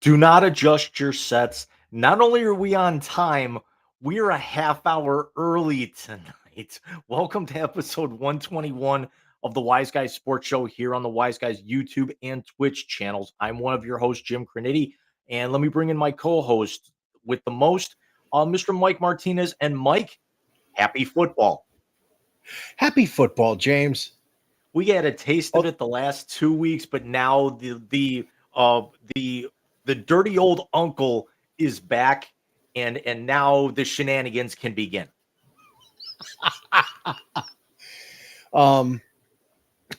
Do not adjust your sets. Not only are we on time, we are a half hour early tonight. Welcome to episode 121 of the Wise Guys Sports Show here on the Wise Guys YouTube and Twitch channels. I'm one of your hosts, Jim Crenity, and let me bring in my co-host with the most, Mr. Mike Martinez. And Mike, happy football. Happy football, James. We had a taste of it the last 2 weeks, but now the dirty old uncle is back, and now the shenanigans can begin. I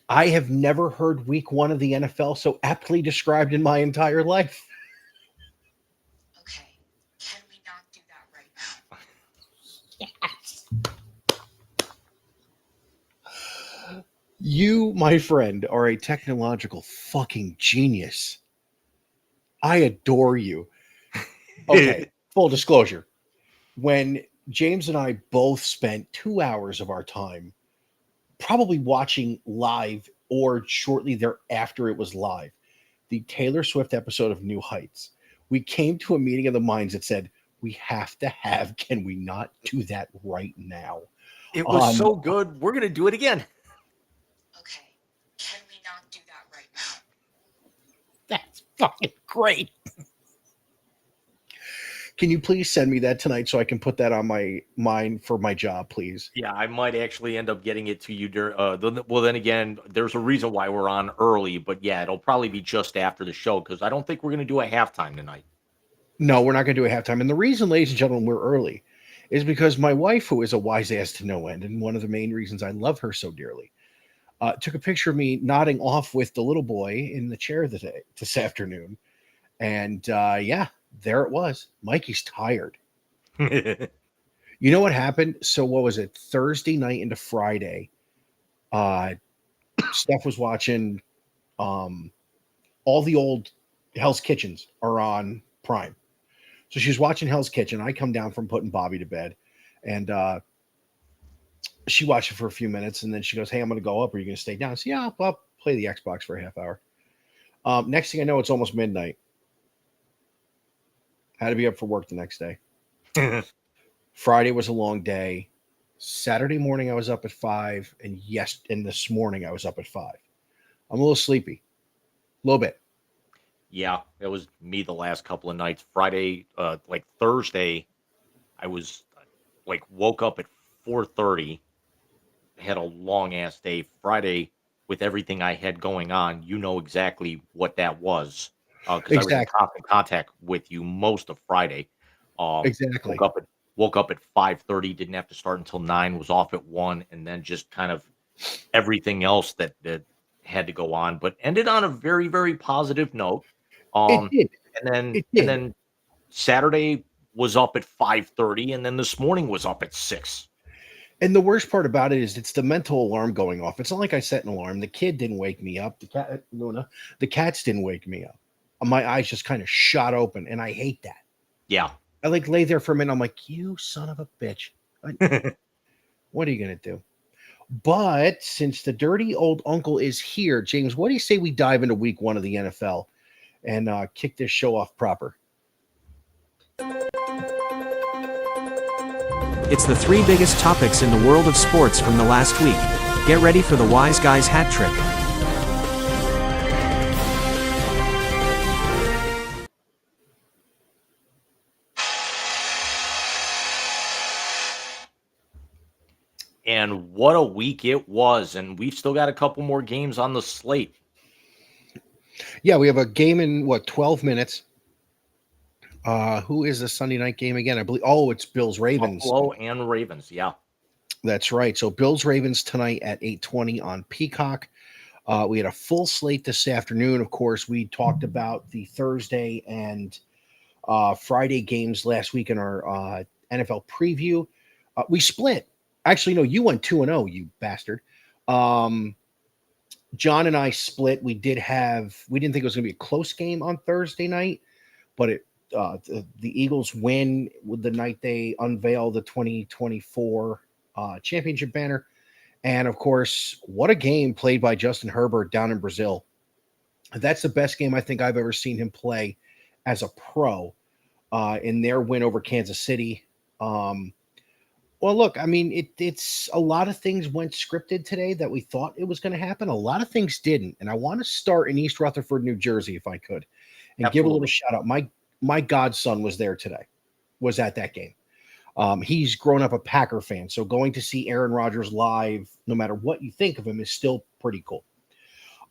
have never heard week one of the NFL so aptly described in my entire life. Okay, can we not do that right now? Yes. You, my friend, are a technological fucking genius. I adore you. Okay, full disclosure. When James and I both spent 2 hours of our time probably watching live or shortly thereafter it was live, the Taylor Swift episode of New Heights, we came to a meeting of the minds that said, we have to have, can we not do that right now? It was so good. We're going to do it again. Okay, can we not do that right now? That's fucking great. Can you please send me that tonight so I can put that on my mind for my job, please? Yeah, I might actually end up getting it to you. Well, then again, there's a reason why we're on early, but yeah, it'll probably be just after the show because I don't think we're going to do a halftime tonight. No, we're not going to do a halftime. And the reason, ladies and gentlemen, we're early is because my wife, who is a wise ass to no end, and one of the main reasons I love her so dearly, took a picture of me nodding off with the little boy in the chair this afternoon. And yeah, there it was. Mikey's tired. You know what happened? So what was it? Thursday night into Friday, Steph was watching all the old Hell's Kitchens are on Prime. So she was watching Hell's Kitchen. I come down from putting Bobby to bed, and she watched it for a few minutes, and then she goes, "Hey, I'm going to go up. Are you going to stay down?" I said, "Yeah, I'll play the Xbox for a half hour." Next thing I know, it's almost midnight. Had to be up for work the next day. Friday was a long day. Saturday morning, I was up at 5, and this morning I was up at 5. I'm a little sleepy, a little bit. Yeah, that was me the last couple of nights. Friday, like Thursday, I was woke up at 4:30. Had a long ass day. Friday, with everything I had going on, you know exactly what that was. Because I was in constant contact with you most of Friday. Exactly. Woke up at 5:30. Didn't have to start until 9. Was off at 1, and then just kind of everything else that had to go on, but ended on a very, very positive note. It did. And then Saturday was up at 5:30, and then this morning was up at 6. And the worst part about it is it's the mental alarm going off. It's not like I set an alarm. The kid didn't wake me up. The cat, Luna, the cats didn't wake me up. My eyes just kind of shot open, and I hate that. Yeah. I like lay there for a minute. I'm like, you son of a bitch. What are you gonna do? But since the dirty old uncle is here, James, what do you say we dive into week 1 of the NFL and kick this show off proper? It's the 3 biggest topics in the world of sports from the last week. Get ready for the Wise Guys hat trick. And what a week it was. And we've still got a couple more games on the slate. Yeah, we have a game in 12 minutes. Who is the Sunday night game again? I believe. Oh, it's Bills Ravens. Buffalo and Ravens. Yeah. That's right. So Bills Ravens tonight at 8:20 on Peacock. We had a full slate this afternoon. Of course, we talked about the Thursday and Friday games last week in our NFL preview. We split. Actually, no, you went 2-0, you bastard. John and I split. We didn't think it was going to be a close game on Thursday night, but the Eagles win with the night they unveil the 2024 championship banner. And of course, what a game played by Justin Herbert down in Brazil. That's the best game I think I've ever seen him play as a pro in their win over Kansas City. Well, look, I mean, it's a lot of things went scripted today that we thought it was going to happen. A lot of things didn't. And I want to start in East Rutherford, New Jersey, if I could, and give a little shout out. My godson was there today, was at that game. He's grown up a Packer fan, so going to see Aaron Rodgers live, no matter what you think of him, is still pretty cool.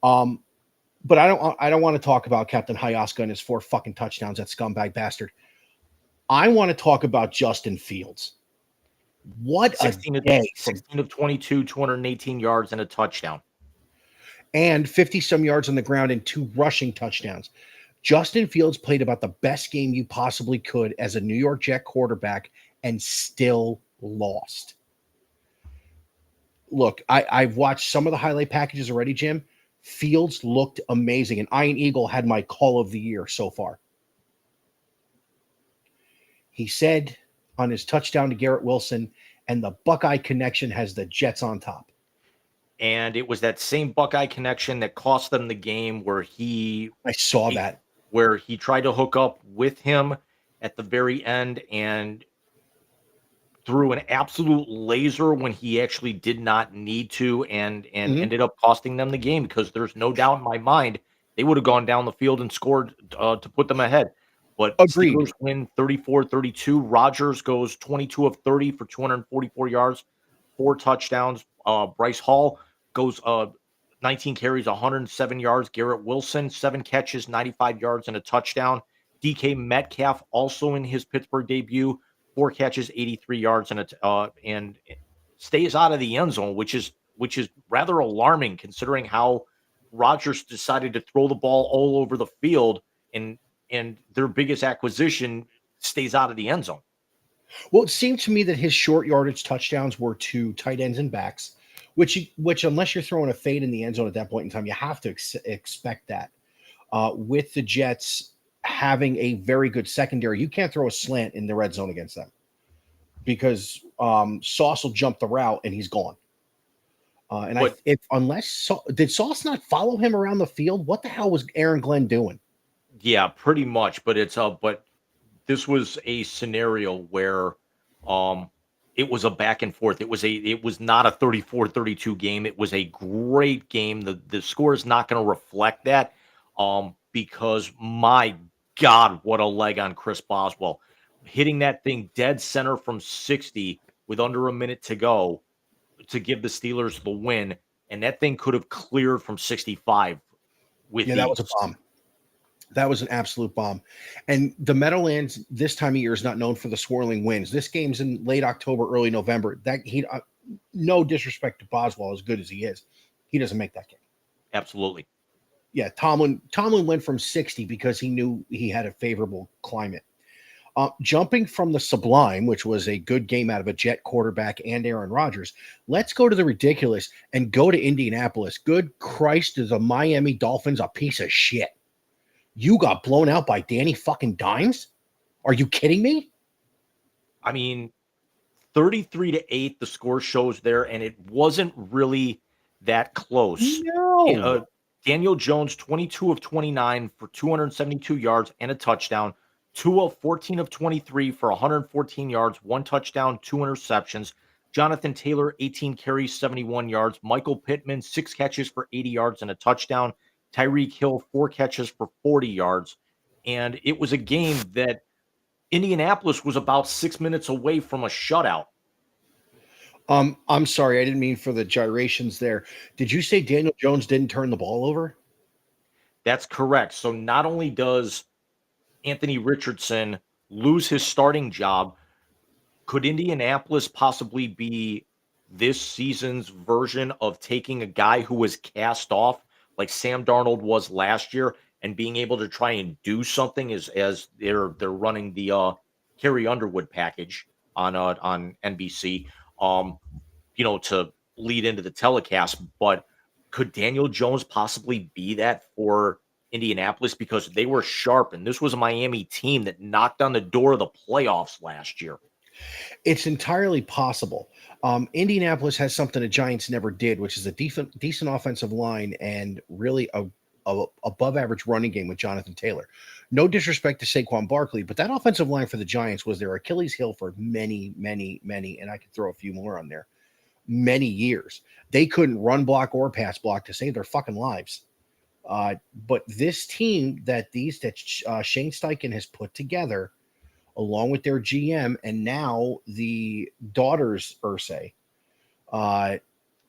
But I don't want to talk about Captain Hayaska and his 4 fucking touchdowns, that scumbag bastard. I want to talk about Justin Fields. What 16 a day. 16 of 22, 218 yards and a touchdown. And 50-some yards on the ground and 2 rushing touchdowns. Justin Fields played about the best game you possibly could as a New York Jet quarterback and still lost. Look, I've watched some of the highlight packages already, Jim. Fields looked amazing, and Iron Eagle had my call of the year so far. He said on his touchdown to Garrett Wilson, and the Buckeye connection has the Jets on top. And it was that same Buckeye connection that cost them the game where I saw that. Where he tried to hook up with him at the very end and threw an absolute laser when he actually did not need to and ended up costing them the game, because there's no doubt in my mind they would have gone down the field and scored to put them ahead. But Agreed. Steelers win 34-32. Rodgers goes 22 of 30 for 244 yards, 4 touchdowns. Bryce Hall goes 19 carries, 107 yards. Garrett Wilson, 7 catches, 95 yards, and a touchdown. DK Metcalf, also in his Pittsburgh debut, 4 catches, 83 yards, and stays out of the end zone, which is rather alarming considering how Rodgers decided to throw the ball all over the field, and their biggest acquisition stays out of the end zone. Well, it seemed to me that his short yardage touchdowns were to tight ends and backs, which unless you're throwing a fade in the end zone at that point in time, you have to expect that. With the Jets having a very good secondary, you can't throw a slant in the red zone against them because Sauce will jump the route and he's gone. Did Sauce not follow him around the field? What the hell was Aaron Glenn doing? Yeah, pretty much. But but this was a scenario where it was a back and forth. It was not a 34-32 game. It was a great game. The score is not going to reflect that because my God, what a leg on Chris Boswell. Hitting that thing dead center from 60 with under a minute to go to give the Steelers the win. And that thing could have cleared from 65 with that was a bomb. That was an absolute bomb. And the Meadowlands this time of year is not known for the swirling winds. This game's in late October, early November. No disrespect to Boswell, as good as he is, he doesn't make that game. Absolutely. Yeah, Tomlin went from 60 because he knew he had a favorable climate. Jumping from the sublime, which was a good game out of a Jet quarterback and Aaron Rodgers, let's go to the ridiculous and go to Indianapolis. Good Christ, is the Miami Dolphins a piece of shit? You got blown out by Danny fucking Dimes? Are you kidding me? I mean, 33-8, the score shows there, and it wasn't really that close. No. Daniel Jones, 22 of 29 for 272 yards and a touchdown. Tua, 14 of 23 for 114 yards, one touchdown, two interceptions. Jonathan Taylor, 18 carries, 71 yards. Michael Pittman, 6 catches for 80 yards and a touchdown. Tyreek Hill, 4 catches for 40 yards. And it was a game that Indianapolis was about 6 minutes away from a shutout. I'm sorry, I didn't mean for the gyrations there. Did you say Daniel Jones didn't turn the ball over? That's correct. So not only does Anthony Richardson lose his starting job, could Indianapolis possibly be this season's version of taking a guy who was cast off like Sam Darnold was last year and being able to try and do something as they're running the Carrie Underwood package on NBC, to lead into the telecast. But could Daniel Jones possibly be that for Indianapolis, because they were sharp and this was a Miami team that knocked on the door of the playoffs last year? It's entirely possible. Indianapolis has something the Giants never did, which is a decent offensive line and really a above average running game with Jonathan Taylor. No disrespect to Saquon Barkley, but that offensive line for the Giants was their Achilles heel for many, and I could throw a few more on there, many years. They couldn't run block or pass block to save their fucking lives. But this team that Shane Steichen has put together, along with their GM and now the daughters, Irsay,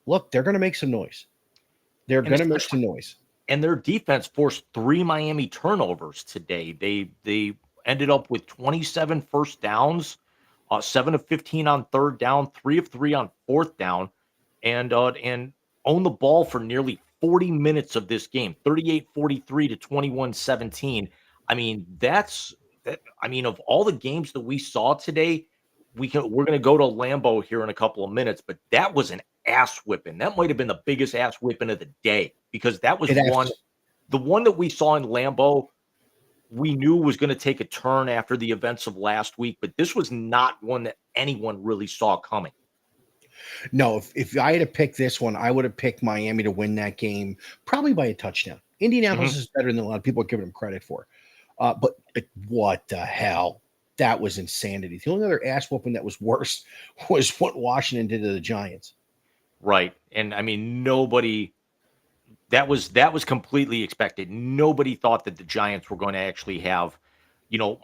look, they're going to make some noise. They're going to make some noise. And their defense forced 3 Miami turnovers today. They ended up with 27 first downs, 7 of 15 on third down, 3 of 3 on fourth down, and owned the ball for nearly 40 minutes of this game, 38-43 to 21-17. I mean, of all the games that we saw today, we're going to go to Lambeau here in a couple of minutes, but that was an ass whipping. That might have been the biggest ass whipping of the day, because that was the one that we saw in Lambeau. We knew was going to take a turn after the events of last week, but this was not one that anyone really saw coming. No, if I had to pick this one, I would have picked Miami to win that game, probably by a touchdown. Indianapolis is better than a lot of people are giving them credit for. But what the hell? That was insanity. The only other ass whooping that was worse was what Washington did to the Giants. Right. And I mean, that was completely expected. Nobody thought that the Giants were going to actually have,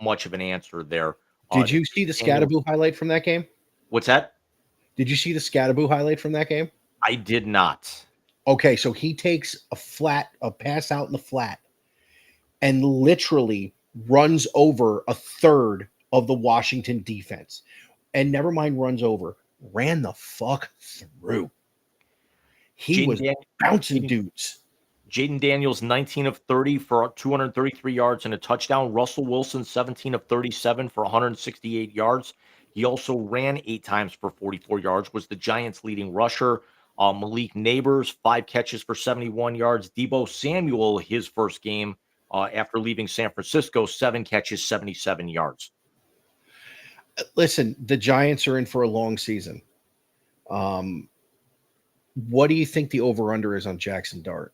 much of an answer there. Did you see the Scatterboo highlight from that game? What's that? Did you see the Scatterboo highlight from that game? I did not. Okay, so he takes a pass out in the flat, and literally runs over a third of the Washington defense. And never mind runs over, ran the fuck through. He was bouncing dudes. Jaden Daniels, 19 of 30 for 233 yards and a touchdown. Russell Wilson, 17 of 37 for 168 yards. He also ran 8 times for 44 yards, was the Giants' leading rusher. Malik Neighbors, 5 catches for 71 yards. Deebo Samuel, his first game after leaving San Francisco, 7 catches, 77 yards. Listen, the Giants are in for a long season. What do you think the over-under is on Jackson Dart?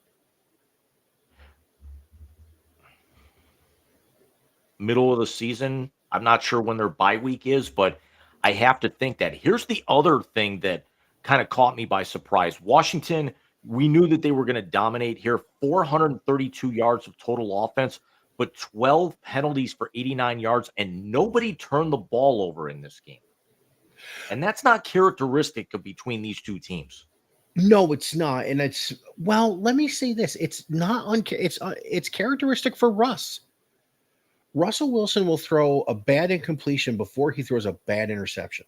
Middle of the season. I'm not sure when their bye week is, but I have to think that. Here's the other thing that kind of caught me by surprise. Washington, we knew that they were going to dominate here. 432 yards of total offense, but 12 penalties for 89 yards, and nobody turned the ball over in this game. And that's not characteristic of between these two teams. No, it's not. And let me say this. It's not it's characteristic for Russ. Russell Wilson will throw a bad incompletion before he throws a bad interception.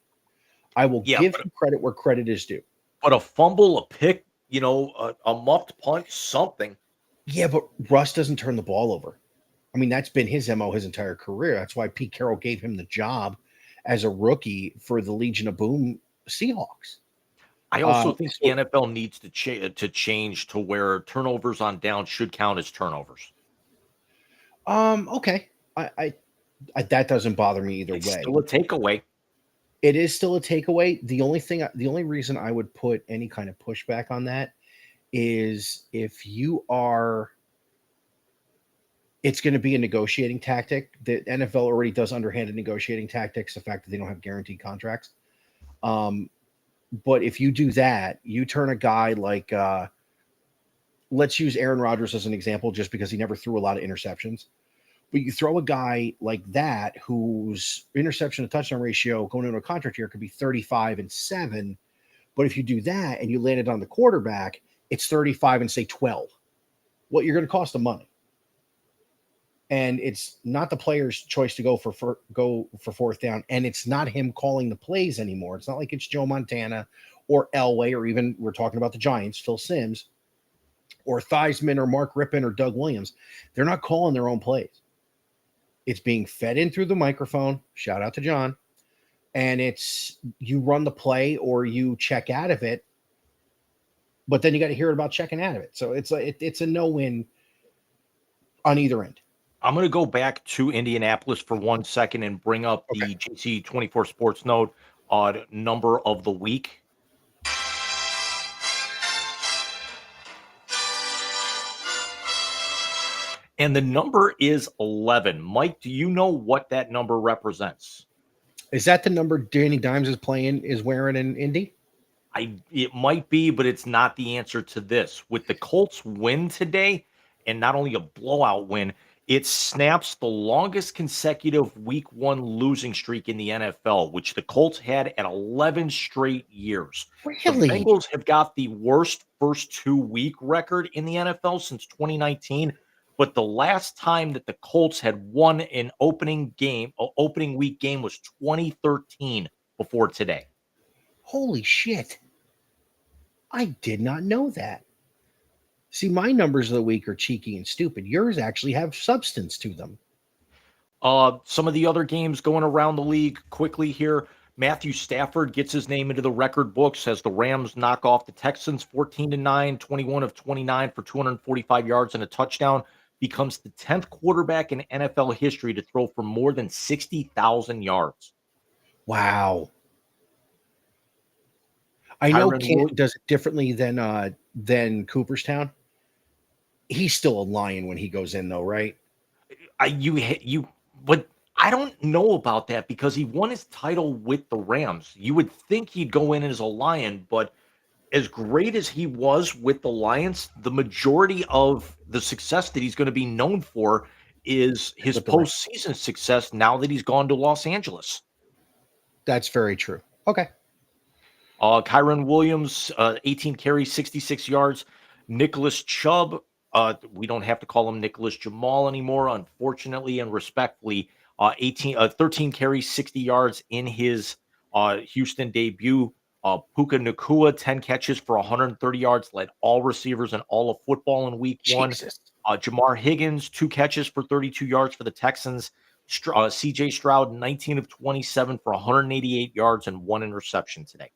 I will give him credit where credit is due. But a fumble, a pick, a muffed punt, something. Yeah, but Russ doesn't turn the ball over. I mean, that's been his MO his entire career. That's why Pete Carroll gave him the job as a rookie for the Legion of Boom Seahawks. I also think the So, NFL needs to change to where turnovers on downs should count as turnovers. okay. I that doesn't bother me either It's way. still a takeaway. It is still a takeaway. The only reason I would put any kind of pushback on that is if you are, it's going to be a negotiating tactic. The NFL already does underhanded negotiating tactics. The fact that they don't have guaranteed contracts. But if you do that, you turn a guy like, let's use Aaron Rodgers as an example, just because he never threw a lot of interceptions. But you throw a guy like that whose interception to touchdown ratio going into a contract year could be 35-7. But if you do that and you land it on the quarterback, it's 35 and say 12. Well, you're going to cost them money. And it's not the player's choice to go for fourth down. And it's not him calling the plays anymore. It's not like it's Joe Montana or Elway, or even we're talking about the Giants, Phil Simms, or Theismann or Mark Rippon or Doug Williams. They're not calling their own plays. It's being fed in through the microphone. Shout out to John. And it's you run the play or you check out of it, but then you got to hear about checking out of it. So it's a no-win on either end. I'm going to go back to Indianapolis for 1 second and bring up the GC24 Sports Note number of the week. And the number is 11. Mike, do you know what that number represents? Is that the number Danny Dimes is wearing in Indy? It might be, but it's not the answer to this. With the Colts win today, and not only a blowout win, it snaps the longest consecutive week 1 losing streak in the NFL, which the Colts had at 11 straight years. Really? The Bengals have got the worst first 2-week record in the NFL since 2019. But the last time that the Colts had won an opening week game was 2013 before today. Holy shit. I did not know that. See, my numbers of the week are cheeky and stupid. Yours actually have substance to them. Some of the other games going around the league quickly here. Matthew Stafford gets his name into the record books as the Rams knock off the Texans 14-9, 21 of 29 for 245 yards and a touchdown. Becomes the 10th quarterback in NFL history to throw for more than 60,000 yards. Wow. I know Kent does it differently than Cooperstown. He's still a lion when he goes in, though, right? But I don't know about that because he won his title with the Rams. You would think he'd go in as a Lion, but as great as he was with the Lions, the majority of the success that he's going to be known for is his postseason success now that he's gone to Los Angeles. That's very true. Okay. Kyron Williams, 18 carries, 66 yards. Nicholas Chubb, we don't have to call him Nicholas Jamal anymore, unfortunately and respectfully. 13 carries, 60 yards in his Houston debut. Puka Nacua, 10 catches for 130 yards, led all receivers in all of football in week 1. Jamar Higgins, 2 catches for 32 yards for the Texans. CJ Stroud, 19 of 27 for 188 yards and 1 interception today.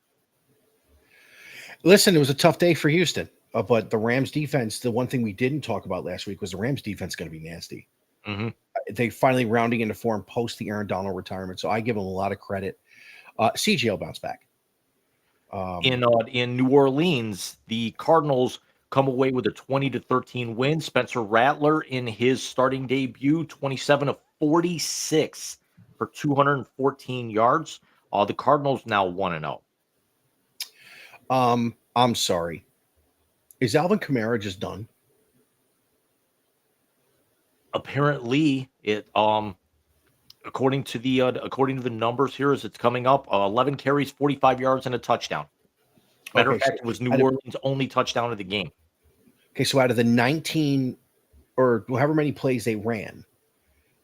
Listen, it was a tough day for Houston, but the Rams defense, the one thing we didn't talk about last week was the Rams defense going to be nasty. Mm-hmm. They finally rounding into form post the Aaron Donald retirement, so I give them a lot of credit. CJ will bounce back. In New Orleans, the Cardinals come away with a 20-13 win. Spencer Rattler in his starting debut, 27 of 46 for 214 yards. The Cardinals now 1-0. I'm sorry. Is Alvin Kamara just done? Apparently, according to the numbers here as it's coming up, 11 carries, 45 yards, and a touchdown. Matter of fact, it was New Orleans' only touchdown of the game. Okay, so out of the 19 or however many plays they ran,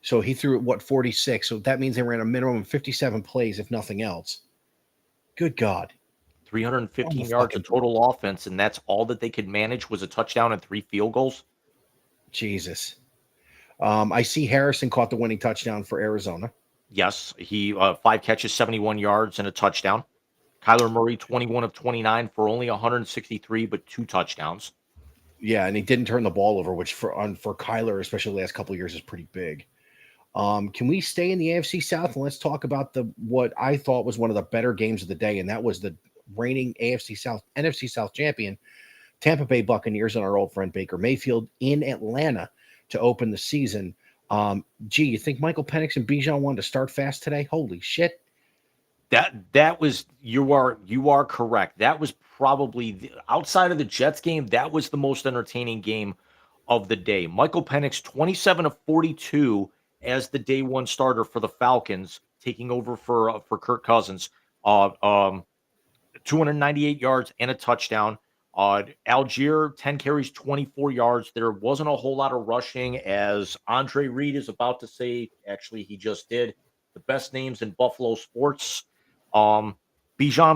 so he threw 46. So that means they ran a minimum of 57 plays, if nothing else. Good God. 315 yards of total offense, and that's all that they could manage was a touchdown and 3 field goals. Jesus. I see Harrison caught the winning touchdown for Arizona. Yes, he 5 catches, 71 yards, and a touchdown. Kyler Murray, 21 of 29 for only 163, but 2 touchdowns. Yeah, and he didn't turn the ball over, which for Kyler, especially the last couple of years, is pretty big. Can we stay in the AFC South and let's talk about what I thought was one of the better games of the day, and that was the reigning NFC South champion, Tampa Bay Buccaneers, and our old friend Baker Mayfield in Atlanta to open the season. You think Michael Penix and Bijan wanted to start fast today? Holy shit! That was you are correct. That was probably outside of the Jets game. That was the most entertaining game of the day. Michael Penix, 27 of 42 as the day one starter for the Falcons, taking over for Kirk Cousins. Uh, um, 298 yards and a touchdown. Algier, 10 carries, 24 yards. There wasn't a whole lot of rushing, as Andre Reed is about to say. Actually, he just did. The best names in Buffalo sports. Bijan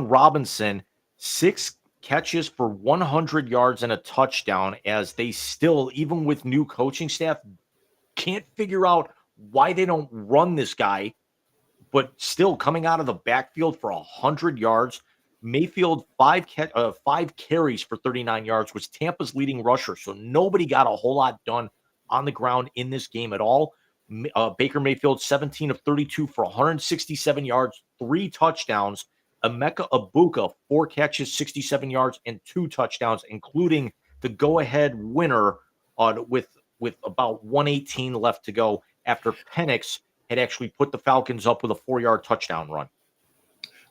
Robinson, 6 catches for 100 yards and a touchdown, as they still, even with new coaching staff, can't figure out why they don't run this guy, but still coming out of the backfield for 100 yards. Mayfield, 5 carries for 39 yards, was Tampa's leading rusher. So nobody got a whole lot done on the ground in this game at all. Baker Mayfield, 17 of 32 for 167 yards, 3 touchdowns. Emeka Ibuka, 4 catches, 67 yards, and 2 touchdowns, including the go-ahead winner with about 118 left to go after Penix had actually put the Falcons up with a 4-yard touchdown run.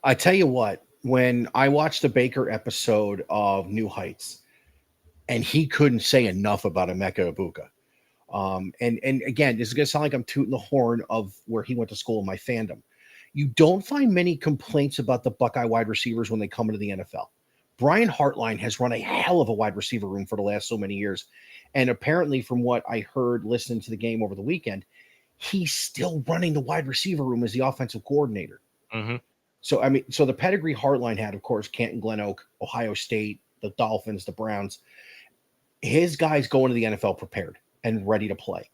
I tell you what, when I watched the Baker episode of New Heights, and he couldn't say enough about Emeka Ibuka. And again, this is going to sound like I'm tooting the horn of where he went to school in my fandom. You don't find many complaints about the Buckeye wide receivers when they come into the NFL. Brian Hartline has run a hell of a wide receiver room for the last so many years. And apparently, from what I heard listening to the game over the weekend, he's still running the wide receiver room as the offensive coordinator. Mm-hmm. So the pedigree Hartline had, of course, Canton, Glen Oak, Ohio State, the Dolphins, the Browns. His guys go into the NFL prepared and ready to play.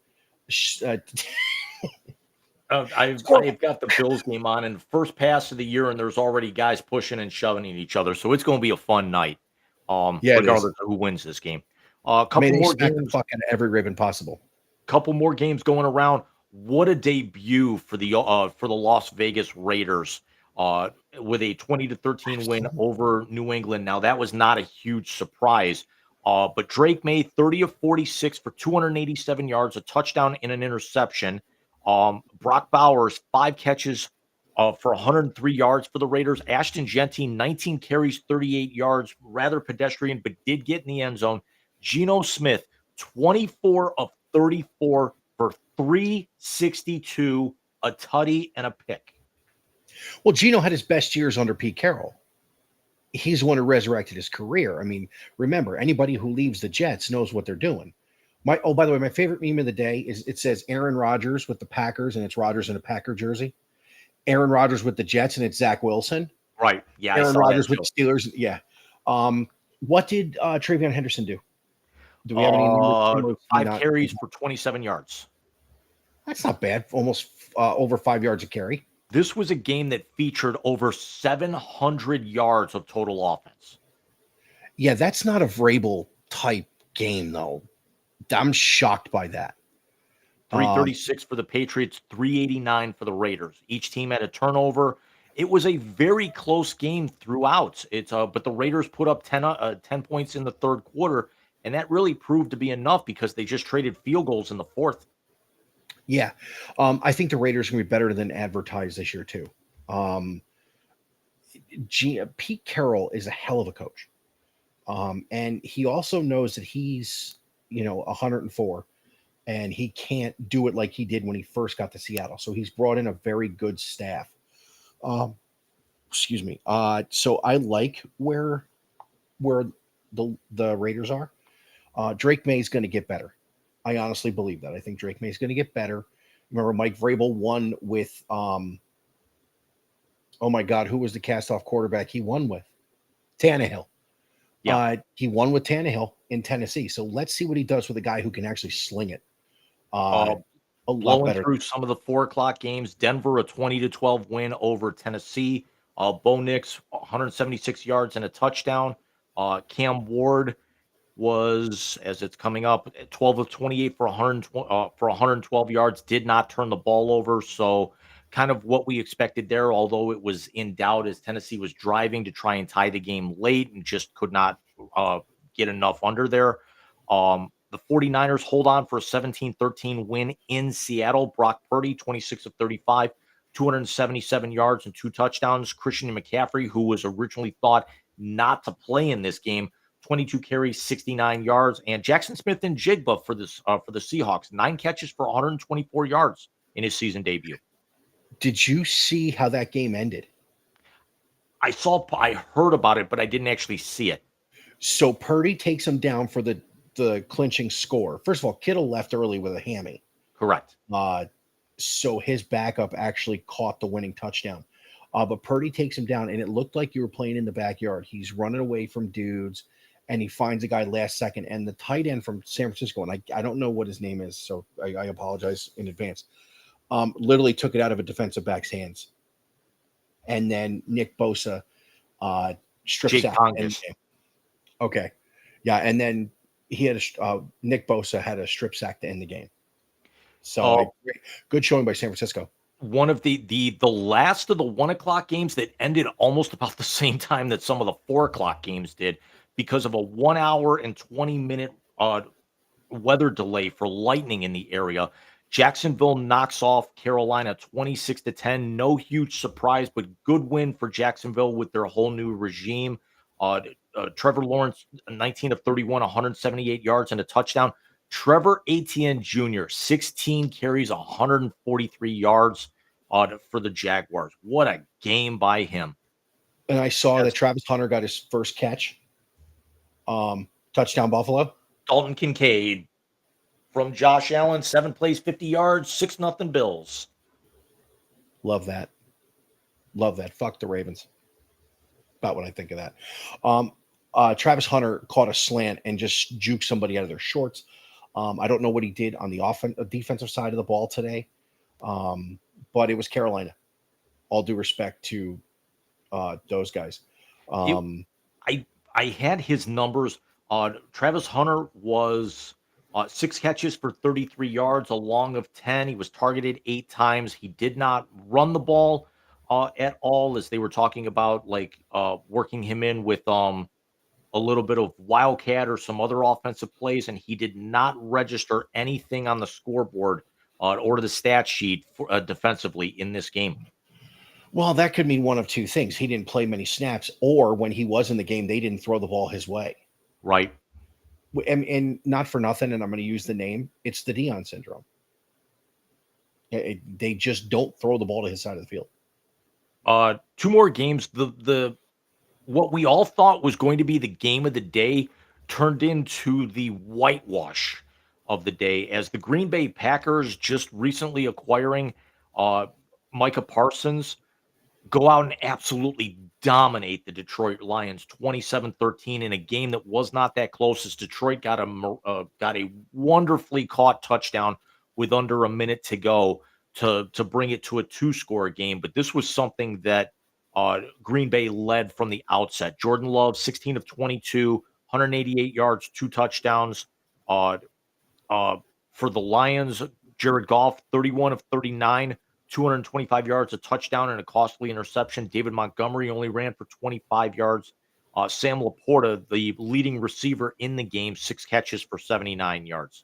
I've got the Bills game on, and first pass of the year, and there's already guys pushing and shoving at each other. So it's going to be a fun night, regardless of who wins this game. Couple more games, the fucking every ribbon possible. Couple more games going around. What a debut for the Las Vegas Raiders with a 20-13 win over New England. Now that was not a huge surprise, but Drake May, 30 of 46 for 287 yards, a touchdown and an interception. Brock Bowers, 5 catches for 103 yards for the Raiders. Ashton Genty, 19 carries, 38 yards, rather pedestrian, but did get in the end zone. Geno Smith, 24 of 34 for 362, a tutty and a pick. Well, Geno had his best years under Pete Carroll. He's the one who resurrected his career. I mean, remember, anybody who leaves the Jets knows what they're doing. By the way, my favorite meme of the day is it says Aaron Rodgers with the Packers, and it's Rodgers in a Packer jersey. Aaron Rodgers with the Jets, and it's Zach Wilson. Right. Yeah. Aaron Rodgers with the Steelers. Yeah. What did Travion Henderson do? Do we have any numbers? 5 carries for 27 yards. That's not bad. Almost over 5 yards a carry. This was a game that featured over 700 yards of total offense. Yeah, that's not a Vrabel type game, though. I'm shocked by that. 336 for the Patriots, 389 for the Raiders. Each team had a turnover. It was a very close game throughout. But the Raiders put up 10 points in the third quarter, and that really proved to be enough because they just traded field goals in the fourth. Yeah, I think the Raiders are going to be better than advertised this year too. Pete Carroll is a hell of a coach, and he also knows that he's 104, and he can't do it like he did when he first got to Seattle. So he's brought in a very good staff. Excuse me. So I like where the Raiders are. Drake May is going to get better. I honestly believe that. I think Drake May is going to get better. Remember, Mike Vrabel won with, oh my God, who was the cast-off quarterback he won with? Tannehill. Yeah. He won with Tannehill in Tennessee. So let's see what he does with a guy who can actually sling it. A lot Blowing better. through some of the 4 o'clock games. Denver, a 20-12 win over Tennessee. Bo Nix, 176 yards and a touchdown. Cam Ward was, as it's coming up, at 12 of 28 for 112 yards, did not turn the ball over. So kind of what we expected there, although it was in doubt as Tennessee was driving to try and tie the game late and just could not get enough under there. The 49ers hold on for a 17-13 win in Seattle. Brock Purdy, 26 of 35, 277 yards and 2 touchdowns. Christian McCaffrey, who was originally thought not to play in this game, 22 carries, 69 yards, and Jackson Smith and Jigba for the Seahawks, 9 catches for 124 yards in his season debut. Did you see how that game ended? I heard about it, but I didn't actually see it. So Purdy takes him down for the clinching score. First of all, Kittle left early with a hammy. Correct. So his backup actually caught the winning touchdown. But Purdy takes him down, and it looked like you were playing in the backyard. He's running away from dudes, and he finds a guy last second. And the tight end from San Francisco, and I don't know what his name is, so I apologize in advance, literally took it out of a defensive back's hands. And then Nick Bosa strip Jake sack. Congus. Okay. Yeah, and then he had Nick Bosa had a strip sack to end the game. So good showing by San Francisco. One of the last of the 1 o'clock games that ended almost about the same time that some of the 4 o'clock games did because of a 1 hour and 20-minute weather delay for lightning in the area. Jacksonville knocks off Carolina 26-10. No huge surprise, but good win for Jacksonville with their whole new regime. Trevor Lawrence, 19 of 31, 178 yards and a touchdown. Trevor Etienne Jr., 16 carries, 143 yards for the Jaguars. What a game by him. And I saw that Travis Hunter got his first catch. Touchdown Buffalo. Dalton Kincaid from Josh Allen, 7 plays, 50 yards, 6-0 Bills. Love that. Fuck the Ravens. About what I think of that. Travis Hunter caught a slant and just juked somebody out of their shorts. I don't know what he did on the defensive side of the ball today, but it was Carolina. All due respect to those guys. I had his numbers. Travis Hunter was 6 catches for 33 yards, a long of 10. He was targeted 8 times. He did not run the ball at all, as they were talking about, like working him in with a little bit of wildcat or some other offensive plays, and he did not register anything on the scoreboard or the stat sheet for, defensively in this game. Well, that could mean one of two things. He didn't play many snaps, or when he was in the game, they didn't throw the ball his way. Right. And not for nothing, and I'm going to use the name, it's the Dion syndrome. They just don't throw the ball to his side of the field. 2 more games. The what we all thought was going to be the game of the day turned into the whitewash of the day, as the Green Bay Packers, just recently acquiring Micah Parsons, go out and absolutely dominate the Detroit Lions 27-13 in a game that was not that close, as Detroit got a wonderfully caught touchdown with under a minute to go to bring it to a 2-score game. But this was something that Green Bay led from the outset. Jordan Love, 16 of 22, 188 yards, 2 touchdowns. For the Lions, Jared Goff, 31 of 39, 225 yards, a touchdown, and a costly interception. David Montgomery only ran for 25 yards. Sam Laporta, the leading receiver in the game, 6 catches for 79 yards.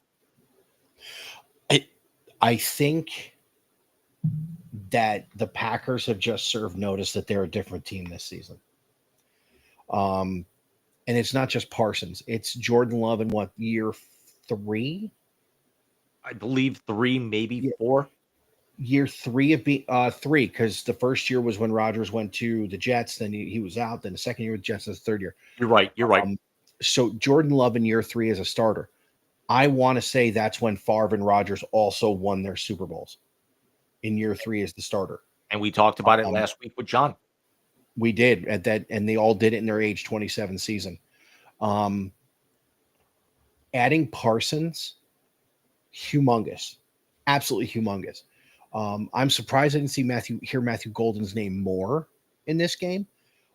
I think that the Packers have just served notice that they're a different team this season. And it's not just Parsons. It's Jordan Love in year 3? I believe 3, maybe 4. Year 3 of 3, because the first year was when Rodgers went to the Jets, then he was out. Then the second year with the Jets, the third year. You're right. So Jordan Love in year 3 as a starter. I want to say that's when Favre and Rodgers also won their Super Bowls, in year 3 as the starter. And we talked about it last week with John. We did at that, and they all did it in their age 27 season. Adding Parsons humongous, absolutely humongous. I'm surprised I didn't see Matthew Golden's name more in this game,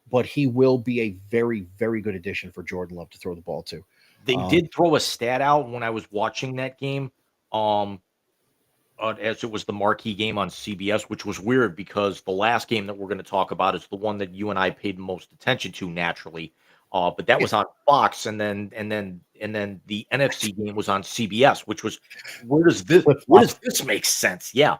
but he will be a very, very good addition for Jordan Love to throw the ball to. They did throw a stat out when I was watching that game, as it was the marquee game on CBS, which was weird because the last game that we're going to talk about is the one that you and I paid most attention to naturally. But that was on Fox, and then the NFC game was on CBS, which was where does this make sense? Yeah.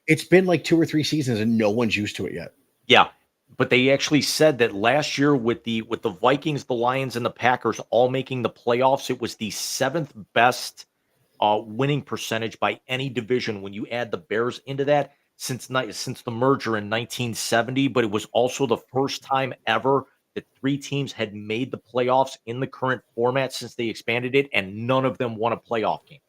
It's been like 2 or 3 seasons and no one's used to it yet. Yeah, but they actually said that last year with the Vikings, the Lions, and the Packers all making the playoffs, it was the 7th best winning percentage by any division when you add the Bears into that since the merger in 1970. But it was also the first time ever that 3 teams had made the playoffs in the current format since they expanded it, and none of them won a playoff game.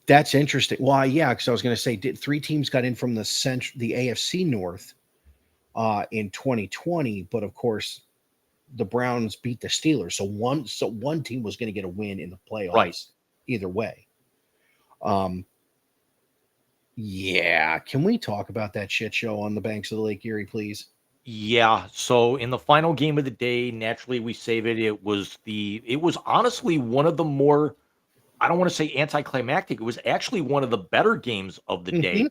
That's interesting. Well, yeah, because I was going to say, 3 teams got in from the AFC North in 2020, but of course, the Browns beat the Steelers, so one team was going to get a win in the playoffs, Right. Either way. Yeah, can we talk about that shit show on the banks of the Lake Erie, please? Yeah, so in the final game of the day, naturally we save it. It was honestly one of the more, I don't want to say anticlimactic. It was actually one of the better games of the day.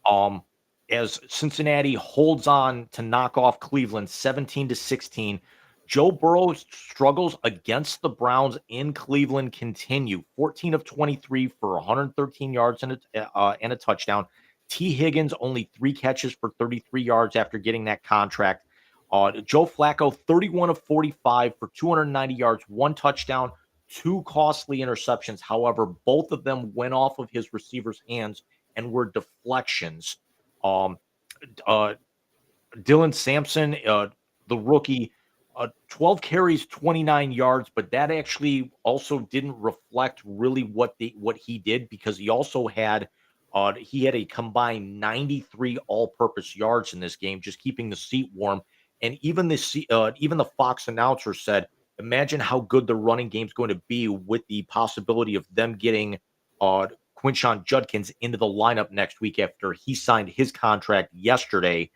Um, as Cincinnati holds on to knock off Cleveland 17-16. Joe Burrow's struggles against the Browns in Cleveland continue. 14 of 23 for 113 yards and a touchdown. T. Higgins only 3 catches for 33 yards after getting that contract. Joe Flacco 31 of 45 for 290 yards, 1 touchdown, 2 costly interceptions. However, both of them went off of his receivers' hands and were deflections. Um, uh, Dylan Sampson, the rookie, 12 carries, 29 yards, but that actually also didn't reflect really what he did, because he had a combined 93 all-purpose yards in this game, just keeping the seat warm. And even the Fox announcer said, "Imagine how good the running game's going to be with the possibility of them getting Quinshon Judkins into the lineup next week after he signed his contract yesterday."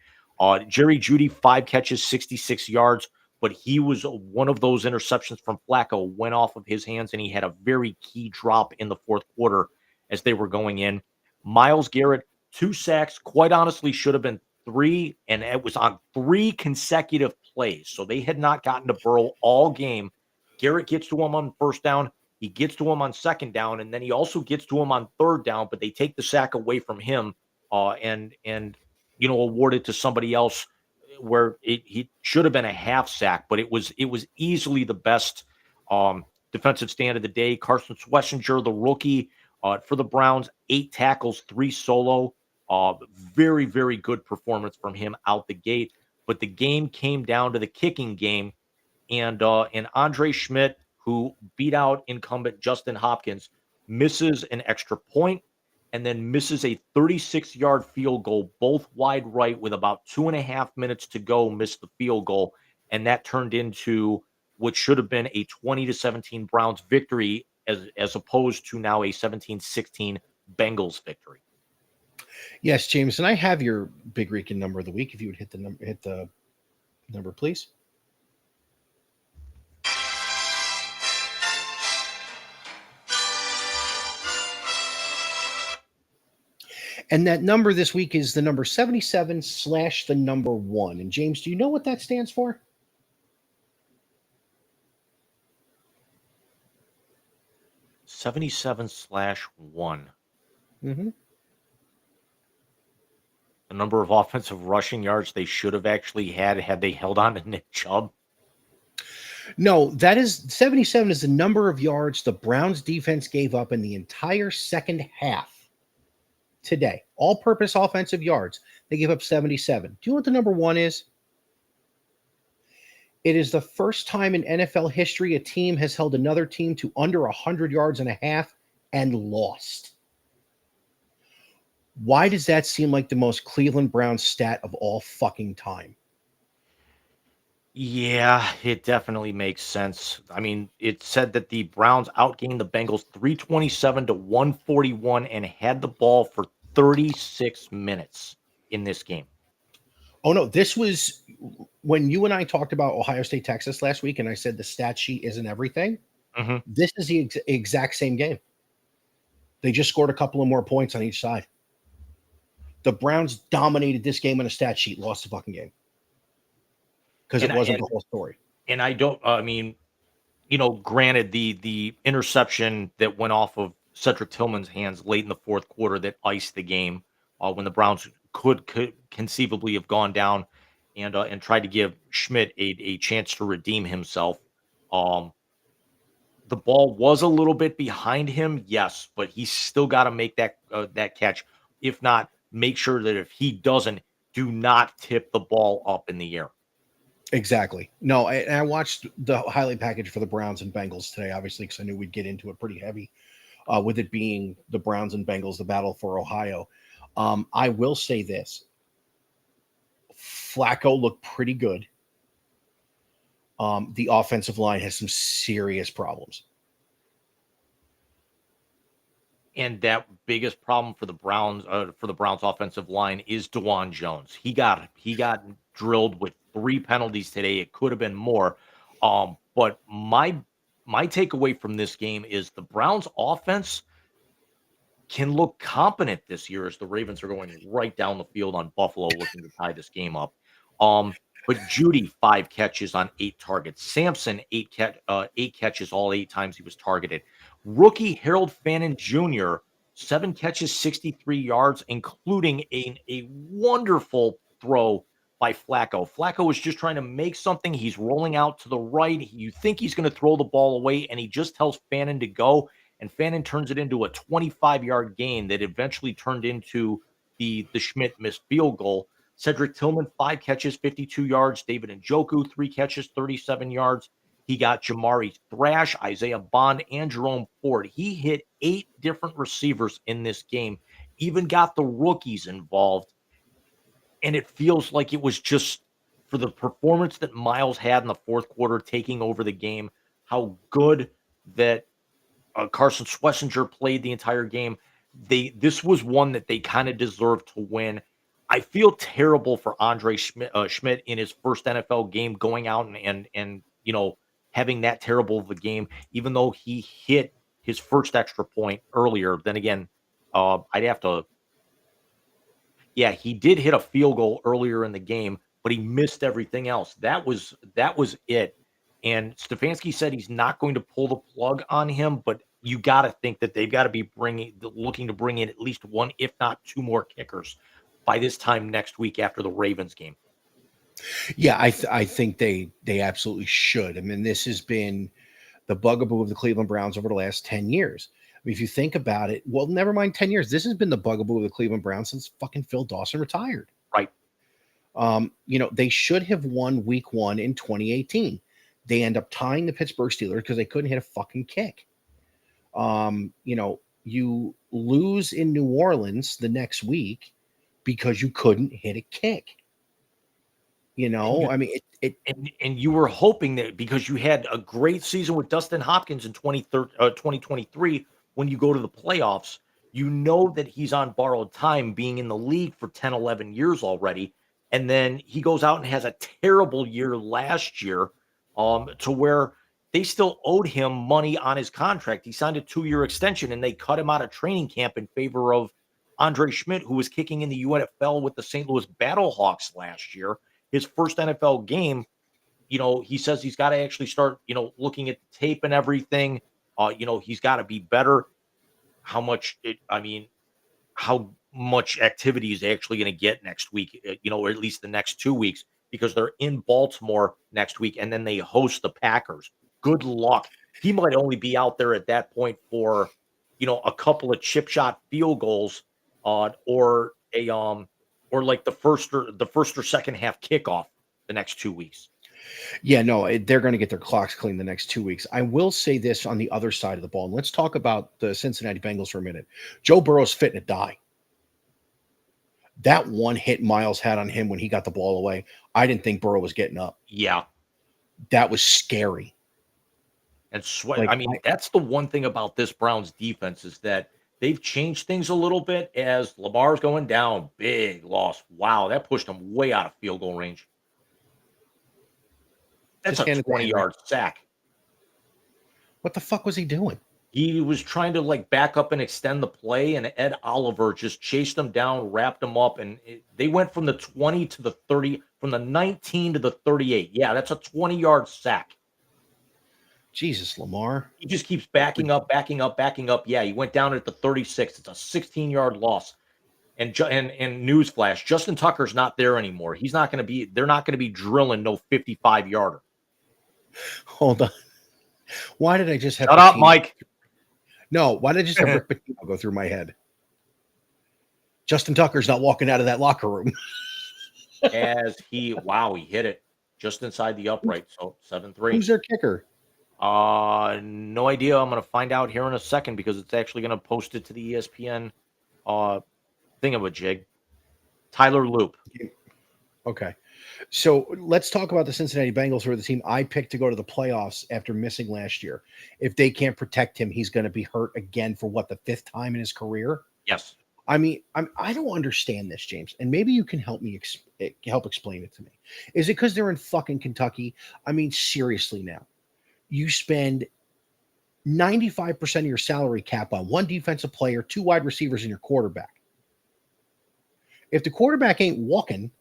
Jerry Jeudy, 5 catches, 66 yards, but he was one of those interceptions from Flacco went off of his hands, and he had a very key drop in the fourth quarter as they were going in. Myles Garrett, 2 sacks, quite honestly should have been 3, and it was on 3 consecutive plays. So they had not gotten to Burrow all game. Garrett gets to him on first down. He gets to him on second down, and then he also gets to him on third down, but they take the sack away from him, and award it to somebody else where he should have been a half sack, but it was easily the best defensive stand of the day. Carson Schlesinger, the rookie for the Browns, 8 tackles, 3 solo. Very, very good performance from him out the gate. But the game came down to the kicking game, and Andre Schmidt, who beat out incumbent Justin Hopkins, misses an extra point and then misses a 36-yard field goal, both wide right, with about 2.5 minutes to go, missed the field goal. And that turned into what should have been a 20-17 Browns victory, as opposed to now a 17-16 Bengals victory. Yes, James, and I have your Big Rican number of the week. If you would hit the number, please. And that number this week is the number 77 / the number 1. And James, do you know what that stands for? (77/1). Mm-hmm. The number of offensive rushing yards they should have actually had they held on to Nick Chubb. No, that is 77 is the number of yards the Browns defense gave up in the entire second half today. All-purpose offensive yards. They gave up 77. Do you know what the number 1 is? It is the first time in NFL history a team has held another team to under 100 yards and a half and lost. Why does that seem like the most Cleveland Browns stat of all fucking time? Yeah, it definitely makes sense. I mean, it said that the Browns outgained the Bengals 327 to 141 and had the ball for 36 minutes in this game. Oh no, this was when you and I talked about Ohio State, Texas last week, and I said the stat sheet isn't everything. Mhm. This is the exact same game. They just scored a couple of more points on each side. The Browns dominated this game on a stat sheet, lost the fucking game because it And wasn't and the whole story. and I don't I mean, granted the interception that went off of Cedric Tillman's hands late in the fourth quarter that iced the game, when the Browns could conceivably have gone down and tried to give Schmidt a chance to redeem himself. Um, the ball was a little bit behind him, yes, but he's still got to make that catch. If not, make sure that if he doesn't, do not tip the ball up in the air. Exactly. No, I watched the highlight package for the Browns and Bengals today, obviously, because I knew we'd get into it pretty heavy, with it being the Browns and Bengals, the battle for Ohio. I will say this: Flacco looked pretty good. The offensive line has some serious problems. And that biggest problem for the Browns offensive line is Dewan Jones. He got drilled with 3 penalties today. It could have been more. But my takeaway from this game is the Browns offense can look competent this year as the Ravens are going right down the field on Buffalo looking to tie this game up. But Judy, 5 catches on 8 targets. Sampson, 8 catches all 8 times he was targeted. Rookie Harold Fannin Jr., 7 catches, 63 yards, including a wonderful throw by Flacco. Flacco is just trying to make something. He's rolling out to the right. You think he's going to throw the ball away, and he just tells Fannin to go, and Fannin turns it into a 25-yard gain that eventually turned into the Schmidt missed field goal. Cedric Tillman, 5 catches, 52 yards. David Njoku, 3 catches, 37 yards. He got Jamari Thrash, Isaiah Bond, and Jerome Ford. He hit 8 different receivers in this game, even got the rookies involved. And it feels like it was just for the performance that Miles had in the fourth quarter, taking over the game, how good that Carson Schlesinger played the entire game. This was one that they kind of deserved to win. I feel terrible for Andre Schmidt in his first NFL game, going out and having that terrible of a game, even though he hit his first extra point earlier. Then again, I'd have to. Yeah, he did hit a field goal earlier in the game, but he missed everything else. That was it. And Stefanski said he's not going to pull the plug on him, but you got to think that they've got to be looking to bring in at least one, if not 2 more kickers by this time next week after the Ravens game. Yeah, I think they absolutely should. I mean, this has been the bugaboo of the Cleveland Browns over the last 10 years. I mean, if you think about it, well, never mind 10 years. This has been the bugaboo of the Cleveland Browns since fucking Phil Dawson retired. Right. They should have won week 1 in 2018. They end up tying the Pittsburgh Steelers because they couldn't hit a fucking kick. You lose in New Orleans the next week because you couldn't hit a kick. I mean, And you were hoping that because you had a great season with Dustin Hopkins in 2023, when you go to the playoffs, you know that he's on borrowed time being in the league for 10, 11 years already. And then he goes out and has a terrible year last year, to where they still owed him money on his contract. He signed a 2-year extension and they cut him out of training camp in favor of Andre Schmidt, who was kicking in the UNFL with the St. Louis Battlehawks last year. His first NFL game, he says he's got to actually start, looking at the tape and everything. He's got to be better. How much activity he's actually going to get next week, or at least the next 2 weeks, because they're in Baltimore next week and then they host the Packers. Good luck. He might only be out there at that point for, a couple of chip shot field goals, or like the first or second half kickoff the next 2 weeks. yeah, no, they're going to get their clocks clean the next 2 weeks. I will say this on the other side of the ball, and let's talk about the Cincinnati Bengals for a minute. Joe Burrow's fitting to die. That one hit Miles had on him when he got the ball away, I didn't think Burrow was getting up. Yeah. That was scary. And Sweat, Like, I mean, that's the one thing about this Browns defense is that they've changed things a little bit as Lamar's going down. Big loss. Wow, that pushed him way out of field goal range. That's just a hand it to Henry. 20-yard sack. What the fuck was he doing? He was trying to like back up and extend the play, and Ed Oliver just chased him down, wrapped him up, and they went from the 20 to the 30, from the 19 to the 38. Yeah, that's a 20-yard sack. Jesus, Lamar. He just keeps backing up, backing up, backing up. Yeah, he went down at the 36. It's a 16-yard loss. And newsflash, Justin Tucker's not there anymore. He's not going to be. They're not going to be drilling no 55-yarder. Hold on. Why did I just have Shut up, Patino? Mike. No, why did I just have Rick Pitino go through my head? Justin Tucker's not walking out of that locker room. As he hit it just inside the upright. So 7-3. Who's their kicker? No idea. I'm going to find out here in a second because it's actually going to post it to the ESPN thingamajig. Tyler Loop. Okay. So let's talk about the Cincinnati Bengals, who are the team I picked to go to the playoffs after missing last year. If they can't protect him, he's going to be hurt again for the fifth time in his career. Yes. I mean, I don't understand this, James, and maybe you can help me help explain it to me. Is it because they're in fucking Kentucky? I mean, seriously now. You spend 95% of your salary cap on one defensive player, two wide receivers, and your quarterback. If the quarterback ain't walking,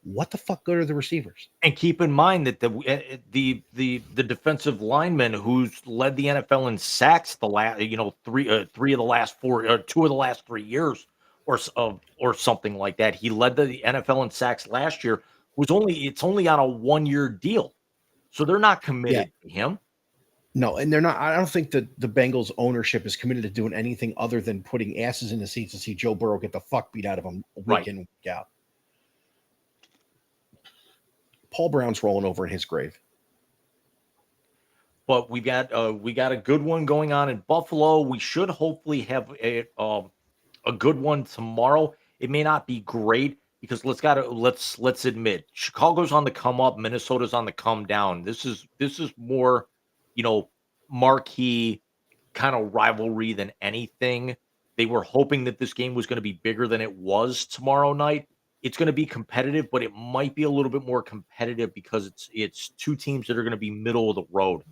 what the fuck good are the receivers? And keep in mind that the defensive lineman who's led the NFL in sacks the last three of the last 4 or 2 of the last 3 years or something like that. He led the NFL in sacks last year. It's only on a 1-year deal, so they're not committed to him. No, and they're not. I don't think that the Bengals ownership is committed to doing anything other than putting asses in the seats to see Joe Burrow get the fuck beat out of him week in, week out. Paul Brown's rolling over in his grave. But we got a good one going on in Buffalo. We should hopefully have a good one tomorrow. It may not be great because let's admit Chicago's on the come up, Minnesota's on the come down. This is more, marquee kind of rivalry than anything. They were hoping that this game was going to be bigger than it was tomorrow night. It's going to be competitive, but it might be a little bit more competitive because it's two teams that are going to be middle of the road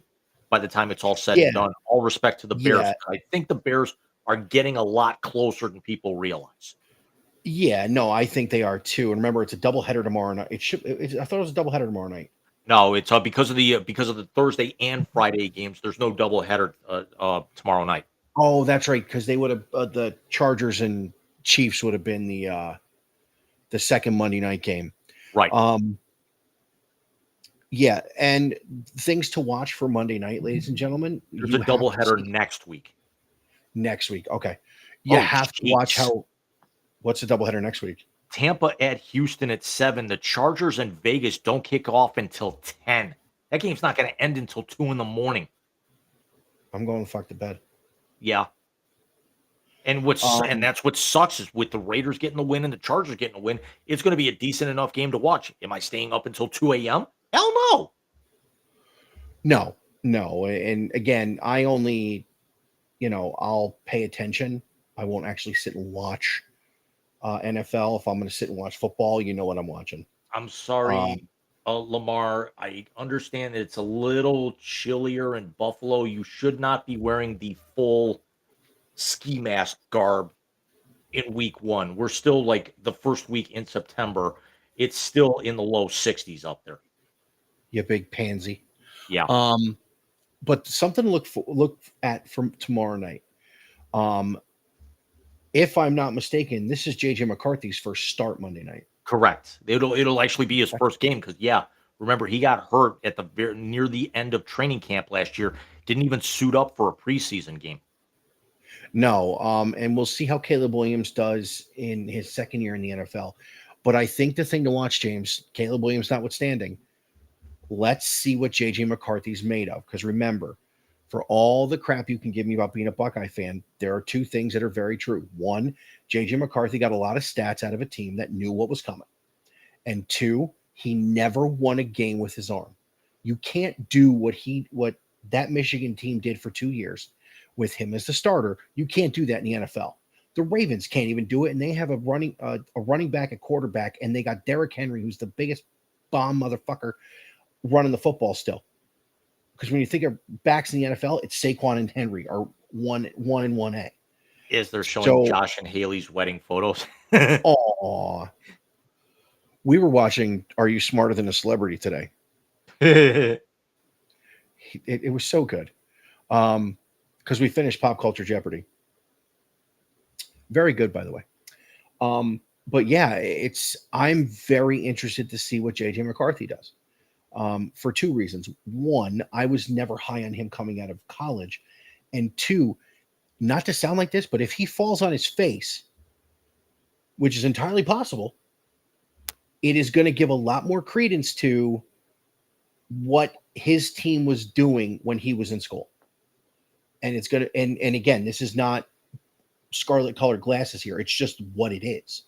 by the time it's all said and done. All respect to the Bears. Yeah. I think the Bears are getting a lot closer than people realize. Yeah, no, I think they are too. And remember, it's a doubleheader tomorrow night. I thought it was a doubleheader tomorrow night. No, it's because of the Thursday and Friday games. There's no doubleheader tomorrow night. Oh, that's right, because they would have the Chargers and Chiefs would have been the second Monday night game. Right. Yeah, and things to watch for Monday night, ladies and gentlemen. There's a doubleheader next week. Next week, okay. You have to watch how. What's the doubleheader next week? Tampa at Houston at 7. The Chargers and Vegas don't kick off until 10. That game's not going to end until 2 in the morning. I'm going to fuck to bed. Yeah. And and that's what sucks is with the Raiders getting the win and the Chargers getting the win, it's going to be a decent enough game to watch. Am I staying up until 2 a.m.? Hell no. No. And again, I only, I'll pay attention. I won't actually sit and watch NFL. If I'm going to sit and watch football, you know what I'm watching. I'm sorry, Lamar. I understand that it's a little chillier in Buffalo. You should not be wearing the full ski mask garb in week 1. We're still like the first week in September. It's still in the low 60s up there. You big pansy. Yeah. But something to look at from tomorrow night. If I'm not mistaken, this is JJ McCarthy's first start Monday night. Correct. It'll actually be his first game because remember he got hurt at near the end of training camp last year. Didn't even suit up for a preseason game. No, and we'll see how Caleb Williams does in his second year in the NFL. But I think the thing to watch, James, Caleb Williams notwithstanding, let's see what JJ McCarthy's made of. Because remember, for all the crap you can give me about being a Buckeye fan, there are two things that are very true. One, JJ McCarthy got a lot of stats out of a team that knew what was coming. And two, he never won a game with his arm. You can't do what that Michigan team did for 2 years with him as the starter. You can't do that in the NFL. The Ravens can't even do it, and they have a running back at quarterback, and they got Derrick Henry, who's the biggest bomb motherfucker running the football still. Because when you think of backs in the NFL, it's Saquon and Henry are one and 1A. Is they're showing So, Josh and Haley's wedding photos. aw. We were watching Are You Smarter Than a Celebrity today. It was so good. Because we finished Pop Culture Jeopardy. Very good, by the way. But yeah, I'm very interested to see what JJ McCarthy does. For two reasons. One, I was never high on him coming out of college. And two, not to sound like this, but if he falls on his face, which is entirely possible, it is going to give a lot more credence to what his team was doing when he was in school. And it's going to, and again, this is not scarlet colored glasses here. It's just what it is.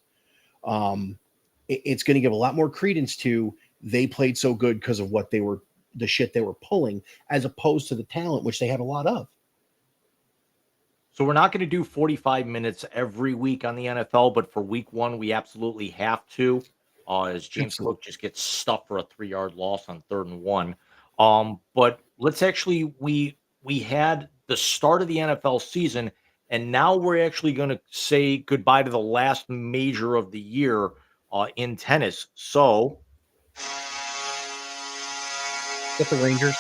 It's going to give a lot more credence to they played so good because of what the shit they were pulling, as opposed to the talent, which they have a lot of. So we're not going to do 45 minutes every week on the NFL, but for week one, we absolutely have to, as James Cook just gets stuffed for a 3-yard loss on 3rd and 1. But let's actually, we had the start of the NFL season, and now we're actually going to say goodbye to the last major of the year in tennis. So Is that the Rangers?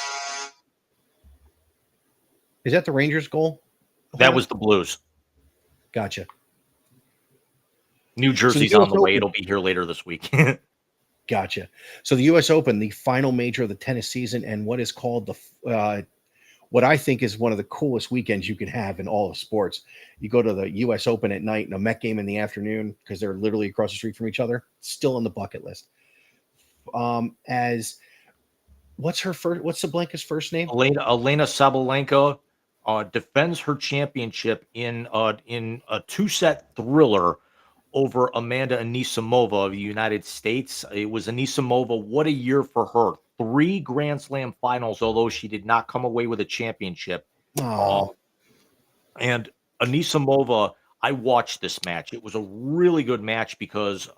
Is that the Rangers goal? that was the Blues. Gotcha. New Jersey's on the way. It'll be here later this week. Gotcha. So the U.S. Open, the final major of the tennis season, and what is called what I think is one of the coolest weekends you can have in all of sports. You go to the U.S. Open at night and a Met game in the afternoon because they're literally across the street from each other. Still on the bucket list. What's Sablenka's first name? Elena Sabalenka defends her championship in a 2-set thriller over Amanda Anisimova of the United States. It was Anisimova. What a year for her. 3 Grand Slam finals, although she did not come away with a championship. And Anisimova, I watched this match. It was a really good match because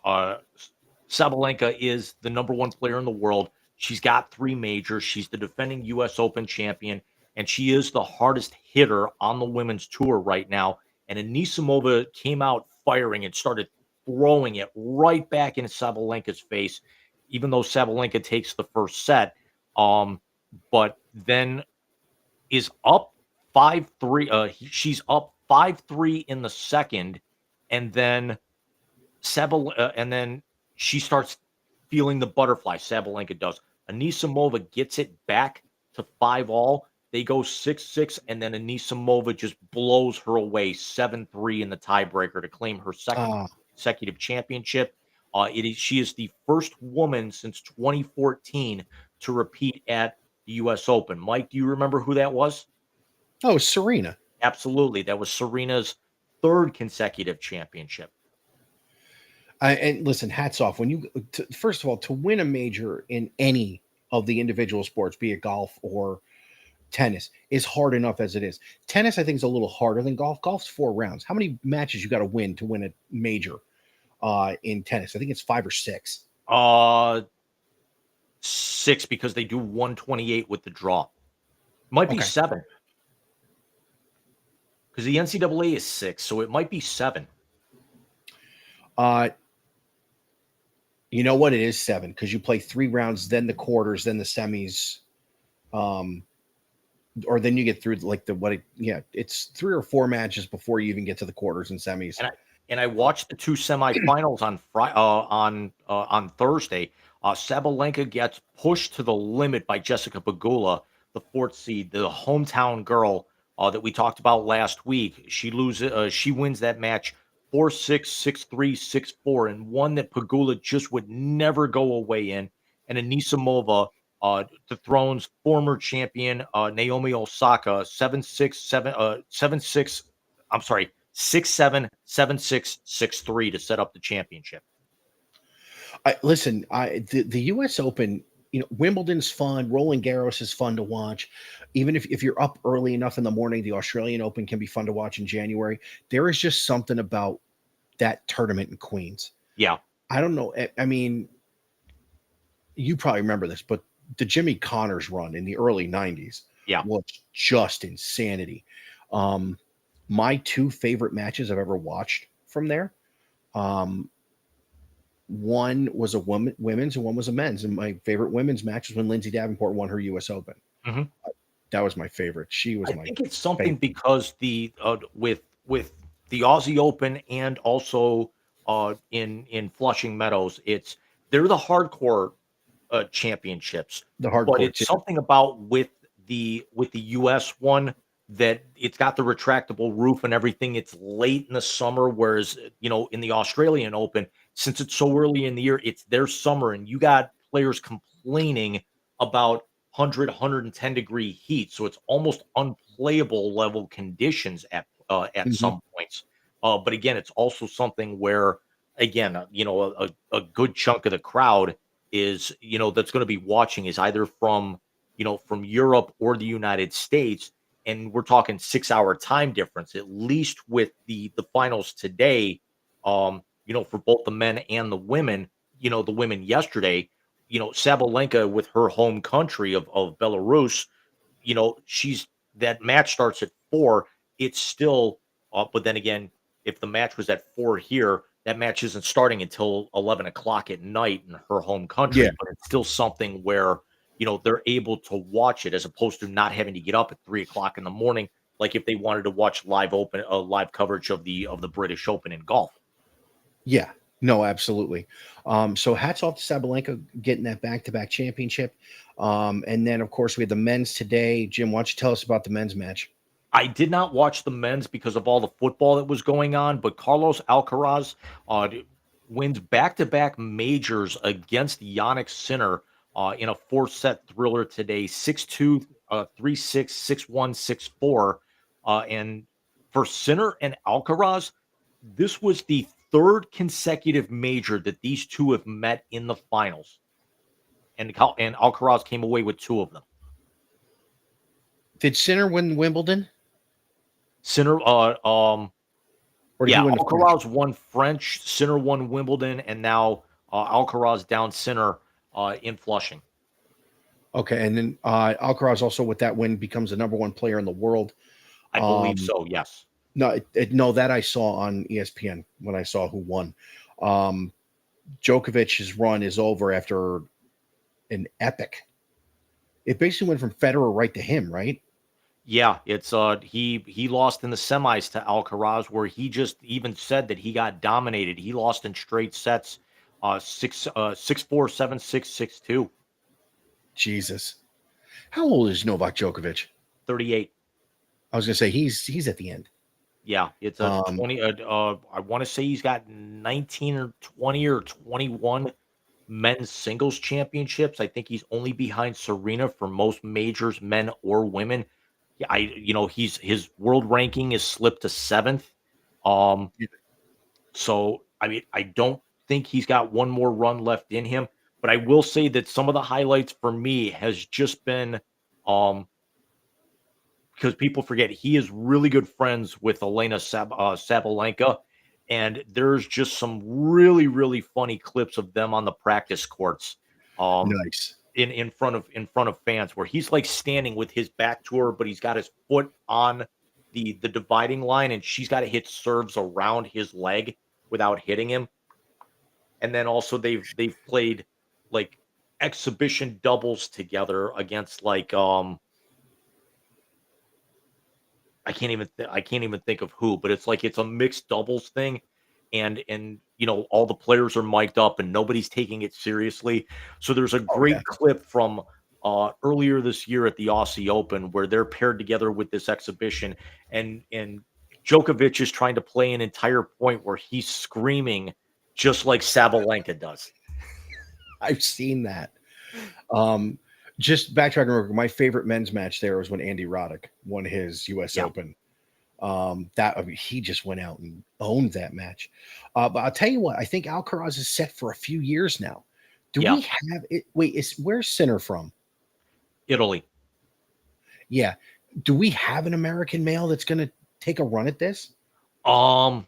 Sabalenka is the number 1 player in the world. She's got 3 majors. She's the defending U.S. Open champion, and she is the hardest hitter on the women's tour right now. And Anisimova came out firing and started throwing it right back in Sabalenka's face, even though Sabalenka takes the first set. But then is up 5-3. She's up 5-3 in the second, and then and then she starts feeling the butterfly. Sabalenka does. Anisimova gets it back to 5-all. They go 6-6, and then Anisimova just blows her away 7-3 in the tiebreaker to claim her second consecutive championship. She is the first woman since 2014 to repeat at the U.S. Open. Mike, do you remember who that was? Oh, Serena. Absolutely. That was Serena's 3rd consecutive championship. And listen, hats off. First of all, to win a major in any of the individual sports, be it golf or tennis, is hard enough as it is. Tennis, I think, is a little harder than golf. Golf's 4 rounds. How many matches you got to win a major in tennis? I think it's 5 or 6. 6, because they do 128 with the draw. Might be 7. Because the NCAA is 6, so it might be 7. You know what? It is 7 because you play 3 rounds, then the quarters, then the semis, or then you get through it's 3 or 4 matches before you even get to the quarters and semis. And I watched the 2 semifinals on Thursday. Sabalenka gets pushed to the limit by Jessica Pegula, the 4th seed, the hometown girl that we talked about last week. She wins that match 4-6, 6-3, 6-4, and one that Pegula just would never go away in. And Anisimova dethrones former champion Naomi Osaka 7-6, 7-6. I'm sorry, 6-7, 7-6, 6-3 to set up the championship. The U.S. Open Wimbledon's fun. Roland Garros is fun to watch. Even if you're up early enough in the morning, the Australian Open can be fun to watch in January. There is just something about that tournament in Queens. Yeah. I don't know. I mean, you probably remember this, but the Jimmy Connors run in the early 90s Yeah. was just insanity. My two favorite matches I've ever watched from there. One was a women's and one was a men's. And my favorite women's match was when Lindsay Davenport won her US Open. Mhm. That was my favorite. She was I my think it's something favorite. because with the Aussie Open and also in Flushing Meadows, they're the hardcore championships, The but hardcore it's too. something about with the US one that it's got the retractable roof and everything. It's late in the summer, whereas in the Australian Open, since it's so early in the year, it's their summer, and you got players complaining about 110-degree heat, so it's almost unplayable level conditions at Mhm. some points. But again, it's also something where again, a good chunk of the crowd is that's going to be watching is either from Europe or the United States, and we're talking 6-hour time difference at least with the finals today. For both the men and the women. The women yesterday. Sabalenka with her home country of Belarus. She's that match starts at 4. It's still but then again, if the match was at 4 here, that match isn't starting until 11 o'clock at night in her home Yeah. country, but it's still something where, they're able to watch it as opposed to not having to get up at 3 o'clock in the morning, like if they wanted to watch live coverage of the British Open in golf. Yeah. No, absolutely. So hats off to Sabalenka getting that back-to-back championship. And then, of course, we had the men's today. Jim, why don't you tell us about the men's match? I did not watch the men's because of all the football that was going on, but Carlos Alcaraz wins back-to-back majors against Yannick Sinner in a four-set thriller today, 6-2, 3-6, 6-1, 6-4. And for Sinner and Alcaraz, this was the third consecutive major that these two have met in the finals, and Alcaraz came away with two of them. Did Sinner win Wimbledon, Sinner, or did he yeah, win the French? Alcaraz won French, Sinner won Wimbledon, and now Alcaraz down Sinner in Flushing. Okay, and then Alcaraz also with that win becomes the number one player in the world. I believe Um, so. Yes. no, no, that I saw on ESPN when I saw who won. Um, Djokovic's run is over after an epic. It basically went from Federer right to him, right? Yeah, it's he lost in the semis to Alcaraz, where he just even said that he got dominated. He lost in straight sets, 6-4, 7-6, 6-2, Jesus, how old is Novak Djokovic? 38. I was gonna say he's at the end. Yeah, it's a Um, 20. I want to say he's got 19 or 20 or 21 men's singles championships. I think he's only behind Serena for most majors, men or women. Yeah, his world ranking is slipped to seventh. Um, so I mean, I don't think he's got one more run left in him. But I will say that some of the highlights for me has just been um because people forget he is really good friends with Elena Sabalenka, and there's just some really really funny clips of them on the practice courts, um, nice. in front of fans where he's like standing with his back to her, but he's got his foot on the dividing line, and she's got to hit serves around his leg without hitting him. And then also they've played like exhibition doubles together against like I can't even think of who, but it's a mixed doubles thing, and all the players are mic'd up and nobody's taking it seriously. So there's a Oh yeah, great clip from earlier this year at the Aussie Open where they're paired together with this exhibition, and Djokovic is trying to play an entire point where he's screaming just like Sabalenka does. I've seen that. Um, just backtracking, real quick, my favorite men's match there was when Andy Roddick won his U.S. Yeah. Open. I mean, he just went out and owned that match. But I'll tell you what, I think Alcaraz is set for a few years now. Do Yeah, we have it? Wait, where's Sinner from? Italy. Yeah. Do we have an American male that's going to take a run at this? Um,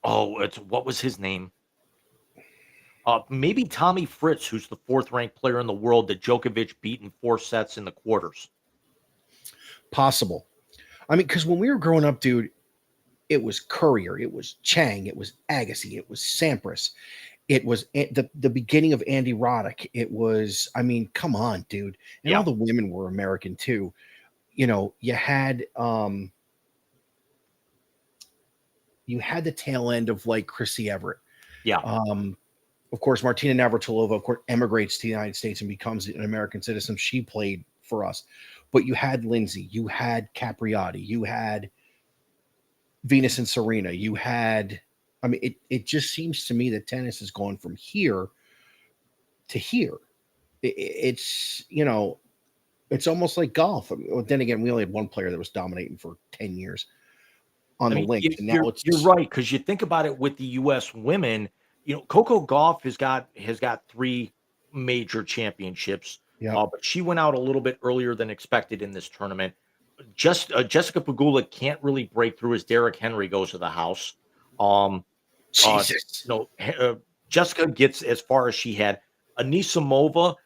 oh, it's what was his name? Maybe Tommy Fritz, who's the fourth ranked player in the world that Djokovic beat in 4 sets in the quarters. Possible. I mean, because when we were growing up, dude, it was Courier, it was Chang, it was Agassi, it was Sampras, it was the beginning of Andy Roddick. It was, I mean, come on, dude. And all Yeah, the women were American too. You know, you had the tail end of like Chrissy Everett. yeah. Um, of course, Martina Navratilova, of course, emigrates to the United States and becomes an American citizen. She played for us. But you had Lindsay, you had Capriati, you had Venus and Serena, you had, I mean, it just seems to me that tennis has gone from here to here. It's, you know, it's almost like golf. I mean, well, then again, we only had one player that was dominating for 10 years on I the mean, links. And now you're it's, right because you think about it with the U.S. women. Coco Gauff has got 3 major championships, yeah, but she went out a little bit earlier than expected in this tournament. Just Jessica Pegula can't really break through as Derrick Henry goes to the house. Um, Jesus. Jessica gets as far as she had. Anisimova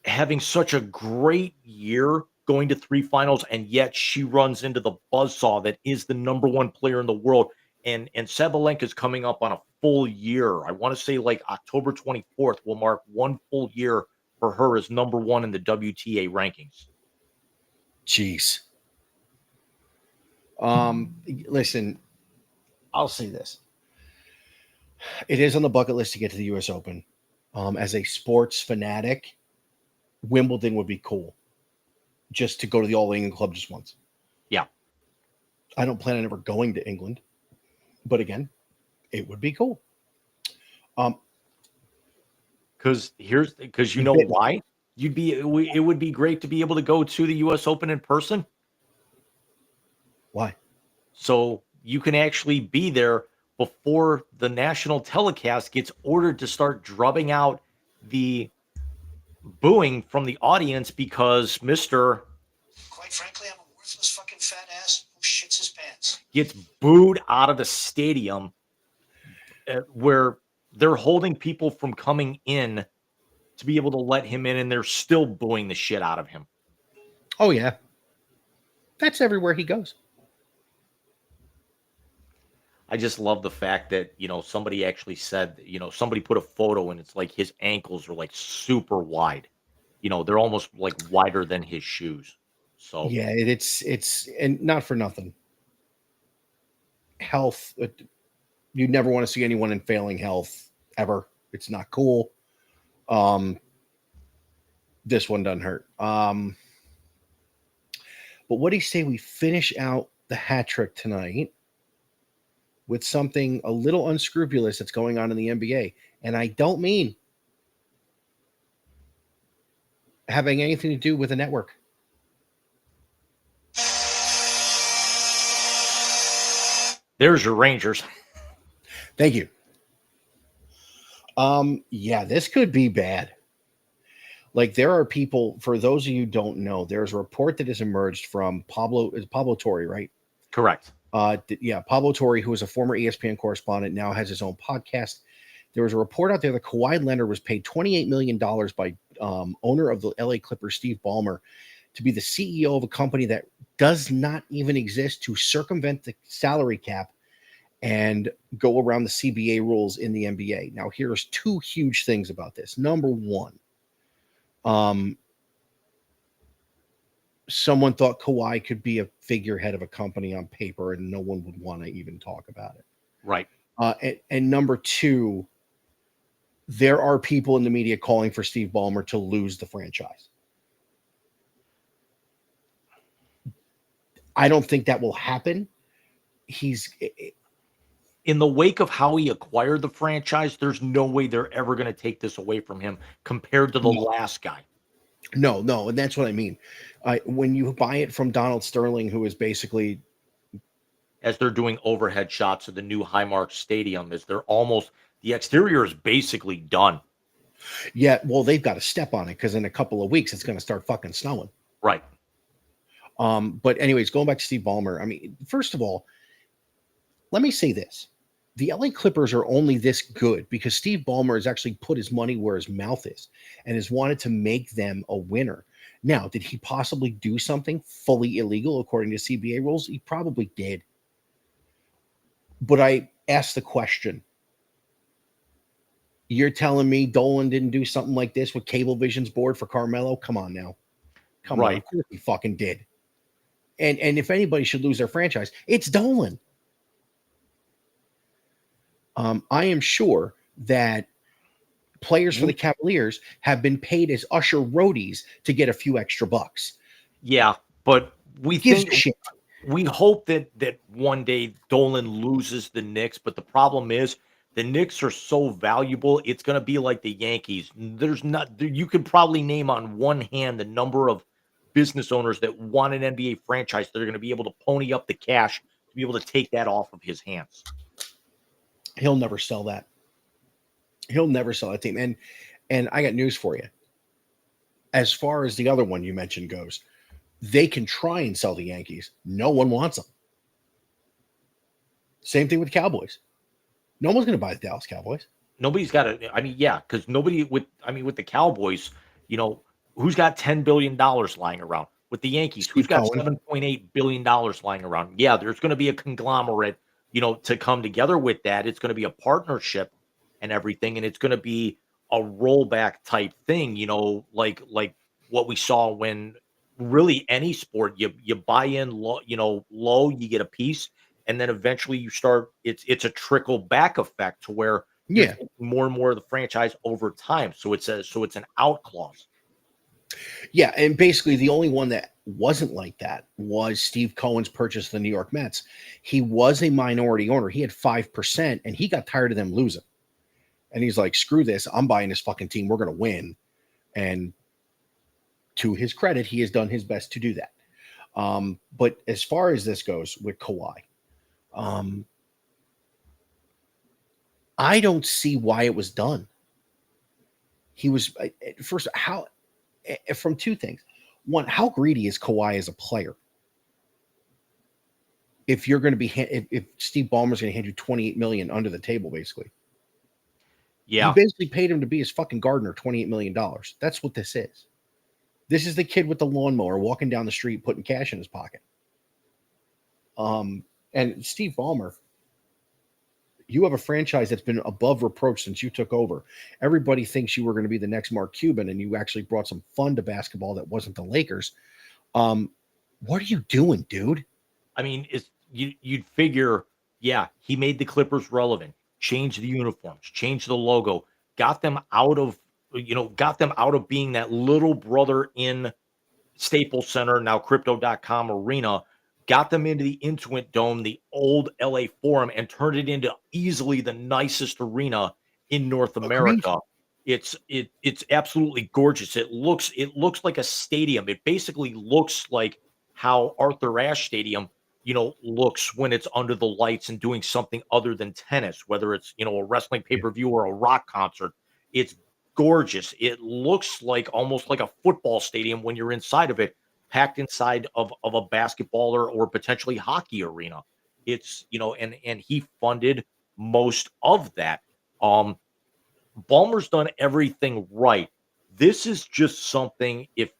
having such a great year going to 3 finals, and yet she runs into the buzzsaw that is the number one player in the world. And Sabalenka's coming up on a full year. I want to say like October 24th will mark 1 full year for her as number one in the WTA rankings. Jeez. Listen, I'll say this. It is on the bucket list to get to the US Open. As a sports fanatic, Wimbledon would be cool. Just to go to the All England Club just once. Yeah. I don't plan on ever going to England, but again, it would be cool. Because you know why? It would be great to be able to go to the US Open in person. Why? So you can actually be there before the national telecast gets ordered to start drubbing out the booing from the audience because Mr. Quite frankly, I'm a worthless fucking fat ass who shits his pants. gets booed out of the stadium where they're holding people from coming in to be able to let him in, and they're still booing the shit out of him. Oh yeah, that's everywhere he goes. I just love the fact that, somebody actually said, somebody put a photo and it's like his ankles are like super wide. They're almost like wider than his shoes. So Yeah, it's and not for nothing. Health, you never want to see anyone in failing health ever. It's not cool. This one doesn't hurt. But what do you say we finish out the hat trick tonight with something a little unscrupulous that's going on in the NBA? And I don't mean having anything to do with a network. there's your Rangers. Thank you. Yeah, this could be bad. Like there are people, for those of you who don't know, there's a report that has emerged from Pablo Torre, right? Correct. Pablo Torre, who is a former ESPN correspondent, now has his own podcast. There was a report out there that Kawhi Leonard was paid $28 million by owner of the LA Clippers, Steve Ballmer, to be the CEO of a company that does not even exist, to circumvent the salary cap and go around the CBA rules in the NBA. Now, here's 2 huge things about this. Number one, someone thought Kawhi could be a figurehead of a company on paper, and no one would want to even talk about it. Right. And number 2, there are people in the media calling for Steve Ballmer to lose the franchise. I don't think that will happen. In the wake of how he acquired the franchise, there's no way they're ever going to take this away from him compared to the last guy. No, and that's what I mean. When you buy it from Donald Sterling, who is basically, As they're doing overhead shots of the new Highmark Stadium, the exterior is basically done. Yeah, well, they've got to step on it because in a couple of weeks it's going to start fucking snowing. Right. But anyways, going back to Steve Ballmer, I mean, first of all, let me say this. The LA Clippers are only this good because Steve Ballmer has actually put his money where his mouth is and has wanted to make them a winner. Now, did he possibly do something fully illegal according to CBA rules? He probably did. But I asked the question. You're telling me Dolan didn't do something like this with Cablevision's board for Carmelo? Come on now. Come on. Right. Of course he fucking did. And if anybody should lose their franchise, it's Dolan. I am sure that players for the Cavaliers have been paid as usher roadies to get a few extra bucks. Yeah, but we Gives think a shit. we hope that one day Dolan loses the Knicks, but the problem is the Knicks are so valuable. It's going to be like the Yankees. There's not you could probably name on one hand the number of business owners that want an NBA franchise that are going to be able to pony up the cash to be able to take that off of his hands. He'll never sell that. He'll never sell that team. And I got news for you. As far as the other one you mentioned goes, they can try and sell the Yankees. No one wants them. Same thing with the Cowboys. No one's going to buy the Dallas Cowboys. Nobody's got to. I mean, yeah, because nobody with. I mean, with the Cowboys, who's got $10 billion lying around? With the Yankees, who's Steve got Cohen. $7.8 billion lying around? Yeah, there's going to be a conglomerate, to come together with that. It's going to be a partnership and everything, and it's going to be a rollback type thing. Like what we saw when really any sport you buy in low, low, you get a piece, and then eventually you start. It's a trickle back effect to where you're Yeah. taking more and more of the franchise over time. So it's an out clause. Yeah, and basically the only one that wasn't like that was Steve Cohen's purchase of the New York Mets. He was a minority owner. He had 5%, and he got tired of them losing. And he's like, screw this. I'm buying this fucking team. We're going to win. And to his credit, he has done his best to do that. But as far as this goes with Kawhi, I don't see why it was done. He was first from two things. One, how greedy is Kawhi as a player? If you're going to be, if Steve Ballmer's going to hand you $28 million under the table, basically, Yeah, you basically paid him to be his fucking gardener, $28 million. That's what this is. This is the kid with the lawnmower walking down the street, putting cash in his pocket. And Steve Ballmer, you have a franchise that's been above reproach since you took over. Everybody thinks you were going to be the next Mark Cuban, and you actually brought some fun to basketball that wasn't the Lakers. What are you doing, dude? I mean, you'd figure, yeah, he made the Clippers relevant, changed the uniforms, changed the logo, got them out of being that little brother in Staples Center, now Crypto.com arena, got them into the Intuit Dome, the old LA Forum, and turned it into easily the nicest arena in North Agreed. America. It's absolutely gorgeous. It looks like a stadium. It basically looks like how Arthur Ashe Stadium, looks when it's under the lights and doing something other than tennis, whether it's, a wrestling pay-per-view or a rock concert. It's gorgeous. It looks like almost like a football stadium when you're inside of it, packed inside of a basketball or potentially hockey arena. It's, and he funded most of that. Ballmer's done everything right. This is just something, if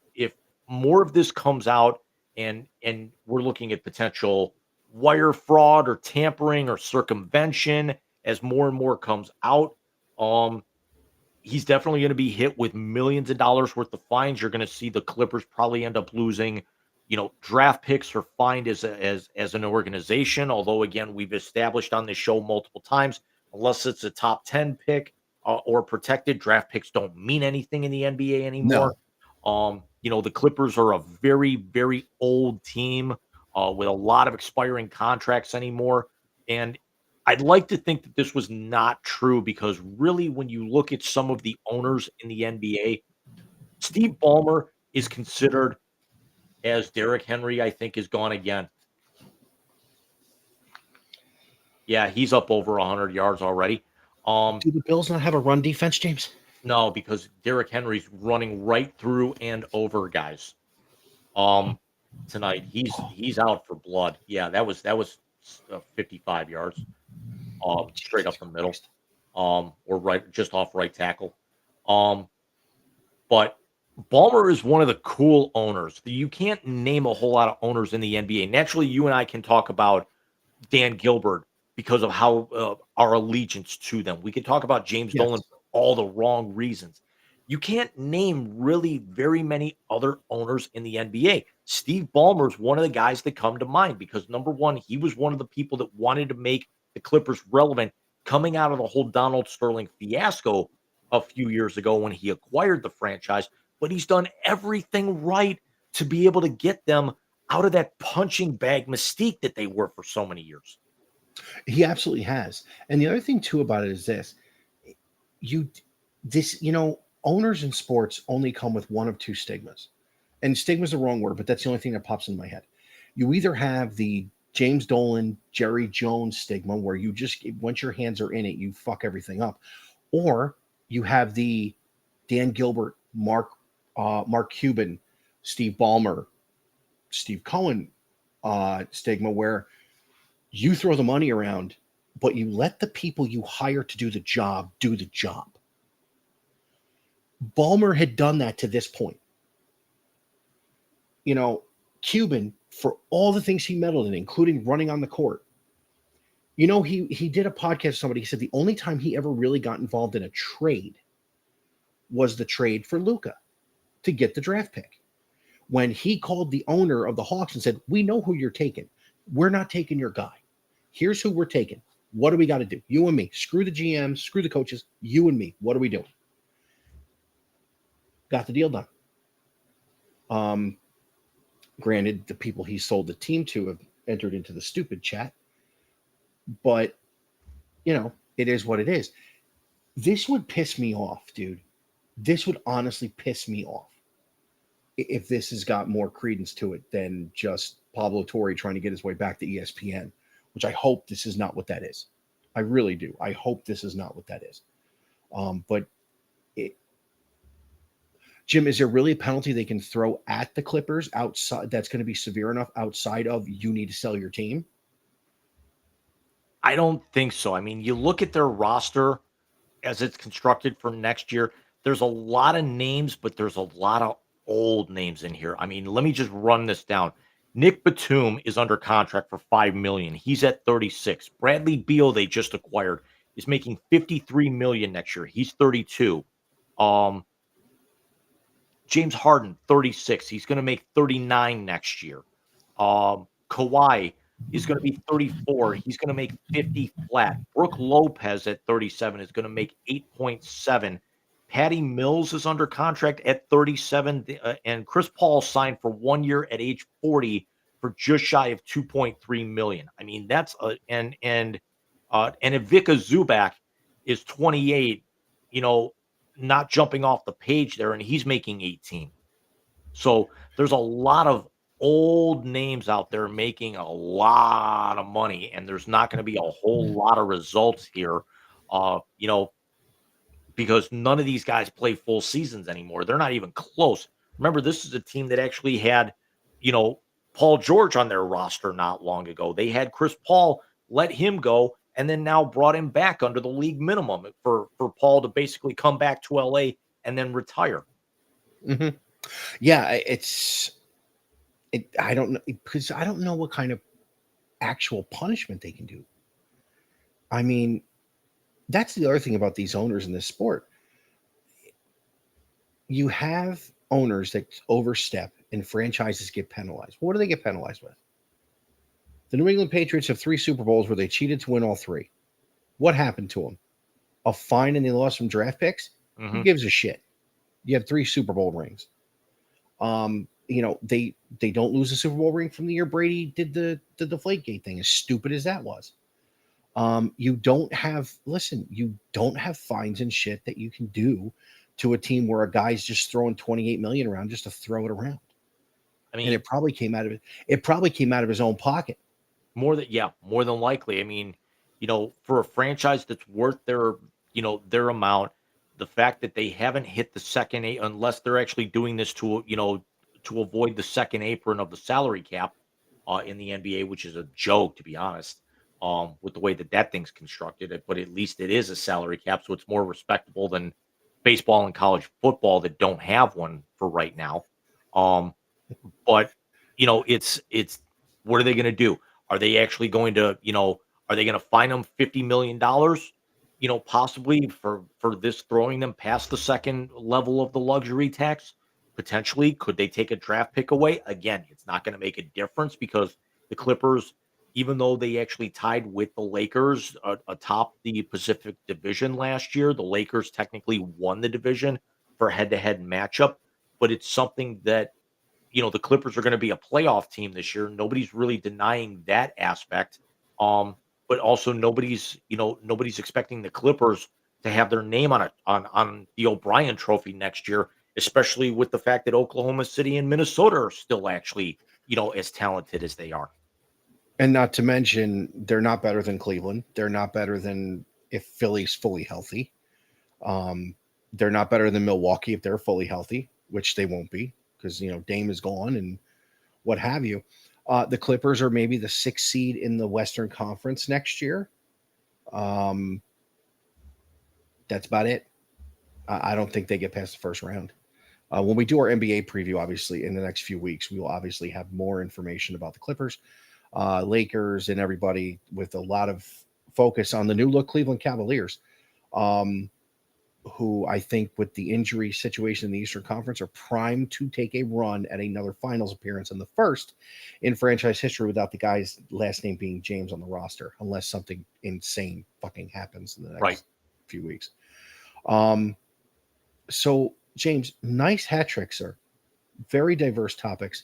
more of this comes out and we're looking at potential wire fraud or tampering or circumvention as more and more comes out, he's definitely going to be hit with millions of dollars worth of fines. You're going to see the Clippers probably end up losing, draft picks are fined as an organization. Although, again, we've established on this show multiple times, unless it's a top 10 pick or protected, draft picks don't mean anything in the NBA anymore. The Clippers are a very, very old team with a lot of expiring contracts anymore. And I'd like to think that this was not true because really, when you look at some of the owners in the NBA, Steve Ballmer is considered, as Derrick Henry, I think, is gone again. Yeah, he's up over 100 yards already. Do the Bills not have a run defense, James? No, because Derrick Henry's running right through and over guys. Um, tonight he's out for blood. Yeah, that was 55 yards. Straight Jesus up the middle. Christ. Or right just off right tackle. Um, but Ballmer is one of the cool owners. You can't name a whole lot of owners in the NBA. Naturally, you and I can talk about Dan Gilbert because of how our allegiance to them. We could talk about James Yes. Dolan for all the wrong reasons. You can't name really very many other owners in the NBA. Steve Ballmer is one of the guys that come to mind because number one, he was one of the people that wanted to make the Clippers relevant coming out of the whole Donald Sterling fiasco a few years ago when he acquired the franchise. But he's done everything right to be able to get them out of that punching bag mystique that they were for so many years. He absolutely has. And the other thing too about it is this. You owners in sports only come with one of two stigmas. And stigma's the wrong word, but that's the only thing that pops in my head. You either have the James Dolan, Jerry Jones stigma where you just once your hands are in it, you fuck everything up. Or you have the Dan Gilbert, Mark Cuban, Steve Ballmer, Steve Cohen stigma where you throw the money around, but you let the people you hire to do the job do the job. Ballmer had done that to this point. Cuban, for all the things he meddled in, including running on the court, he did a podcast with somebody. He said the only time he ever really got involved in a trade was the trade for Luka to get the draft pick. When he called the owner of the Hawks and said, "We know who you're taking. We're not taking your guy. Here's who we're taking. What do we got to do? You and me. Screw the GMs, screw the coaches. You and me. What are we doing?" Got the deal done. Granted, the people he sold the team to have entered into the stupid chat, but it is what it is. This would piss me off, dude. This would honestly piss me off if this has got more credence to it than just Pablo Torre trying to get his way back to ESPN, which I hope this is not what that is. I really do. I hope this is not what that is. But Jim, is there really a penalty they can throw at the Clippers outside that's going to be severe enough outside of you need to sell your team? I don't think so. I mean, you look at their roster as it's constructed for next year, there's a lot of names, but there's a lot of old names in here. I mean, let me just run this down. Nick Batum is under contract for $5 million. He's at 36. Bradley Beal, they just acquired, is making $53 million next year. He's 32. James Harden, 36. He's going to make 39 next year. Kawhi is going to be 34. He's going to make 50 flat. Brooke Lopez at 37 is going to make 8.7. Patty Mills is under contract at 37. And Chris Paul signed for 1 year at age 40 for just shy of 2.3 million. I mean, that's and Ivica Zubac is 28, not jumping off the page there, and he's making 18. So there's a lot of old names out there making a lot of money, and there's not going to be a whole lot of results here, uh, you know, because none of these guys play full seasons anymore. They're not even close. Remember, this is a team that actually had, you know, Paul George on their roster not long ago. They had Chris Paul, let him go, and then now brought him back under the league minimum for Paul to basically come back to LA and then retire. Mm-hmm. Yeah, I don't know because I don't know what kind of actual punishment they can do. I mean, that's the other thing about these owners in this sport. You have owners that overstep and franchises get penalized. What do they get penalized with? The New England Patriots have 3 Super Bowls where they cheated to win all 3. What happened to them? A fine and they lost some draft picks? Mm-hmm. Who gives a shit? You have 3 Super Bowl rings. They don't lose a Super Bowl ring from the year Brady did the Deflategate thing, as stupid as that was. You don't have fines and shit that you can do to a team where a guy's just throwing 28 million around just to throw it around. I mean, And it probably came out of his own pocket. more than likely. I mean, for a franchise that's worth their amount, the fact that they haven't hit the second eight, unless they're actually doing this to, to avoid the second apron of the salary cap in the NBA, which is a joke, to be honest, with the way that that thing's constructed. But at least it is a salary cap, so it's more respectable than baseball and college football that don't have one for right now. Um, but, it's what are they gonna do? Are they actually going to, are they gonna fine them $50 million, possibly for this throwing them past the second level of the luxury tax? Potentially, could they take a draft pick away? Again, it's not gonna make a difference because the Clippers, even though they actually tied with the Lakers atop the Pacific Division last year, the Lakers technically won the division for head-to-head matchup, but it's something that the Clippers are gonna be a playoff team this year. Nobody's really denying that aspect. Um, but also nobody's expecting the Clippers to have their name on the O'Brien Trophy next year, especially with the fact that Oklahoma City and Minnesota are still actually, as talented as they are. And not to mention, they're not better than Cleveland. They're not better than if Philly's fully healthy. They're not better than Milwaukee if they're fully healthy, which they won't be because Dame is gone and what have you. The Clippers are maybe the 6th seed in the Western Conference next year. That's about it. I don't think they get past the first round. When we do our NBA preview, obviously, in the next few weeks, we will obviously have more information about the Clippers, Lakers, and everybody with a lot of focus on the new look Cleveland Cavaliers, who I think with the injury situation in the Eastern Conference are primed to take a run at another finals appearance and the first in franchise history without the guy's last name being James on the roster, unless something insane fucking happens in the next few weeks. So James, nice hat trick, sir. Very diverse topics.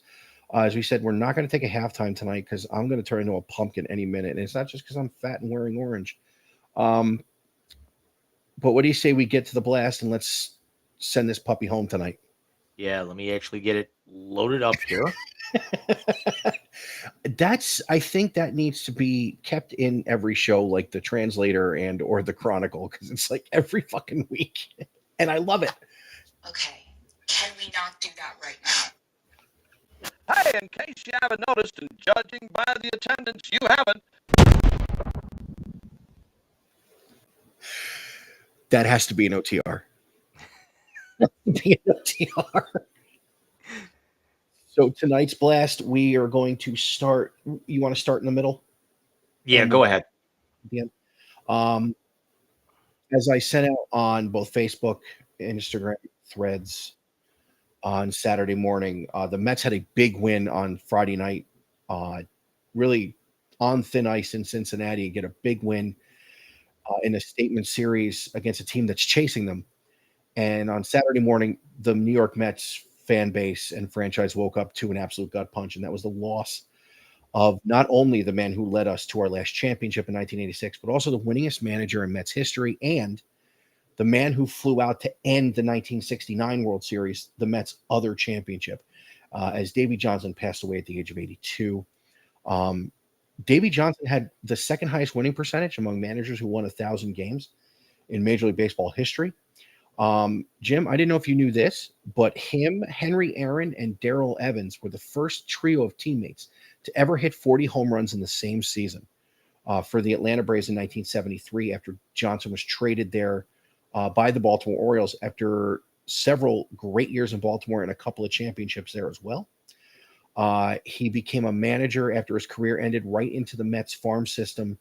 As we said, we're not going to take a halftime tonight because I'm going to turn into a pumpkin any minute. And it's not just because I'm fat and wearing orange. But what do you say we get to the blast and let's send this puppy home tonight? Yeah, let me actually get it loaded up here. I think that needs to be kept in every show, like the translator and or the Chronicle, because it's like every fucking week. And I love it. Okay, can we not do that right now? Hey, in case you haven't noticed, and judging by the attendance, you haven't. That has to be an OTR. Be an OTR. So tonight's blast, we are going to start. You want to start in the middle? Yeah, go ahead. As I sent out on both Facebook, Instagram, Threads on Saturday morning, the Mets had a big win on Friday night. Really on thin ice in Cincinnati, get a big win in a statement series against a team that's chasing them. And on Saturday morning, the New York Mets fan base and franchise woke up to an absolute gut punch, and that was the loss of not only the man who led us to our last championship in 1986, but also the winningest manager in Mets history and the man who flew out to end the 1969 World Series, the Mets' other championship, as Davey Johnson passed away at the age of 82. Davey Johnson had the second highest winning percentage among managers who won 1,000 games in Major League Baseball history. Jim, I didn't know if you knew this, but him, Henry Aaron, and Darrell Evans were the first trio of teammates to ever hit 40 home runs in the same season for the Atlanta Braves in 1973 after Johnson was traded there by the Baltimore Orioles after several great years in Baltimore and a couple of championships there as well. He became a manager after his career ended right into the Mets farm system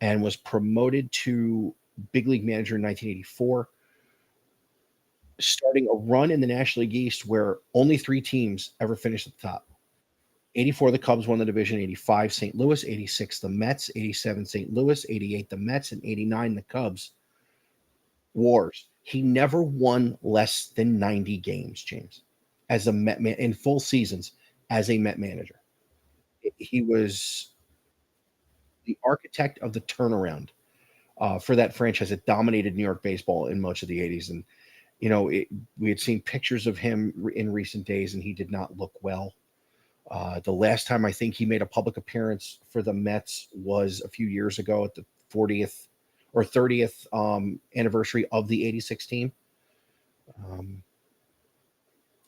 and was promoted to big league manager in 1984. Starting a run in the National League East where only 3 teams ever finished at the top. 84, the Cubs won the division. 85, St. Louis. 86, the Mets. 87, St. Louis. 88, the Mets. And 89, the Cubs. Wars. He never won less than 90 games, James, as a Met man in full seasons as a Met manager. He was the architect of the turnaround for that franchise that dominated New York baseball in much of the 80s. And we had seen pictures of him in recent days, and he did not look well. The last time I think he made a public appearance for the Mets was a few years ago at the 40th or 30th anniversary of the 86 team. Um,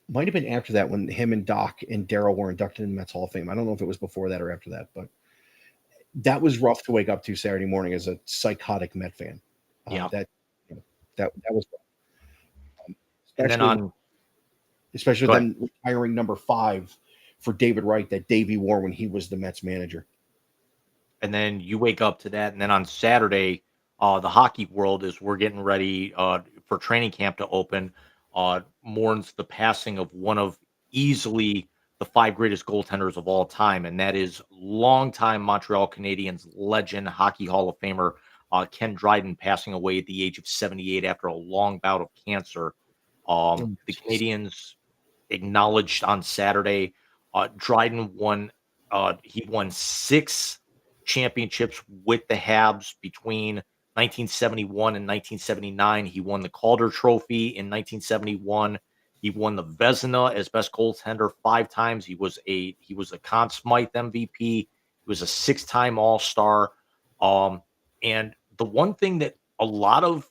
might have been after that when him and Doc and Daryl were inducted in the Mets Hall of Fame. I don't know if it was before that or after that, but that was rough to wake up to Saturday morning as a psychotic Met fan. Yeah. That you know, that was rough. And then especially go ahead. them retiring number 5 for David Wright that Davey wore when he was the Mets manager. And then you wake up to that, and then on Saturday, the hockey world is we're getting ready for training camp to open. Mourns the passing of one of easily the 5 greatest goaltenders of all time, and that is longtime Montreal Canadiens legend, Hockey Hall of Famer Ken Dryden, passing away at the age of 78 after a long bout of cancer. The Jeez. Canadiens acknowledged on Saturday. Dryden won. He won 6 championships with the Habs between 1971 and 1979. He won the Calder Trophy in 1971. He won the Vezina as best goaltender 5 times. He was a Conn Smythe MVP. He was a 6-time All-Star. And the one thing that a lot of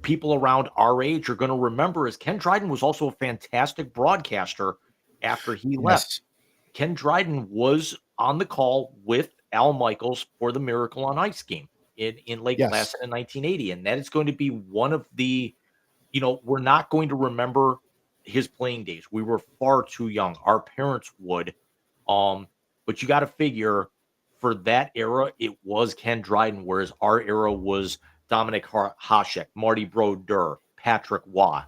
people around our age are going to remember is Ken Dryden was also a fantastic broadcaster after he left. Yes. Ken Dryden was on the call with Al Michaels for the Miracle on Ice game in Lake Yes. Placid in 1980. And that is going to be one of the, we're not going to remember his playing days. We were far too young. Our parents would. But you got to figure for that era, it was Ken Dryden, whereas our era was Dominic Hasek, Marty Brodeur, Patrick Waugh.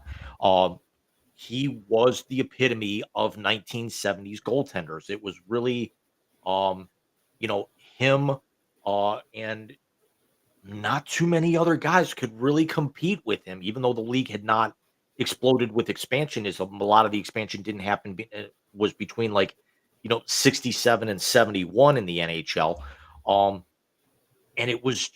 He was the epitome of 1970s goaltenders. It was really, him, and not too many other guys could really compete with him, even though the league had not exploded with expansionism. A lot of the expansion didn't happen, was between 67 and 71 in the NHL. And it was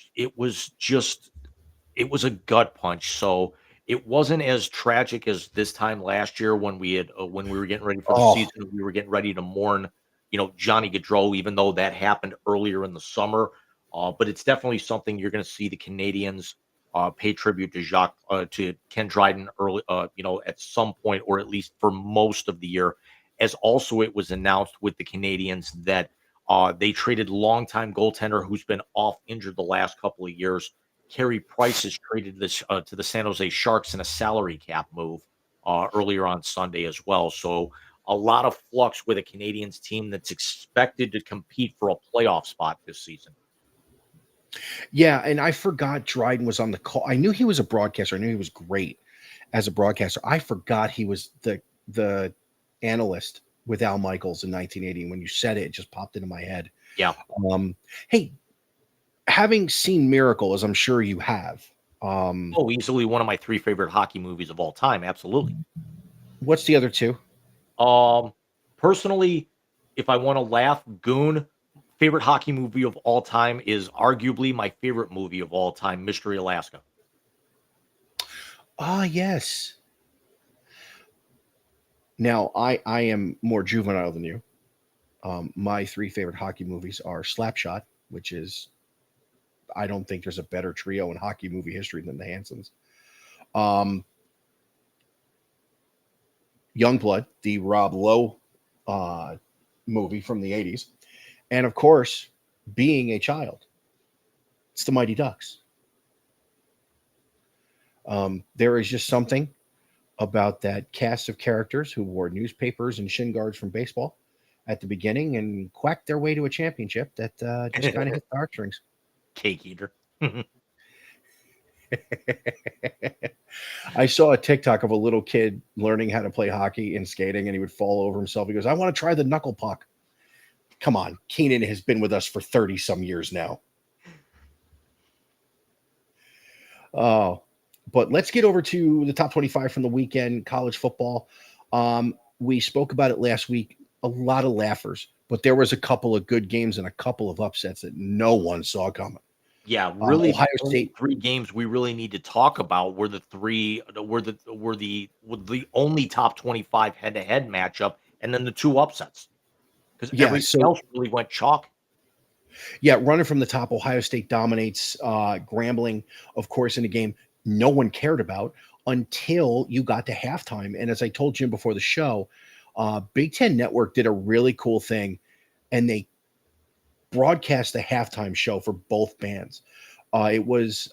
a gut punch. So it wasn't as tragic as this time last year when when we were getting ready for the Oh, season. We were getting ready to mourn, Johnny Gaudreau, even though that happened earlier in the summer. But it's definitely something you're going to see the Canadians pay tribute to Ken Dryden early, at some point, or at least for most of the year. As also, it was announced with the Canadians that they traded longtime goaltender who's been off injured the last couple of years. Carey Price is traded this to the San Jose Sharks in a salary cap move earlier on Sunday as well. So a lot of flux with a Canadians team that's expected to compete for a playoff spot this season. yeah, and I forgot Dryden was on the call. I knew he was a broadcaster. I knew he was great as a broadcaster. I forgot he was the analyst with Al Michaels in 1980. When you said it, it just popped into my head. Yeah. Hey, having seen Miracle, as I'm sure you have, Oh, easily one of my 3 favorite hockey movies of all time. Absolutely. what's the other 2? Personally, if I want to laugh, Goon, favorite hockey movie of all time, is arguably my favorite movie of all time, Mystery Alaska. Ah, yes. Now, I am more juvenile than you. My 3 favorite hockey movies are Slapshot, which is, I don't think there's a better trio in hockey movie history than the Hansons. Youngblood, the Rob Lowe movie from the 80s. And of course, Being a Child. It's the Mighty Ducks. There is just something about that cast of characters who wore newspapers and shin guards from baseball at the beginning and quacked their way to a championship that just kind of hit the heartstrings. Cake eater. I saw a TikTok of a little kid learning how to play hockey and skating, and he would fall over himself. He goes, I want to try the knuckle puck. Come on. Keenan has been with us for 30 some years now. Oh, but let's get over to the top 25 from the weekend, college football. We spoke about it last week. A lot of laughers, but there was a couple of good games and a couple of upsets that no one saw coming. Yeah, really. Ohio The only State. 3 games we really need to talk about were the only top 25 head-to-head matchup, and then the 2 upsets, because Yeah, everything else really went chalk. Yeah, running from the top, Ohio State dominates. Grambling, of course, in a game no one cared about until you got to halftime. And as I told Jim before the show, Big Ten Network did a really cool thing, and they broadcast the halftime show for both bands. It was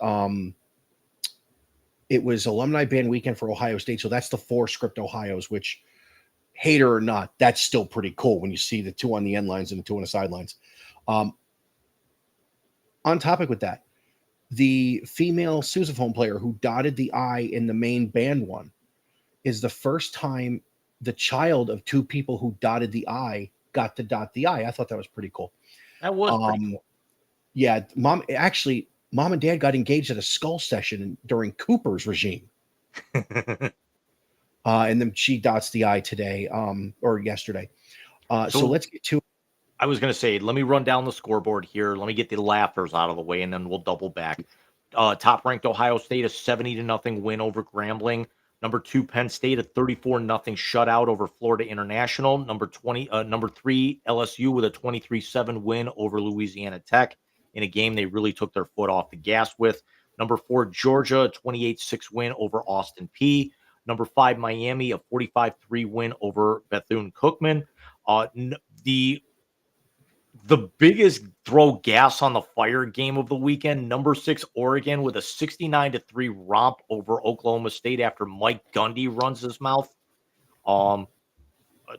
Alumni Band Weekend for Ohio State, so that's the 4 Script Ohio's, which, hater or not, that's still pretty cool when you see the 2 on the end lines and the 2 on the sidelines. On topic with that, the female sousaphone player who dotted the I in the main band one is the first time the child of 2 people who dotted the I got to dot the I. I thought that was pretty cool. That was pretty cool. Yeah, mom and dad got engaged at a skull session during Cooper's regime. And then she dots the I today, or yesterday. So let's get to. I was going to say, let me run down the scoreboard here. Let me get the laughers out of the way, and then we'll double back. Top-ranked Ohio State, a 70-0 win over Grambling. Number 2, Penn State, a 34-0 shutout over Florida International. Number 3, LSU with a 23-7 win over Louisiana Tech in a game they really took their foot off the gas with. Number 4, Georgia, a 28-6 win over Austin Peay. Number 5, Miami, a 45-3 win over Bethune-Cookman. The biggest throw gas on the fire game of the weekend, number 6, Oregon with a 69-3 romp over Oklahoma State after Mike Gundy runs his mouth.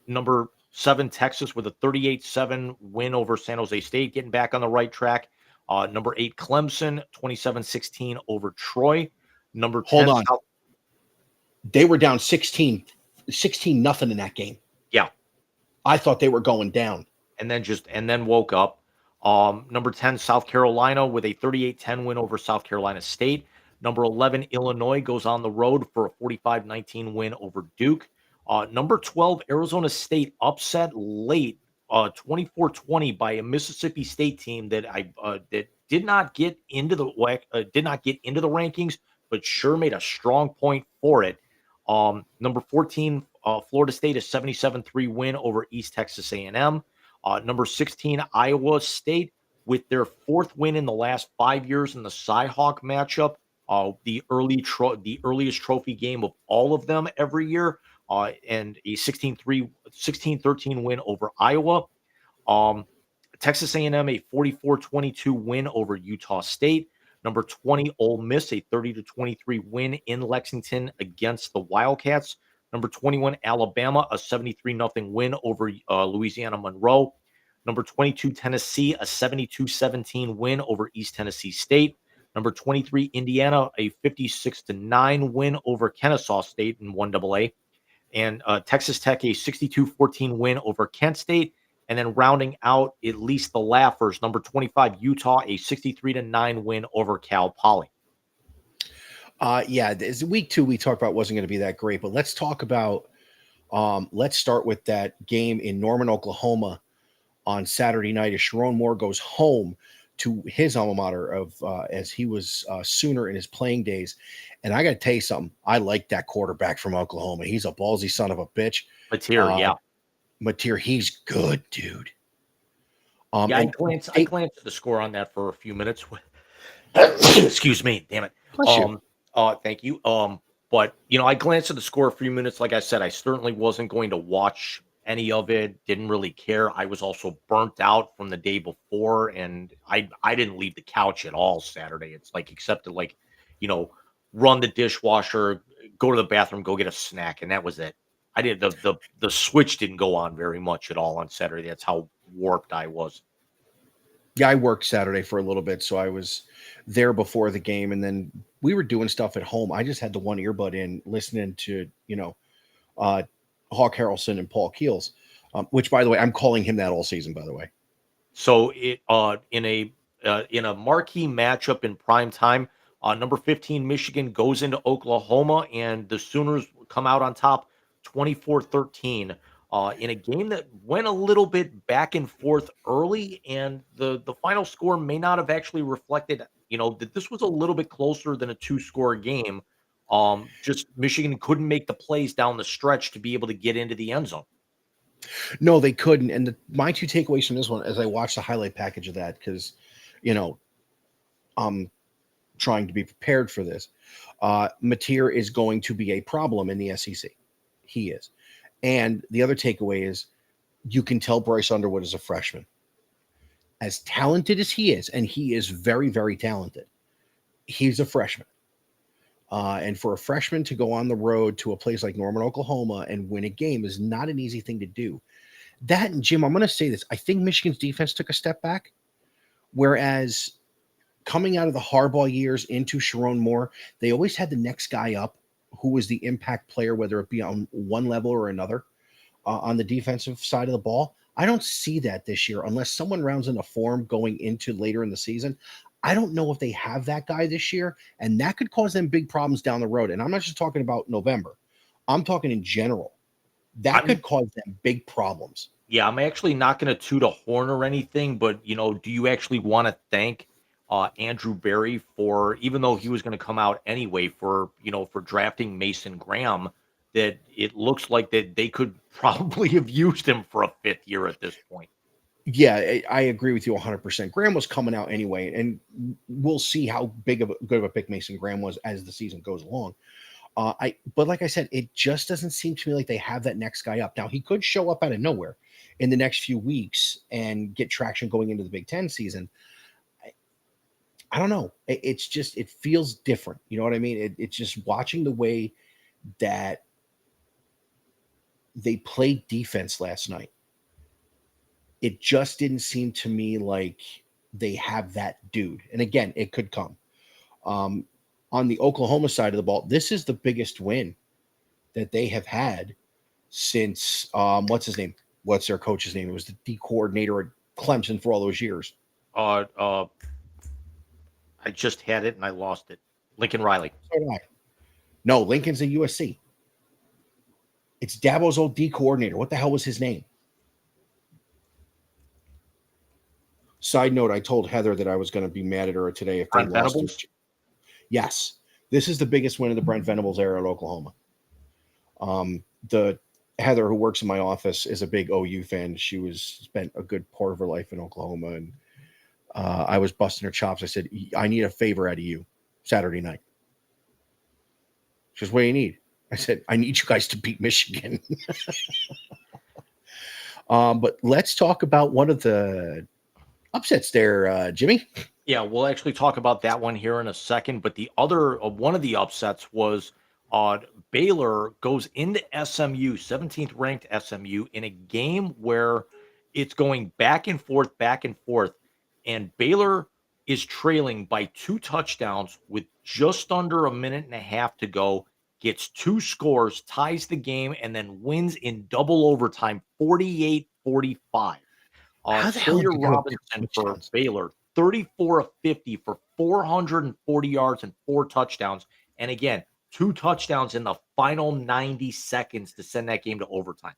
Number 7, Texas with a 38-7 win over San Jose State, getting back on the right track. Number 8, Clemson, 27-16 over Troy. Number 10, Hold on. They were down 16-0 in that game. Yeah. I thought they were going down. And then woke up. Number 10, South Carolina with a 38-10 win over South Carolina State. Number 11, Illinois goes on the road for a 45-19 win over Duke. Number 12, Arizona State upset late, 24-20 by a Mississippi State team that did not get into the rankings, but sure made a strong point for it. Number 14, Florida State, a 77-3 win over East Texas A&M. Number 16, Iowa State, with their 4th win in the last 5 years in the Cy-Hawk matchup, the earliest trophy game of all of them every year, and a 16-13 win over Iowa. Texas A&M, a 44-22 win over Utah State. Number 20, Ole Miss, a 30-23 win in Lexington against the Wildcats. Number 21, Alabama, a 73-0 win over Louisiana Monroe. Number 22, Tennessee, a 72-17 win over East Tennessee State. Number 23, Indiana, a 56-9 win over Kennesaw State in 1AA. And Texas Tech, a 62-14 win over Kent State. And then rounding out at least the laughers, number 25, Utah, a 63-9 win over Cal Poly. Yeah, week 2 we talked about wasn't going to be that great, but let's talk about. Let's start with that game in Norman, Oklahoma, on Saturday night as Sharon Moore goes home to his alma mater of as he was Sooner in his playing days. And I got to tell you something. I like that quarterback from Oklahoma. He's a ballsy son of a bitch. Mateer, he's good, dude. I glanced at the score on that for a few minutes. Excuse me, damn it. Thank you. But I glanced at the score a few minutes. Like I said, I certainly wasn't going to watch any of it. Didn't really care. I was also burnt out from the day before, and I didn't leave the couch at all Saturday. It's like, except to run the dishwasher, go to the bathroom, go get a snack, and that was it. I did the switch didn't go on very much at all on Saturday. That's how warped I was. Yeah, I worked Saturday for a little bit, so I was there before the game, and then we were doing stuff at home. I just had the one earbud in, listening to Hawk Harrelson and Paul Keels, which, by the way, I'm calling him that all season. By the way, so it in a marquee matchup in prime time, number 15 Michigan goes into Oklahoma, and the Sooners come out on top, 24-13. In a game that went a little bit back and forth early, and the final score may not have actually reflected, that this was a little bit closer than a 2-score game. Just Michigan couldn't make the plays down the stretch to be able to get into the end zone. No, they couldn't. And my 2 takeaways from this one, as I watched the highlight package of that, because, I'm trying to be prepared for this. Mateer is going to be a problem in the SEC. He is. And the other takeaway is you can tell Bryce Underwood is a freshman. As talented as he is, and he is very, very talented, he's a freshman. And for a freshman to go on the road to a place like Norman, Oklahoma and win a game is not an easy thing to do. That, and Jim, I'm going to say this. I think Michigan's defense took a step back, whereas coming out of the Harbaugh years into Sharon Moore, they always had the next guy up who was the impact player, whether it be on one level or another, on the defensive side of the ball. I don't see that this year unless someone rounds in a form going into later in the season. I don't know if they have that guy this year, and that could cause them big problems down the road. And I'm not just talking about November. I'm talking in general. That could cause them big problems. Yeah, I'm actually not going to toot a horn or anything, but do you actually want to thank Andrew Berry for, even though he was going to come out anyway, for drafting Mason Graham, that it looks like that they could probably have used him for a fifth year at this point. Yeah, I agree with you 100%. Graham was coming out anyway, and we'll see how good of a pick Mason Graham was as the season goes along. But like I said, it just doesn't seem to me like they have that next guy up. Now, he could show up out of nowhere in the next few weeks and get traction going into the Big Ten season. I don't know. It's just, it feels different. You know what I mean? It's just watching the way that they played defense last night. It just didn't seem to me like they have that dude. And again, it could come. On the Oklahoma side of the ball, this is the biggest win that they have had since what's his name? What's their coach's name? It was the D coordinator at Clemson for all those years. I just had it and I lost it. Lincoln Riley. So did I. No, Lincoln's a USC. It's Dabo's old D coordinator. What the hell was his name? Side note, I told Heather that I was going to be mad at her today if they Brent lost. Venables? Yes. This is the biggest win of the Brent Venables era at Oklahoma. The Heather, who works in my office, is a big OU fan. She spent a good part of her life in Oklahoma, and I was busting her chops. I said, I need a favor out of you Saturday night. She goes, what do you need? I said, I need you guys to beat Michigan. But let's talk about one of the upsets there, Jimmy. Yeah, we'll actually talk about that one here in a second. But the other one of the upsets was Baylor goes into SMU, 17th ranked SMU, in a game where it's going back and forth, and Baylor is trailing by 2 touchdowns with just under a minute and a half to go, gets 2 scores, ties the game, and then wins in double overtime, 48-45. How the hell did Sawyer you give up Robinson two for touchdowns? Baylor, 34 of 50 for 440 yards and 4 touchdowns. And again, 2 touchdowns in the final 90 seconds to send that game to overtime.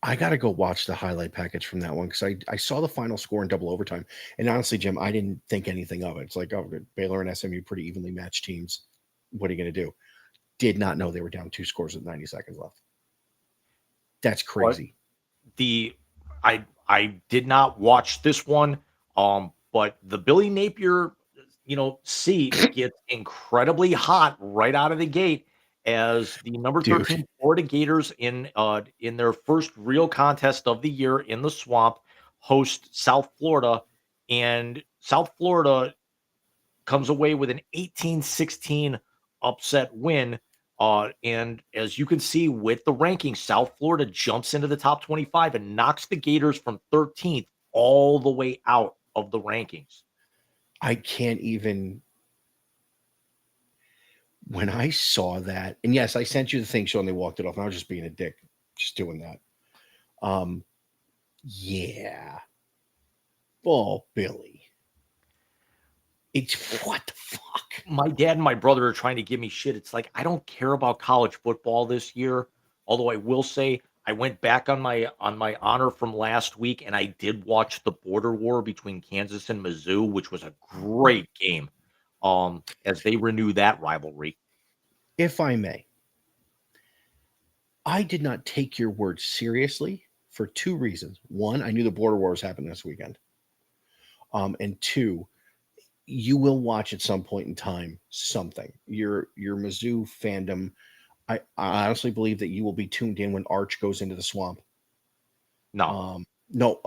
I got to go watch the highlight package from that one because I saw the final score in double overtime. And honestly, Jim, I didn't think anything of it. It's like, oh, Baylor and SMU, pretty evenly matched teams. What are you going to do? Did not know they were down 2 scores with 90 seconds left. That's crazy. I did not watch this one, but the Billy Napier, seat gets incredibly hot right out of the gate as the number 13 Florida Gators in their first real contest of the year in the Swamp host South Florida, and South Florida comes away with an 18-16 upset win. And as you can see with the rankings, South Florida jumps into the top 25 and knocks the Gators from 13th all the way out of the rankings. I can't even. When I saw that, and yes, I sent you the thing showing they walked it off, and I was just being a dick, just doing that. Yeah. Oh, Billy. It's what the fuck? My dad and my brother are trying to give me shit. It's like, I don't care about college football this year. Although I will say I went back on my honor from last week and I did watch the border war between Kansas and Mizzou, which was a great game. As they renew that rivalry. If I may, I did not take your words seriously for 2 reasons. One, I knew the border war was happening this weekend. And 2, you will watch at some point in time something. Your Mizzou fandom. I honestly believe that you will be tuned in when Arch goes into the swamp. No, No,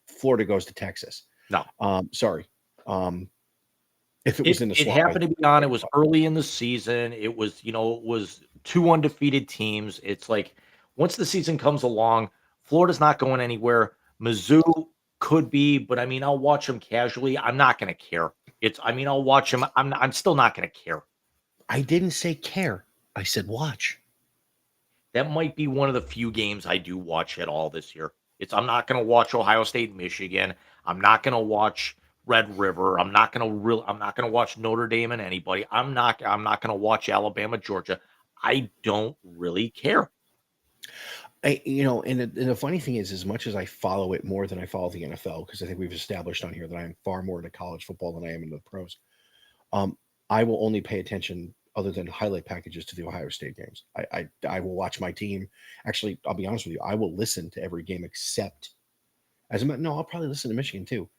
Florida goes to Texas. no. Sorry. If it was It in the it swamp, happened to be on. It was early in the season. It was, it was two undefeated teams. It's like once the season comes along, Florida's not going anywhere. Mizzou could be, but I mean, I'll watch them casually. I'm not going to care. I'll watch them. I'm still not going to care. I didn't say care. I said watch. That might be one of the few games I do watch at all this year. I'm not going to watch Ohio State, Michigan. I'm not going to watch Red River. I'm not going to watch Notre Dame and anybody. I'm not going to watch Alabama, Georgia. I don't really care. And the funny thing is, as much as I follow it more than I follow the NFL, because I think we've established on here that I'm far more into college football than I am into the pros. I will only pay attention other than highlight packages to the Ohio State games. I will watch my team. Actually, I'll be honest with you. I will listen to every game except no, I'll probably listen to Michigan too,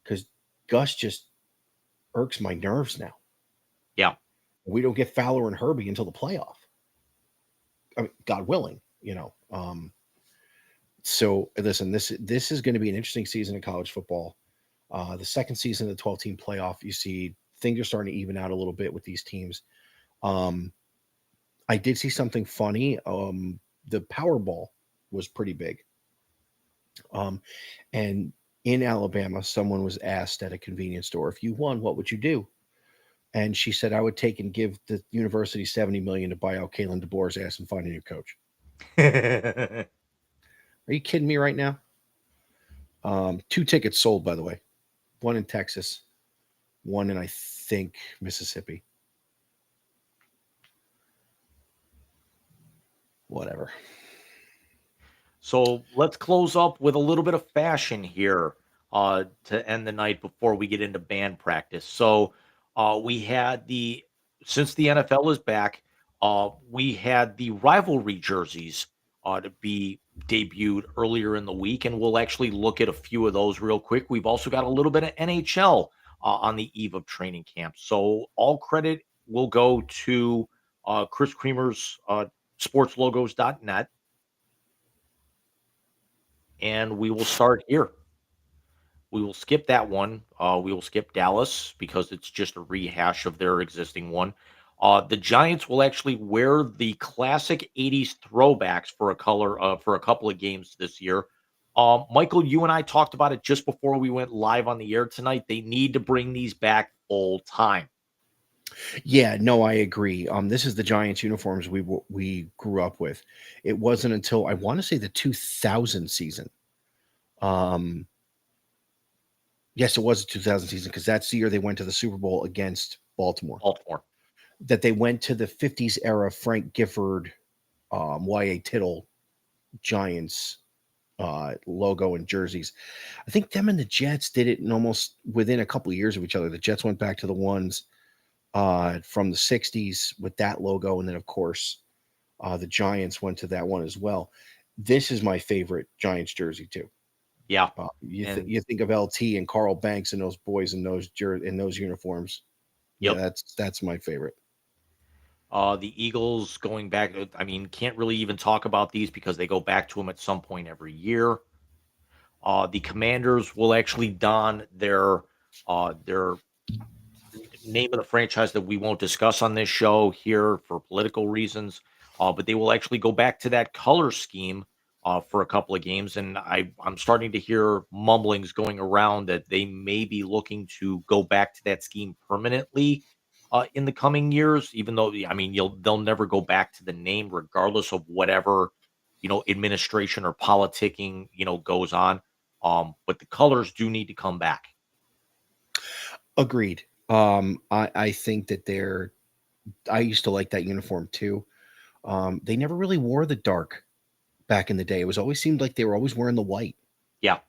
because Gus just irks my nerves now. Yeah. We don't get Fowler and Herbie until the playoff. I mean, God willing, So listen, this is going to be an interesting season in college football. The second season of the 12-team playoff, you see things are starting to even out a little bit with these teams. I did see something funny. The Powerball was pretty big. And in Alabama, someone was asked at a convenience store, if you won, what would you do? And she said, I would take and give the university $70 million to buy out Kalen DeBoer's ass and find a new coach. Are you kidding me right now? 2 tickets sold, by the way. One in Texas, one in, I think, Mississippi. Whatever. So let's close up with a little bit of fashion here to end the night before we get into band practice. So we had since the NFL is back, we had the rivalry jerseys to be debuted earlier in the week, and we'll actually look at a few of those real quick. We've also got a little bit of NHL on the eve of training camp. So all credit will go to Chris Creamer's sportslogos.net. And we will start here. We will skip that one. We will skip Dallas because it's just a rehash of their existing one. The Giants will actually wear the classic 80s throwbacks for a couple of games this year. Michael, you and I talked about it just before we went live on the air tonight. They need to bring these back full time. Yeah, no, I agree. This is the Giants uniforms we grew up with. It wasn't until I want to say the 2000 season. Yes, it was the 2000 season because that's the year they went to the Super Bowl against Baltimore. That they went to the 50s era Frank Gifford, Y.A. Tittle Giants logo and jerseys. I think them and the Jets did it in almost within a couple of years of each other. The Jets went back to the ones from the 60s with that logo. And then, of course, the Giants went to that one as well. This is my favorite Giants jersey, too. Yeah. You think of LT and Carl Banks and those boys in those uniforms. Yep. Yeah, that's my favorite. The Eagles going back, can't really even talk about these because they go back to them at some point every year. The Commanders will actually don their name of the franchise that we won't discuss on this show here for political reasons, but they will actually go back to that color scheme for a couple of games. And I'm starting to hear mumblings going around that they may be looking to go back to that scheme permanently in the coming years, even though, they'll never go back to the name regardless of whatever, administration or politicking, goes on. But the colors do need to come back. Agreed. I think that I used to like that uniform too. They never really wore the dark back in the day. It was always seemed like they were always wearing the white. Yeah.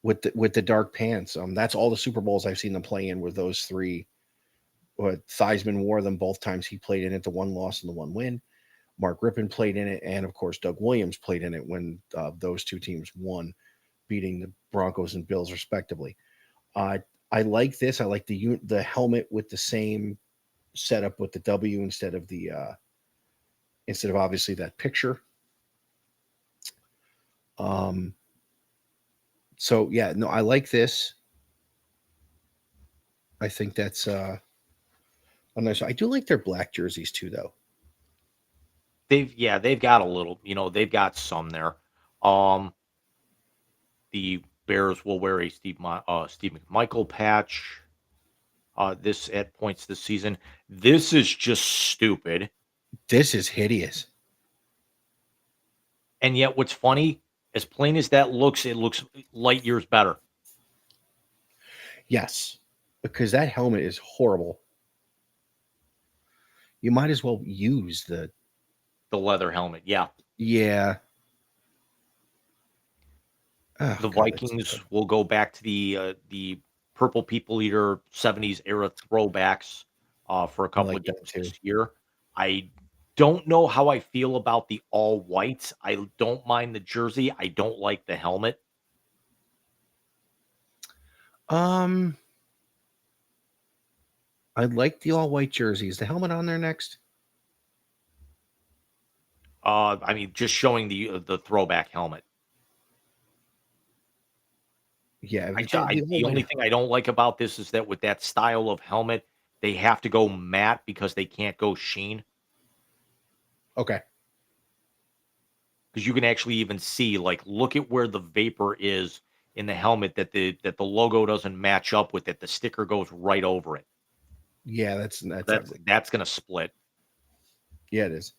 With the dark pants. That's all the Super Bowls I've seen them play in were those three. Theismann wore them both times he played in it, the one loss and the one win. Mark Rippon played in it, and of course Doug Williams played in it when those two teams won, beating the Broncos and Bills respectively. I like this. I like the helmet with the same setup with the W instead of obviously that picture. Um, so yeah, no, I like this. I think that's a nice. I do like their black jerseys too, though. They've got a little, they've got some there. Um, the Bears will wear a Steve McMichael patch. This at points this season. This is just stupid. This is hideous. And yet, what's funny, as plain as that looks, it looks light years better. Yes, because that helmet is horrible. You might as well use the The leather helmet, yeah. yeah. Oh, The God, that's so Vikings bad. will go back to the purple people eater '70s era throwbacks for a I couple like of that games too. this year. I don't know how I feel about the all whites. I don't mind the jersey. I don't like the helmet. Um, I like the all white jersey. Is the helmet on there next? I mean, just showing the throwback helmet. Yeah, I the all the only white. thing I don't like about this is that with that style of helmet, they have to go matte because they can't go sheen. Okay, Because you can actually even see, like, look at where the vapor is in the helmet that the logo doesn't match up with it. The sticker goes right over it. yeah, that's That's ugly. that's gonna split. Yeah, it is.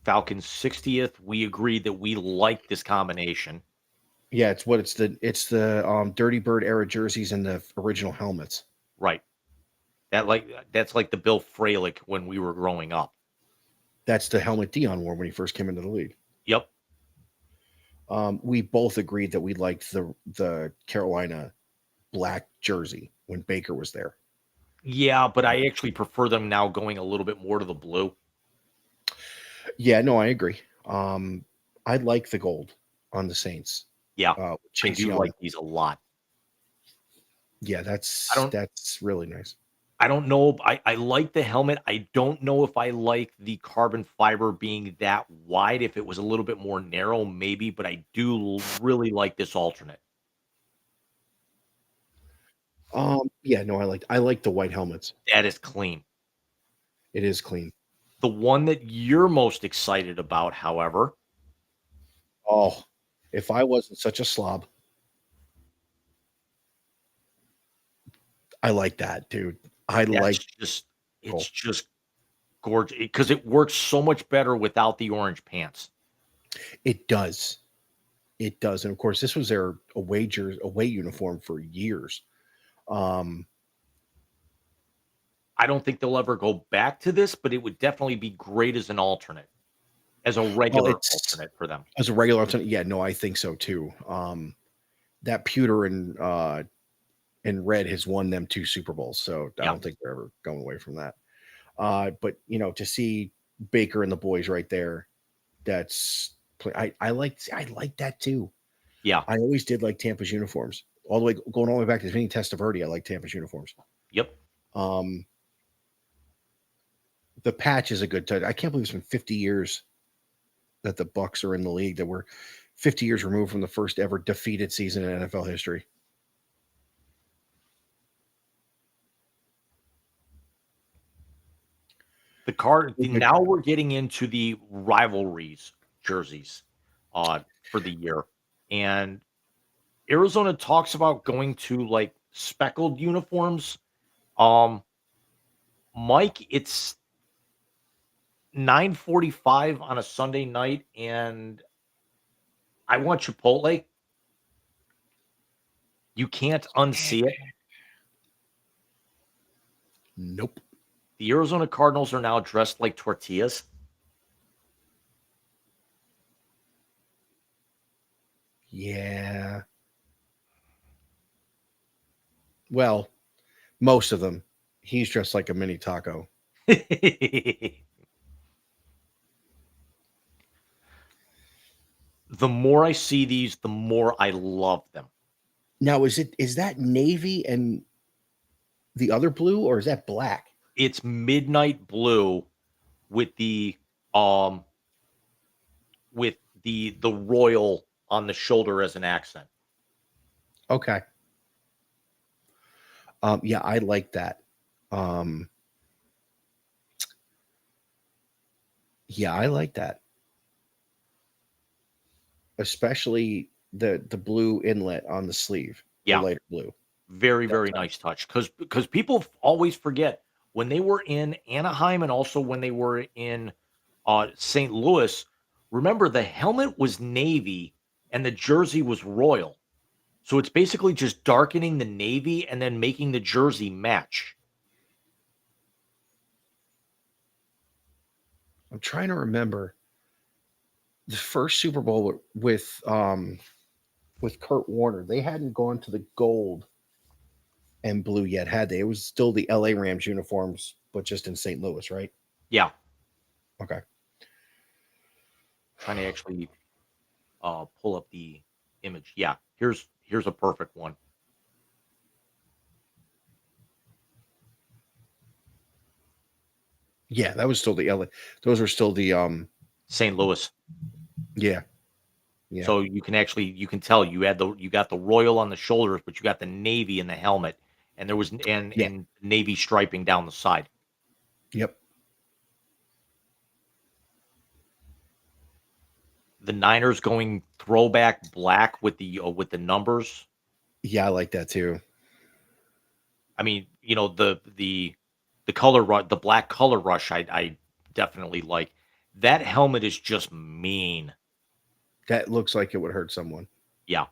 Falcons 60th. We agreed that we like this combination. Yeah, it's the Dirty Bird era jerseys and the original helmets. Right. That's like the Bill Fralick when we were growing up. That's the helmet Dion wore when he first came into the league. Yep. We both agreed that we liked the Carolina black jersey when Baker was there. Yeah, but I actually prefer them now going a little bit more to the blue. Yeah, no, I agree. I like the gold on the Saints. Yeah, I Chase do Young. like these a lot. Yeah, I don't that's really nice. I don't know. I like the helmet. I don't know if I like the carbon fiber being that wide. If it was a little bit more narrow, maybe, but I do really like this alternate. Yeah, no, I like the white helmets. That is clean. It is clean. The one that you're most excited about, however, Oh, if I wasn't such a slob, I like that, dude. I that's like just cool. it's just gorgeous because it works so much better without the orange pants. It does. It does. And of course, this was their away uniform for years. Um, I don't think they'll ever go back to this, but it would definitely be great as an alternate, as a well, regular it's alternate for them. as a regular alternate. Yeah, no, I think so too. That pewter and red has won them 2 Super Bowls, so I Yeah. don't think they're ever going away from that. But to see Baker and the boys right there, that's I like that too. Yeah. I always did like Tampa's uniforms. All the way going all the way back to Vinny Testaverde, I like Tampa's uniforms. Yep. Um, the patch is a good touch. I can't believe it's been 50 years that the Bucks are in the league. That we're 50 years removed from the first ever defeated season in NFL history. Now we're getting into the rivalries jerseys for the year. And Arizona talks about going to like speckled uniforms. Um Mike, it's 9:45 on a Sunday night and I want Chipotle. You can't unsee it. Nope. The Arizona Cardinals are now dressed like tortillas. Yeah. Well, most of them. He's dressed like a mini taco. The more I see these, the more I love them. Now, is that navy and the other blue, or is that black? It's midnight blue with um the royal on the shoulder as an accent. Okay. Yeah, I like that. Um, yeah, I like that, especially the blue inlet on the sleeve, the Yeah, lighter blue. very, That's very nice touch. Because people always forget when they were in Anaheim and also when they were in St. Louis. Remember, the helmet was navy and the jersey was royal. So it's basically just darkening the navy and then making the jersey match. I'm trying to remember the first Super Bowl with Kurt Warner. They hadn't gone to the gold and blue yet, had they? It was still the LA Rams uniforms, but just in St. Louis, right? Yeah, Okay. trying to actually pull up the image. Yeah, here's a perfect one. Yeah, that was still the LA. Those were still the St. Louis. yeah. Yeah. So you can tell you got the royal on the shoulders, but you got the navy in the helmet, and there was Yeah. and navy striping down the side. Yep. The Niners going throwback black with the numbers. Yeah, I like that too. I mean, the color the black color rush. I definitely like that helmet is just mean. That looks like it would hurt someone, Yeah,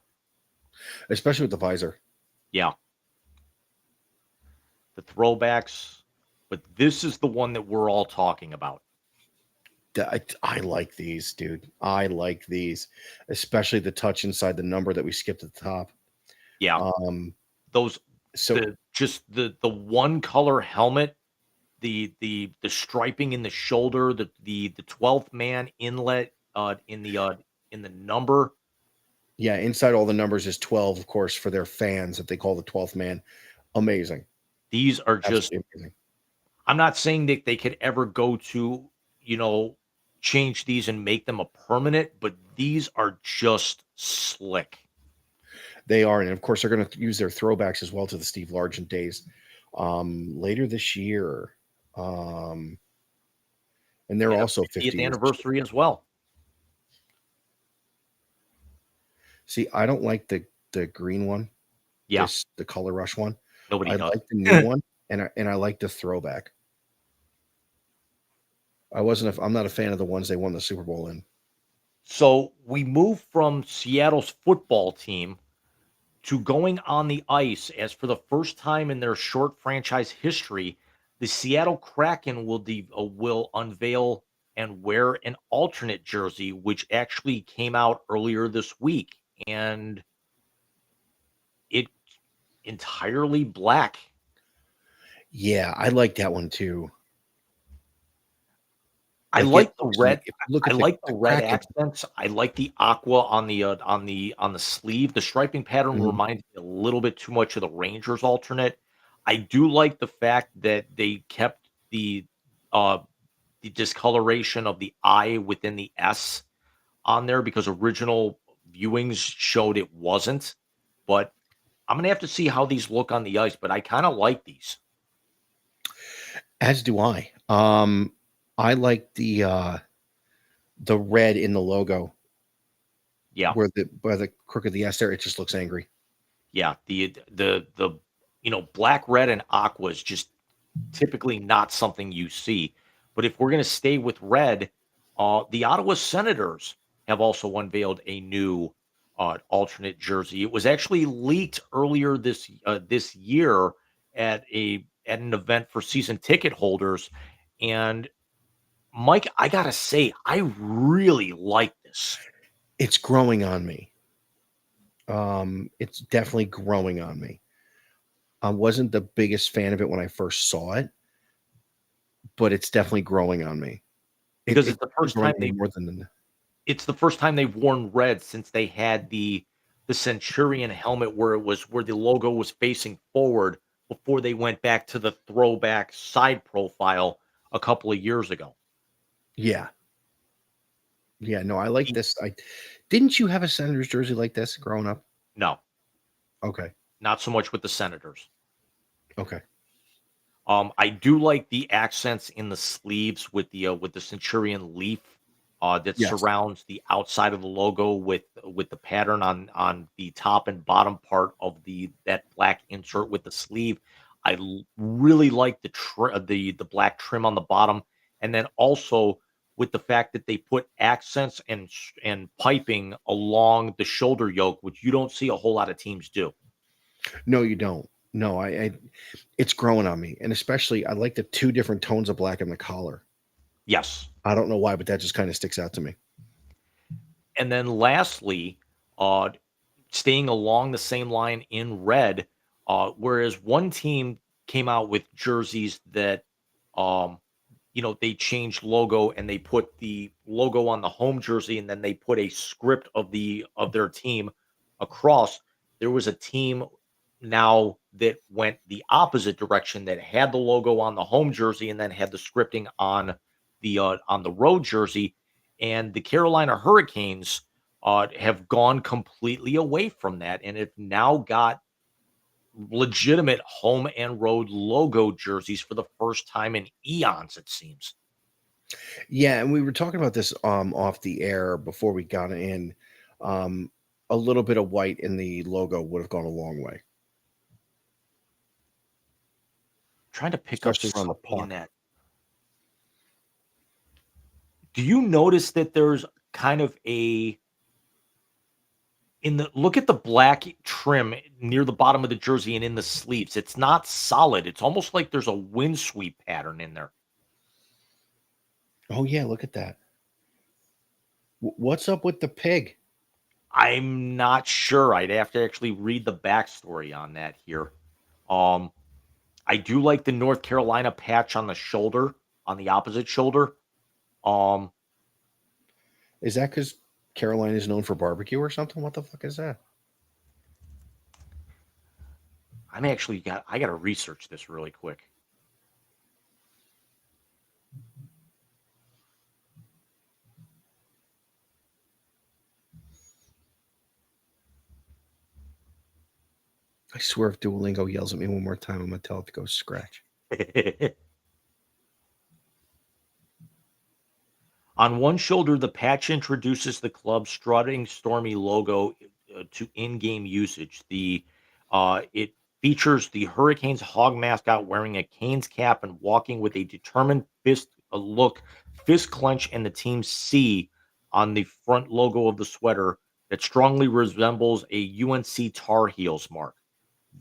especially with the visor. yeah. The throwbacks, but this is the one that we're all talking about. I like these, dude. I like these, especially the touch inside the number that we skipped at the top. Yeah, Um, those so the one color helmet, the striping in the shoulder, the 12th man inlet in the number. yeah, inside all the numbers is 12, of course, for their fans that they call the 12th man. Amazing. These are just Absolutely amazing. I'm not saying that they could ever go to, you know, change these and make them a permanent, but these are just slick. They are, and of course, they're going to use their throwbacks as well to the Steve Largent days later this year. Um, and they're And a also 50 50th years. anniversary as well. See, I don't like the green one. Yeah, The color rush one. nobody I does. like the new one, and I like the throwback. I'm not a fan of the ones they won the Super Bowl in. So we move from Seattle's football team to going on the ice as for the first time in their short franchise history, the Seattle Kraken will unveil and wear an alternate jersey, which actually came out earlier this week, and it entirely black. Yeah, I like that one too. I Like like the red. if you look I at like the the red Kraken. accents. I like the aqua on the sleeve. The striping pattern Mhm. reminds me a little bit too much of the Rangers alternate. I do like the fact that they kept uh the discoloration of the I within the S on there because original viewings showed it wasn't. But I'm gonna have to see how these look on the ice. But I kind of like these. As do I. I like the red in the logo Yeah. where the crook of the S there. It just looks angry. Yeah, the black, red, and aqua is just typically not something you see. But if we're going to stay with red, the Ottawa Senators have also unveiled a new alternate jersey. It was actually leaked earlier this year at an event for season ticket holders. And Mike, I gotta say, I really like this. It's growing on me. It's definitely growing on me. I wasn't the biggest fan of it when I first saw it, but it's definitely growing on me. Because It's it's the first growing time on me more than it's the first time they've worn red since they had the Centurion helmet where the logo was facing forward before they went back to the throwback side profile a couple of years ago. Yeah. Yeah, no, I like E- this. I didn't you have a Senators jersey like this growing up? No, Okay. not so much with the Senators. Okay. I do like the accents in the sleeves with the Centurion leaf that Yes. surrounds the outside of the logo with the pattern on the top and bottom part of that black insert with the sleeve. Really like the black trim on the bottom, and then also with the fact that they put accents and piping along the shoulder yoke, which you don't see a whole lot of teams do. No, you don't. No, I it's growing on me. And especially I like the two different tones of black in the collar. Yes. I don't know why, but that just kind of sticks out to me. And then lastly, uh, staying along the same line in red, whereas one team came out with jerseys that, um, they changed logo and they put the logo on the home jersey and then they put a script of their team across. There was a team now that went the opposite direction that had the logo on the home jersey and then had the scripting on the road jersey, and the Carolina Hurricanes have gone completely away from that and have now got legitimate home and road logo jerseys for the first time in eons, it seems. Yeah, and we were talking about this off the air before we got in. Um a little bit of white in the logo would have gone a long way, Trying to pick up especially around the something in puck. that. Do you notice that there's kind of a in the look at the black trim near the bottom of the jersey and in the sleeves? It's not solid. It's almost like there's a windsweep pattern in there. Oh yeah, look at that. What's up with the pig? I'm not sure. I'd have to actually read the backstory on that here. Um, I do like the North Carolina patch on the shoulder, on the opposite shoulder. Um, Is that because Carolina is known for barbecue or something? What the fuck is that? I gotta research this really quick. I swear if Duolingo yells at me one more time, I'm gonna tell it to go scratch. On one shoulder, the patch introduces the club's strutting stormy logo to in-game usage. It features the Hurricanes hog mascot wearing a Canes cap and walking with a determined fist clench, and the team's C on the front logo of the sweater that strongly resembles a UNC Tar Heels mark.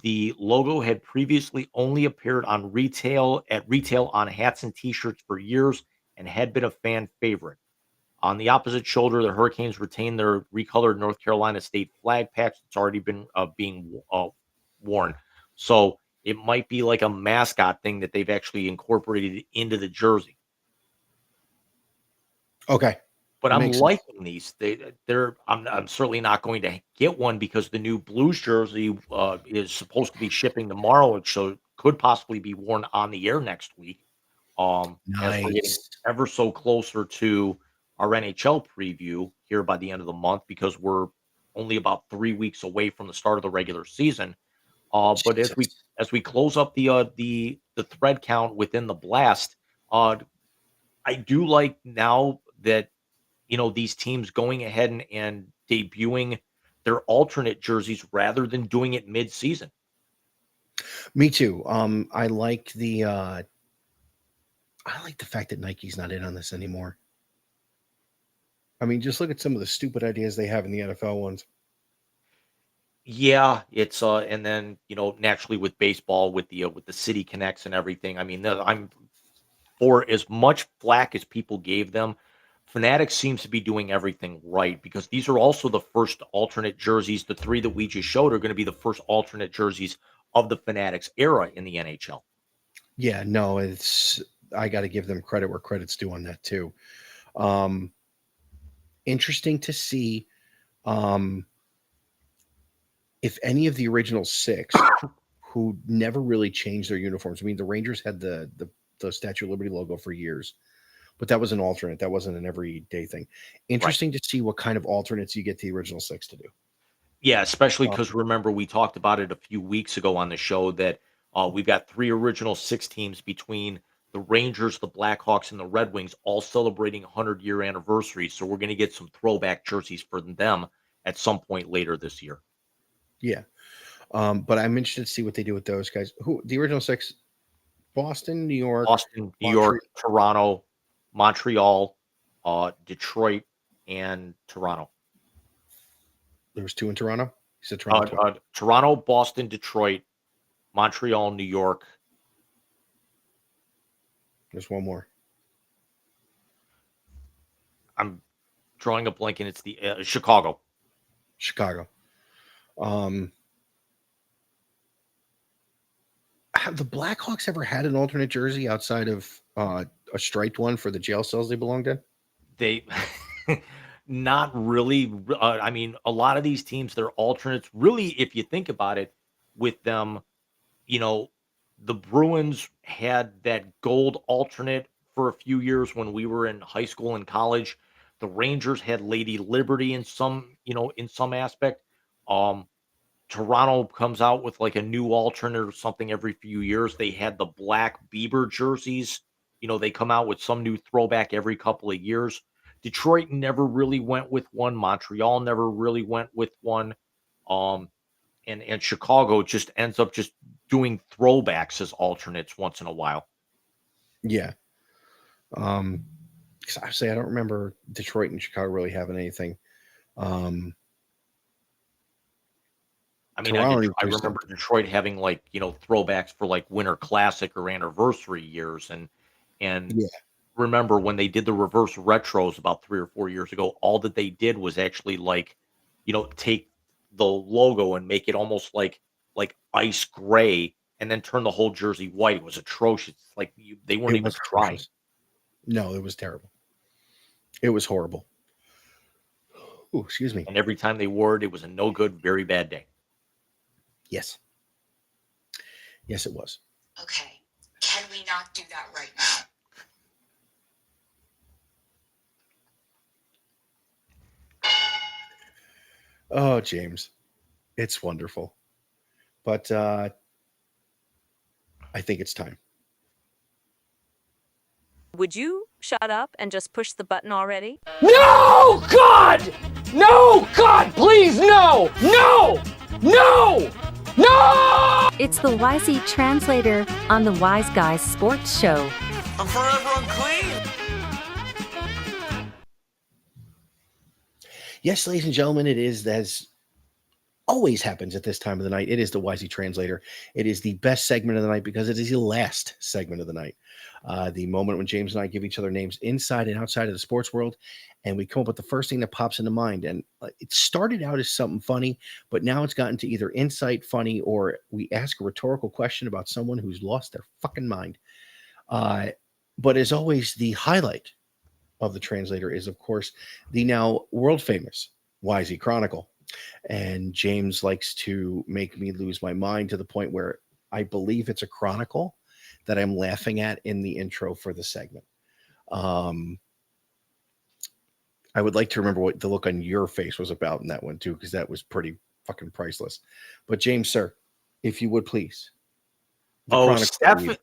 The logo had previously only appeared at retail on hats and t-shirts for years and had been a fan favorite. On the opposite shoulder, the Hurricanes retained their recolored North Carolina state flag patch that's already been worn. So it might be like a mascot thing that they've actually incorporated into the jersey. Okay, But I'm makes sense. liking these. I'm certainly not going to get one because the new Blues jersey is supposed to be shipping tomorrow, so it could possibly be worn on the air next week. As we're getting Nice. ever so closer to our NHL preview here by the end of the month, because we're only about 3 weeks away from the start of the regular season. But as we Jesus. as we close up the thread count within the blast, uh, I do like now that these teams going ahead and debuting their alternate jerseys rather than doing it mid-season. Me too. I like the fact that Nike's not in on this anymore. I mean, just look at some of the stupid ideas they have in the NFL ones. Yeah, it's and then naturally with baseball with the city connects and everything. I mean, I'm for as much flack as people gave them. Fanatics seems to be doing everything right because these are also the first alternate jerseys. The three that we just showed are going to be the first alternate jerseys of the Fanatics era in the NHL. Yeah, no, it's I got to give them credit where credit's due on that too. Um, interesting to see. Um, if any of the original 6 who never really changed their uniforms. I mean, the Rangers had the Statue of Liberty logo for years, but that was an alternate. That wasn't an everyday thing. Interesting to see what kind of alternates you get the original 6 to do. Yeah, especially because remember we talked about it a few weeks ago on the show that we've got 3 original 6 teams between the Rangers, the Blackhawks, and the Red Wings all celebrating 100-year anniversary. So we're going to get some throwback jerseys for them at some point later this year. Yeah. But I'm interested to see what they do with those guys. Who the original 6? Boston, New York, Boston, New York, Toronto, Montreal, Detroit, and Toronto. There was 2 in Toronto. You said Toronto. Toronto, Boston, Detroit, Montreal, New York. There's one more. I'm drawing a blank, and it's the Chicago. Chicago. Have the Blackhawks ever had an alternate jersey outside of a striped one for the jail cells they belonged in? They not really. I mean, a lot of these teams, they're alternates. Really, if you think about it, with them, you know, the Bruins had that gold alternate for a few years when we were in high school and college. The Rangers had Lady Liberty in some, in some aspect. Toronto comes out with like a new alternate or something every few years. They had the black Bieber jerseys. They come out with some new throwback every couple of years. Detroit never really went with one. Montreal never really went with one. And Chicago just ends up just doing throwbacks as alternates once in a while. Yeah. 'Cause I don't remember Detroit and Chicago really having anything. I mean, I remember Detroit having like, throwbacks for like Winter Classic or anniversary years. And Yeah. remember when they did the reverse retros about 3 or 4 years ago, all that they did was actually like, take the logo and make it almost like ice gray and then turn the whole jersey white. It was atrocious. Like they weren't It even was trying. atrocious. No, it was terrible. It was horrible. Oh, excuse me. And every time they wore it, it was a no good, very bad day. Yes. Yes, it was. Okay, can we not do that right now? Oh, James, it's wonderful. But I think it's time. Would you shut up and just push the button already? No, God! No, God, please, no! No! No! No! It's the YZ Translator on the Wise Guys Sports Show. I'm forever unclean. Yes, ladies and gentlemen, it is as always happens at this time of the night. It is the YZ Translator. It is the best segment of the night because it is the last segment of the night. The moment when James and I give each other names inside and outside of the sports world, and we come up with the first thing that pops into mind. And it started out as something funny, but now it's gotten to either insight, funny, or we ask a rhetorical question about someone who's lost their fucking mind. But as always, the highlight of the Translator is, of course, the now world famous YZ Chronicle. And James likes to make me lose my mind to the point where I believe it's a chronicle that I'm laughing at in the intro for the segment. I would like to remember what the look on your face was about in that one too, because that was pretty fucking priceless. But James, sir, if you would please. Stephanie,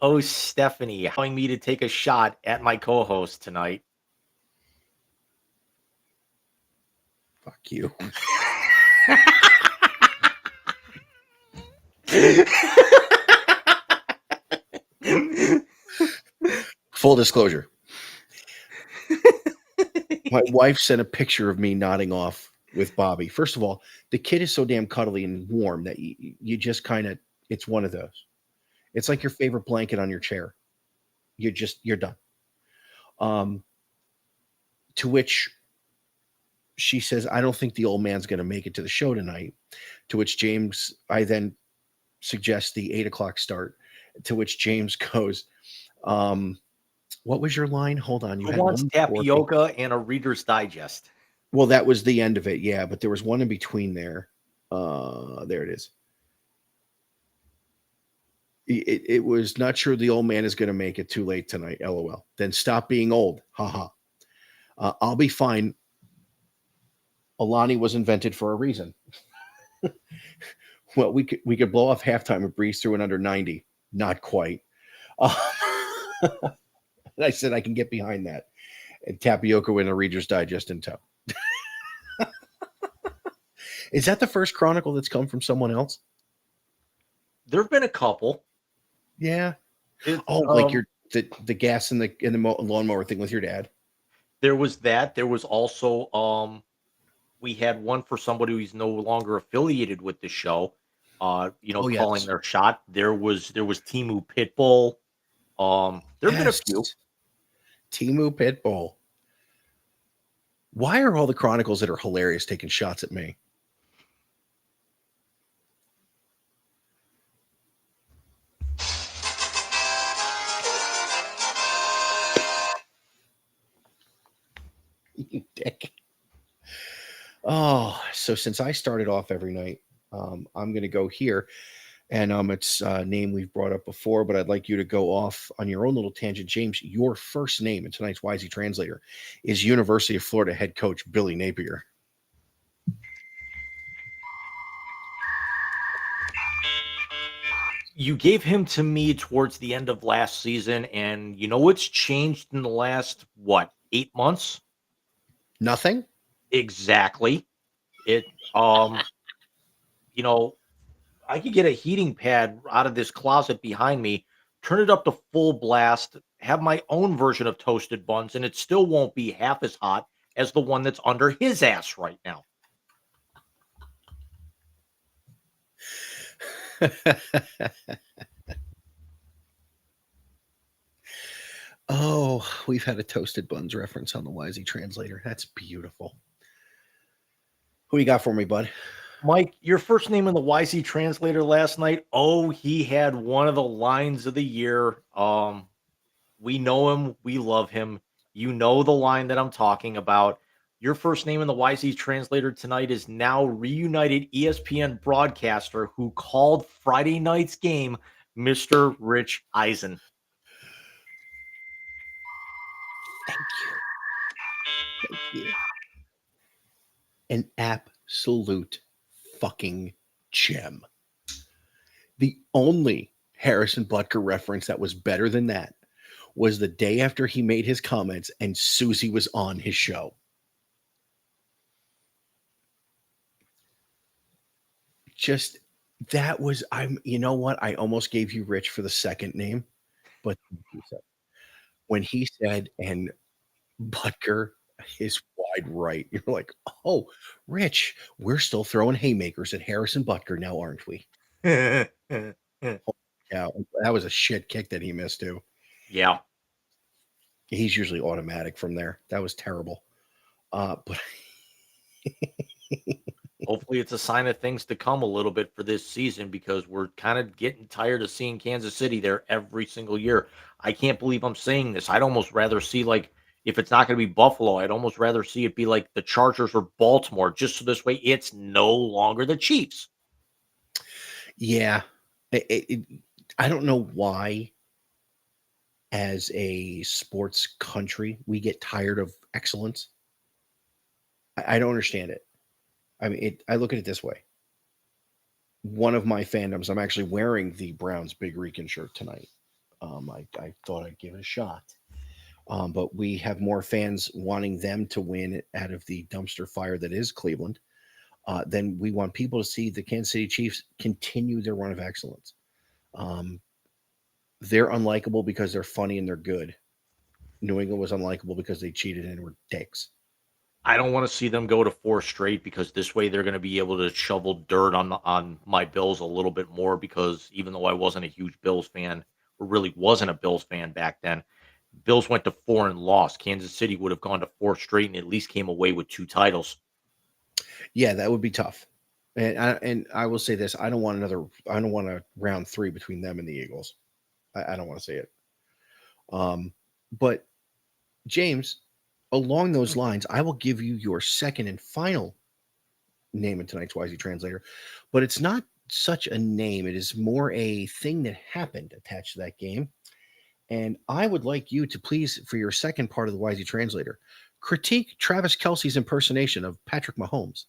allowing me to take a shot at my co-host tonight. Fuck you. Full disclosure. My wife sent a picture of me nodding off with Bobby. First of all, the kid is so damn cuddly and warm that you just kind of, it's one of those. It's like your favorite blanket on your chair. You're done. To which she says, I don't think the old man's going to make it to the show tonight. To which James, I then suggest the 8:00 start. To which James goes, what was your line? Hold on. Who wants tapioca and a Reader's Digest? Well, that was the end of it, yeah, but there was one in between there. There it is. It was not sure the old man is going to make it too late tonight. LOL. Then stop being old. Haha. I'll be fine. Alani was invented for a reason. Well, we could blow off halftime and breeze through in under 90. Not quite. Uh, I said I can get behind that. And tapioca in a Reader's Digest in tow. Is that the first chronicle that's come from someone else? There have been a couple. Yeah. It, Oh, like your the gas in the lawnmower thing with your dad. there was that. There was also we had one for somebody who's no longer affiliated with the show. Oh Calling yes, their shot. There was Timu Pitbull. There have been a yes. few. Timu Pitbull. Why are all the chronicles that are hilarious taking shots at me? You dick. Oh, so since I started off every night, I'm going to go here. And it's a name we've brought up before, but I'd like you to go off on your own little tangent. James, your first name in tonight's Wisey Translator is University of Florida head coach Billy Napier. You gave him to me towards the end of last season, and you know what's changed in the last 8 months? Nothing? Exactly. It you know, I could get a heating pad out of this closet behind me, turn it up to full blast, have my own version of toasted buns, and it still won't be half as hot as the one that's under his ass right now. Oh, we've had a toasted buns reference on the Wisey Translator. That's beautiful. Who you got for me, bud? Mike, your first name in the YC translator last night. Oh, he had one of the lines of the year. We know him, we love him. You know the line that I'm talking about. Your first name in the YC translator tonight is now reunited ESPN broadcaster who called Friday night's game, Mr. Rich Eisen. Thank you. Thank you. An absolute fucking gem. The only Harrison Butker reference that was better than that was the day after he made his comments and Susie was on his show. Just that was you know what? I almost gave you Rich for the second name, but when he said, and Butker is wide right, you're like, oh, Rich, we're still throwing haymakers at Harrison Butker now, aren't we? Yeah, that was a shit kick that he missed too. Yeah. He's usually automatic from there. That was terrible. But Hopefully it's a sign of things to come a little bit for this season because we're kind of getting tired of seeing Kansas City there every single year. I can't believe I'm saying this. I'd almost rather see, like, if it's not going to be Buffalo, I'd almost rather see it be like the Chargers or Baltimore, just so this way it's no longer the Chiefs. yeah, I don't know why, as a sports country, we get tired of excellence. I don't understand it. I mean, I look at it this way. One of my fandoms, I'm actually wearing the Browns Big Rican shirt tonight. I thought I'd give it a shot. But we have more fans wanting them to win out of the dumpster fire that is Cleveland than we want people to see the Kansas City Chiefs continue their run of excellence. They're unlikable because they're funny and they're good. New England was unlikable because they cheated and were dicks. I don't want to see them go to 4 straight because this way they're going to be able to shovel dirt on my Bills a little bit more because even though I wasn't a huge Bills fan or really wasn't a Bills fan back then, Bills went to 4 and lost. Kansas City would have gone to 4 straight and at least came away with 2 titles. Yeah, that would be tough. And I will say this: I don't want a round 3 between them and the Eagles. I don't want to see it. But James, along those lines, I will give you your second and final name in tonight's Wisey Translator, but it's not such a name. It is more a thing that happened attached to that game. And I would like you to please, for your second part of the Wisey Translator, critique Travis Kelce's impersonation of Patrick Mahomes.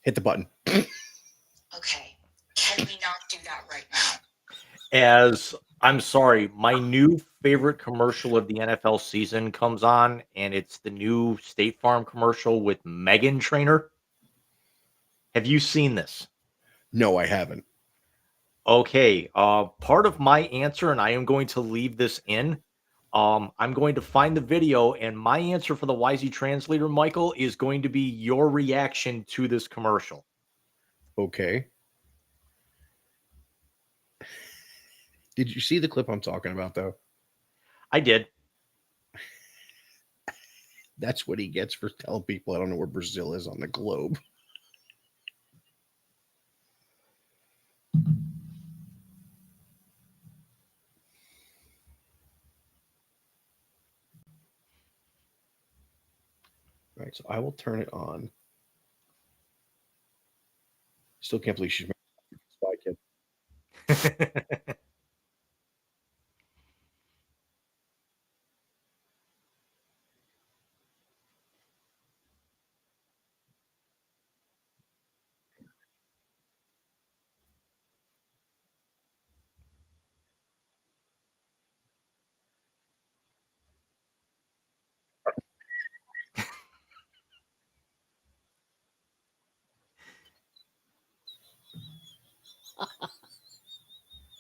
Hit the button. Okay, can we not do that right now? As I'm sorry, my new favorite commercial of the NFL season comes on, and it's the new State Farm commercial with Megan Trainor. Have you seen this? No, I haven't. Okay, part of my answer, and I am going to leave this in. I'm going to find the video, and my answer for the Wisey Translator, Michael, is going to be your reaction to this commercial. Okay. Did you see the clip I'm talking about, though? I did. That's what he gets for telling people I don't know where Brazil is on the globe. All right, so I will turn it on. Still can't believe she's married to a Spy Kid.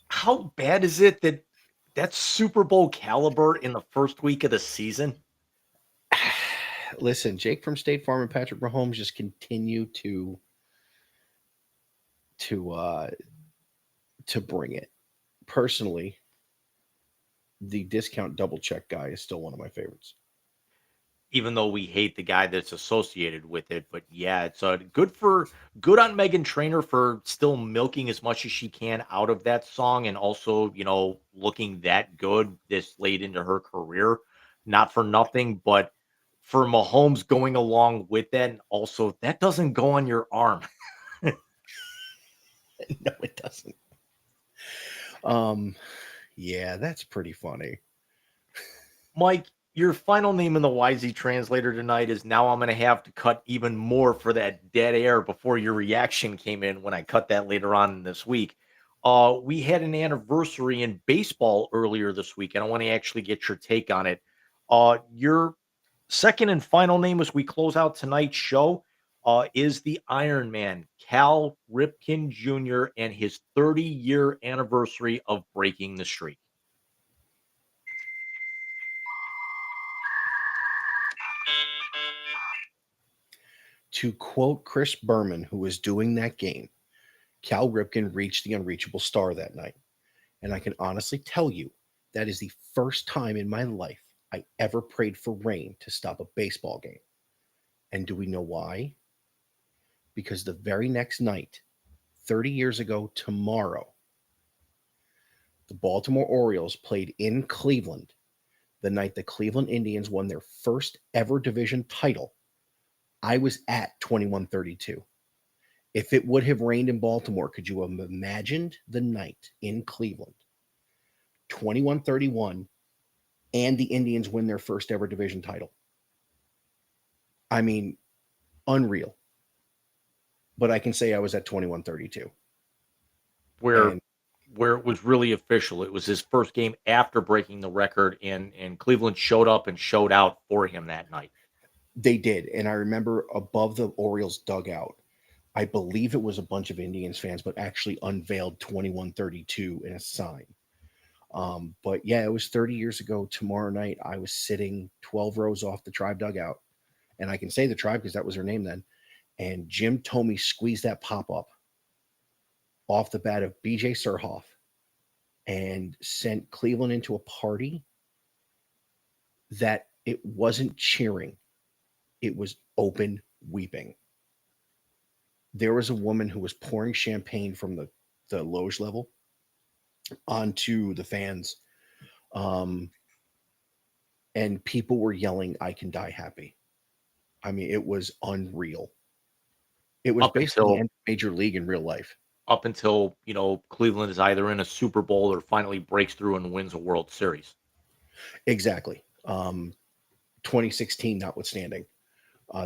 How bad is it that that's Super Bowl caliber in the first week of the season? Listen, Jake from State Farm and Patrick Mahomes just continue to bring it. Personally, the discount double check guy is still one of my favorites. Even though we hate the guy that's associated with it, but yeah, it's good on Megan Trainor for still milking as much as she can out of that song, and also looking that good this late into her career. Not for nothing, but for Mahomes going along with that, and also that doesn't go on your arm. No, it doesn't. Yeah, that's pretty funny. Mike, your final name in the Wisey translator tonight is now I'm going to have to cut even more for that dead air before your reaction came in when I cut that later on in this week. We had an anniversary in baseball earlier this week, and I want to actually get your take on it. Your second and final name as we close out tonight's show is the Iron Man, Cal Ripken Jr., and his 30-year anniversary of breaking the streak. To quote Chris Berman, who was doing that game, Cal Ripken reached the unreachable star that night. And I can honestly tell you that is the first time in my life I ever prayed for rain to stop a baseball game. And do we know why? Because the very next night, 30 years ago tomorrow, the Baltimore Orioles played in Cleveland the night the Cleveland Indians won their first ever division title. I was at 2132. If it would have rained in Baltimore, could you have imagined the night in Cleveland? 2131, and the Indians win their first ever division title. I mean, unreal. But I can say I was at 2132. Where it was really official. It was his first game after breaking the record, and Cleveland showed up and showed out for him that night. They did. And I remember above the Orioles dugout, I believe it was a bunch of Indians fans, but actually unveiled 2132 in a sign. But yeah, it was 30 years ago tomorrow night. I was sitting 12 rows off the Tribe dugout. And I can say the Tribe because that was their name then. And Jim Thome squeezed that pop up off the bat of BJ Surhoff and sent Cleveland into a party that it wasn't cheering. It was open weeping. There was a woman who was pouring champagne from the loge level onto the fans. And people were yelling, "I can die happy." I mean, it was unreal. It was Up basically the until end of Major League in real life. Cleveland is either in a Super Bowl or finally breaks through and wins a World Series. Exactly. 2016 notwithstanding.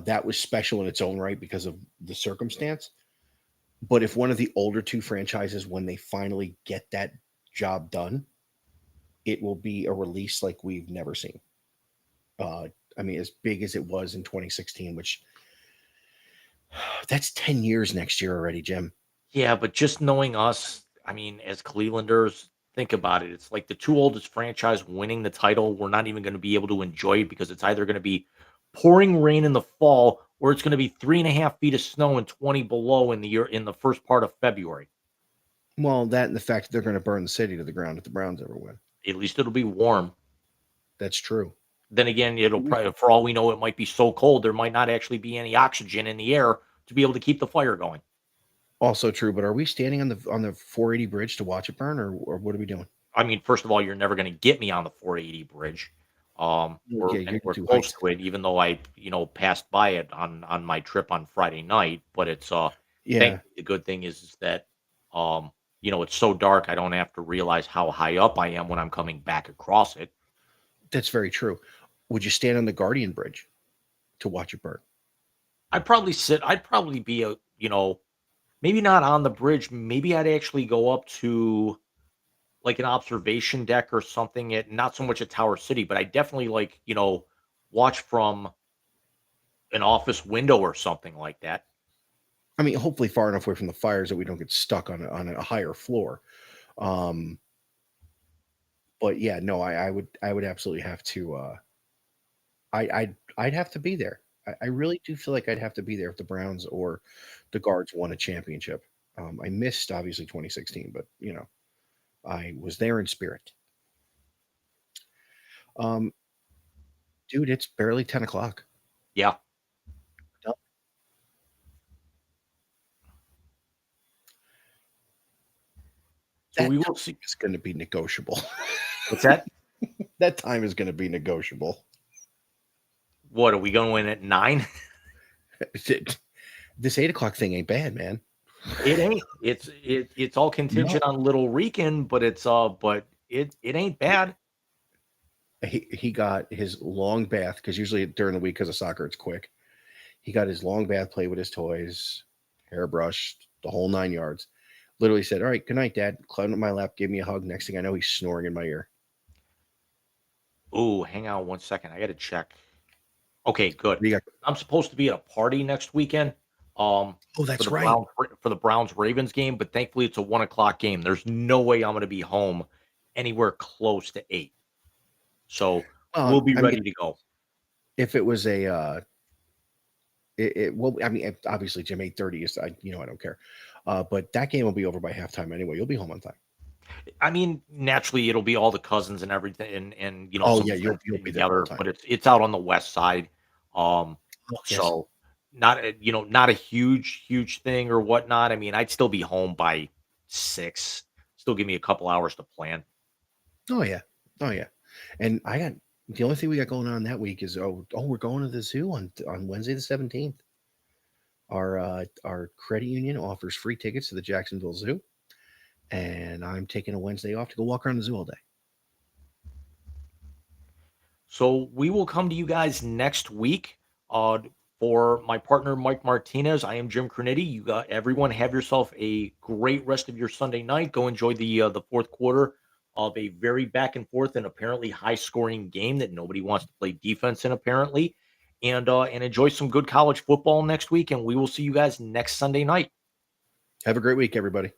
That was special in its own right because of the circumstance. But if one of the older two franchises, when they finally get that job done, it will be a release like we've never seen. I mean, as big as it was in 2016, which that's 10 years next year already, Jim. Yeah, but just knowing us, I mean, as Clevelanders, think about it. It's like the two oldest franchise winning the title. We're not even going to be able to enjoy it because it's either going to be pouring rain in the fall or it's going to be 3.5 feet of snow and 20 below in the first part of February. Well, that and the fact that they're going to burn the city to the ground if the Browns ever win. At least it'll be warm. That's true. Then again, it'll probably, for all we know, it might be so cold there might not actually be any oxygen in the air to be able to keep the fire going. Also true, but are we standing on the 480 bridge to watch it burn, or what are we doing? I mean, first of all, you're never going to get me on the 480 bridge, or you're anywhere too close hyped. to it. Even though I, passed by it on my trip on Friday night. But it's Yeah, the good thing is that it's so dark I don't have to realize how high up I am when I'm coming back across it. that's very true. Would you stand on the Guardian Bridge to watch it burn? I'd probably sit. I'd probably be maybe not on the bridge. Maybe I'd actually go up to like an observation deck or something at not so much at Tower City, but I definitely watch from an office window or something like that. I mean, hopefully far enough away from the fires that we don't get stuck on a higher floor. Um, but yeah, no, I would absolutely have to. I'd have to be there. I really do feel like I'd have to be there if the Browns or the Guards won a championship. I missed obviously 2016, but I was there in spirit. Um, dude, it's barely 10 o'clock. Yeah. Done. So That we will time see. is going to be negotiable. What's that? That time is going to be negotiable. What are we going in at 9? This 8 o'clock thing ain't bad, man. It ain't. It's all contingent on Little Rican, but it ain't bad. He got his long bath because usually during the week because of soccer it's quick. He got his long bath, played with his toys, hairbrushed, the whole 9 yards. Literally said, "All right, good night, Dad." Climbed up my lap, gave me a hug. Next thing I know, he's snoring in my ear. Oh, hang on 1 second. I got to check. Okay, good. You got- I'm supposed to be at a party next weekend. Oh, For that's the right. Browns Ravens game, but thankfully it's a 1 o'clock game. There's no way I'm going to be home anywhere close to 8. So we'll be ready to go. If it was a, well, I mean, obviously, Jim, 8:30 is, I don't care. But that game will be over by halftime anyway. You'll be home on time. I mean, naturally, it'll be all the cousins and everything, and Oh, some yeah, you'll friends be getting there all the together. time. But it's out on the west side, Yes. so not a huge thing or whatnot. I mean, I'd still be home by 6. Still give me a couple hours to plan. Oh yeah, oh yeah. And I got the only thing we got going on that week is we're going to the zoo on Wednesday the 17th. Our credit union offers free tickets to the Jacksonville Zoo, and I'm taking a Wednesday off to go walk around the zoo all day. So we will come to you guys next week. For my partner Mike Martinez, I am Jim Cornetti. You got everyone have yourself a great rest of your Sunday night. Go enjoy the fourth quarter of a very back and forth and apparently high scoring game that nobody wants to play defense in apparently, and enjoy some good college football next week. And we will see you guys next Sunday night. Have a great week, everybody.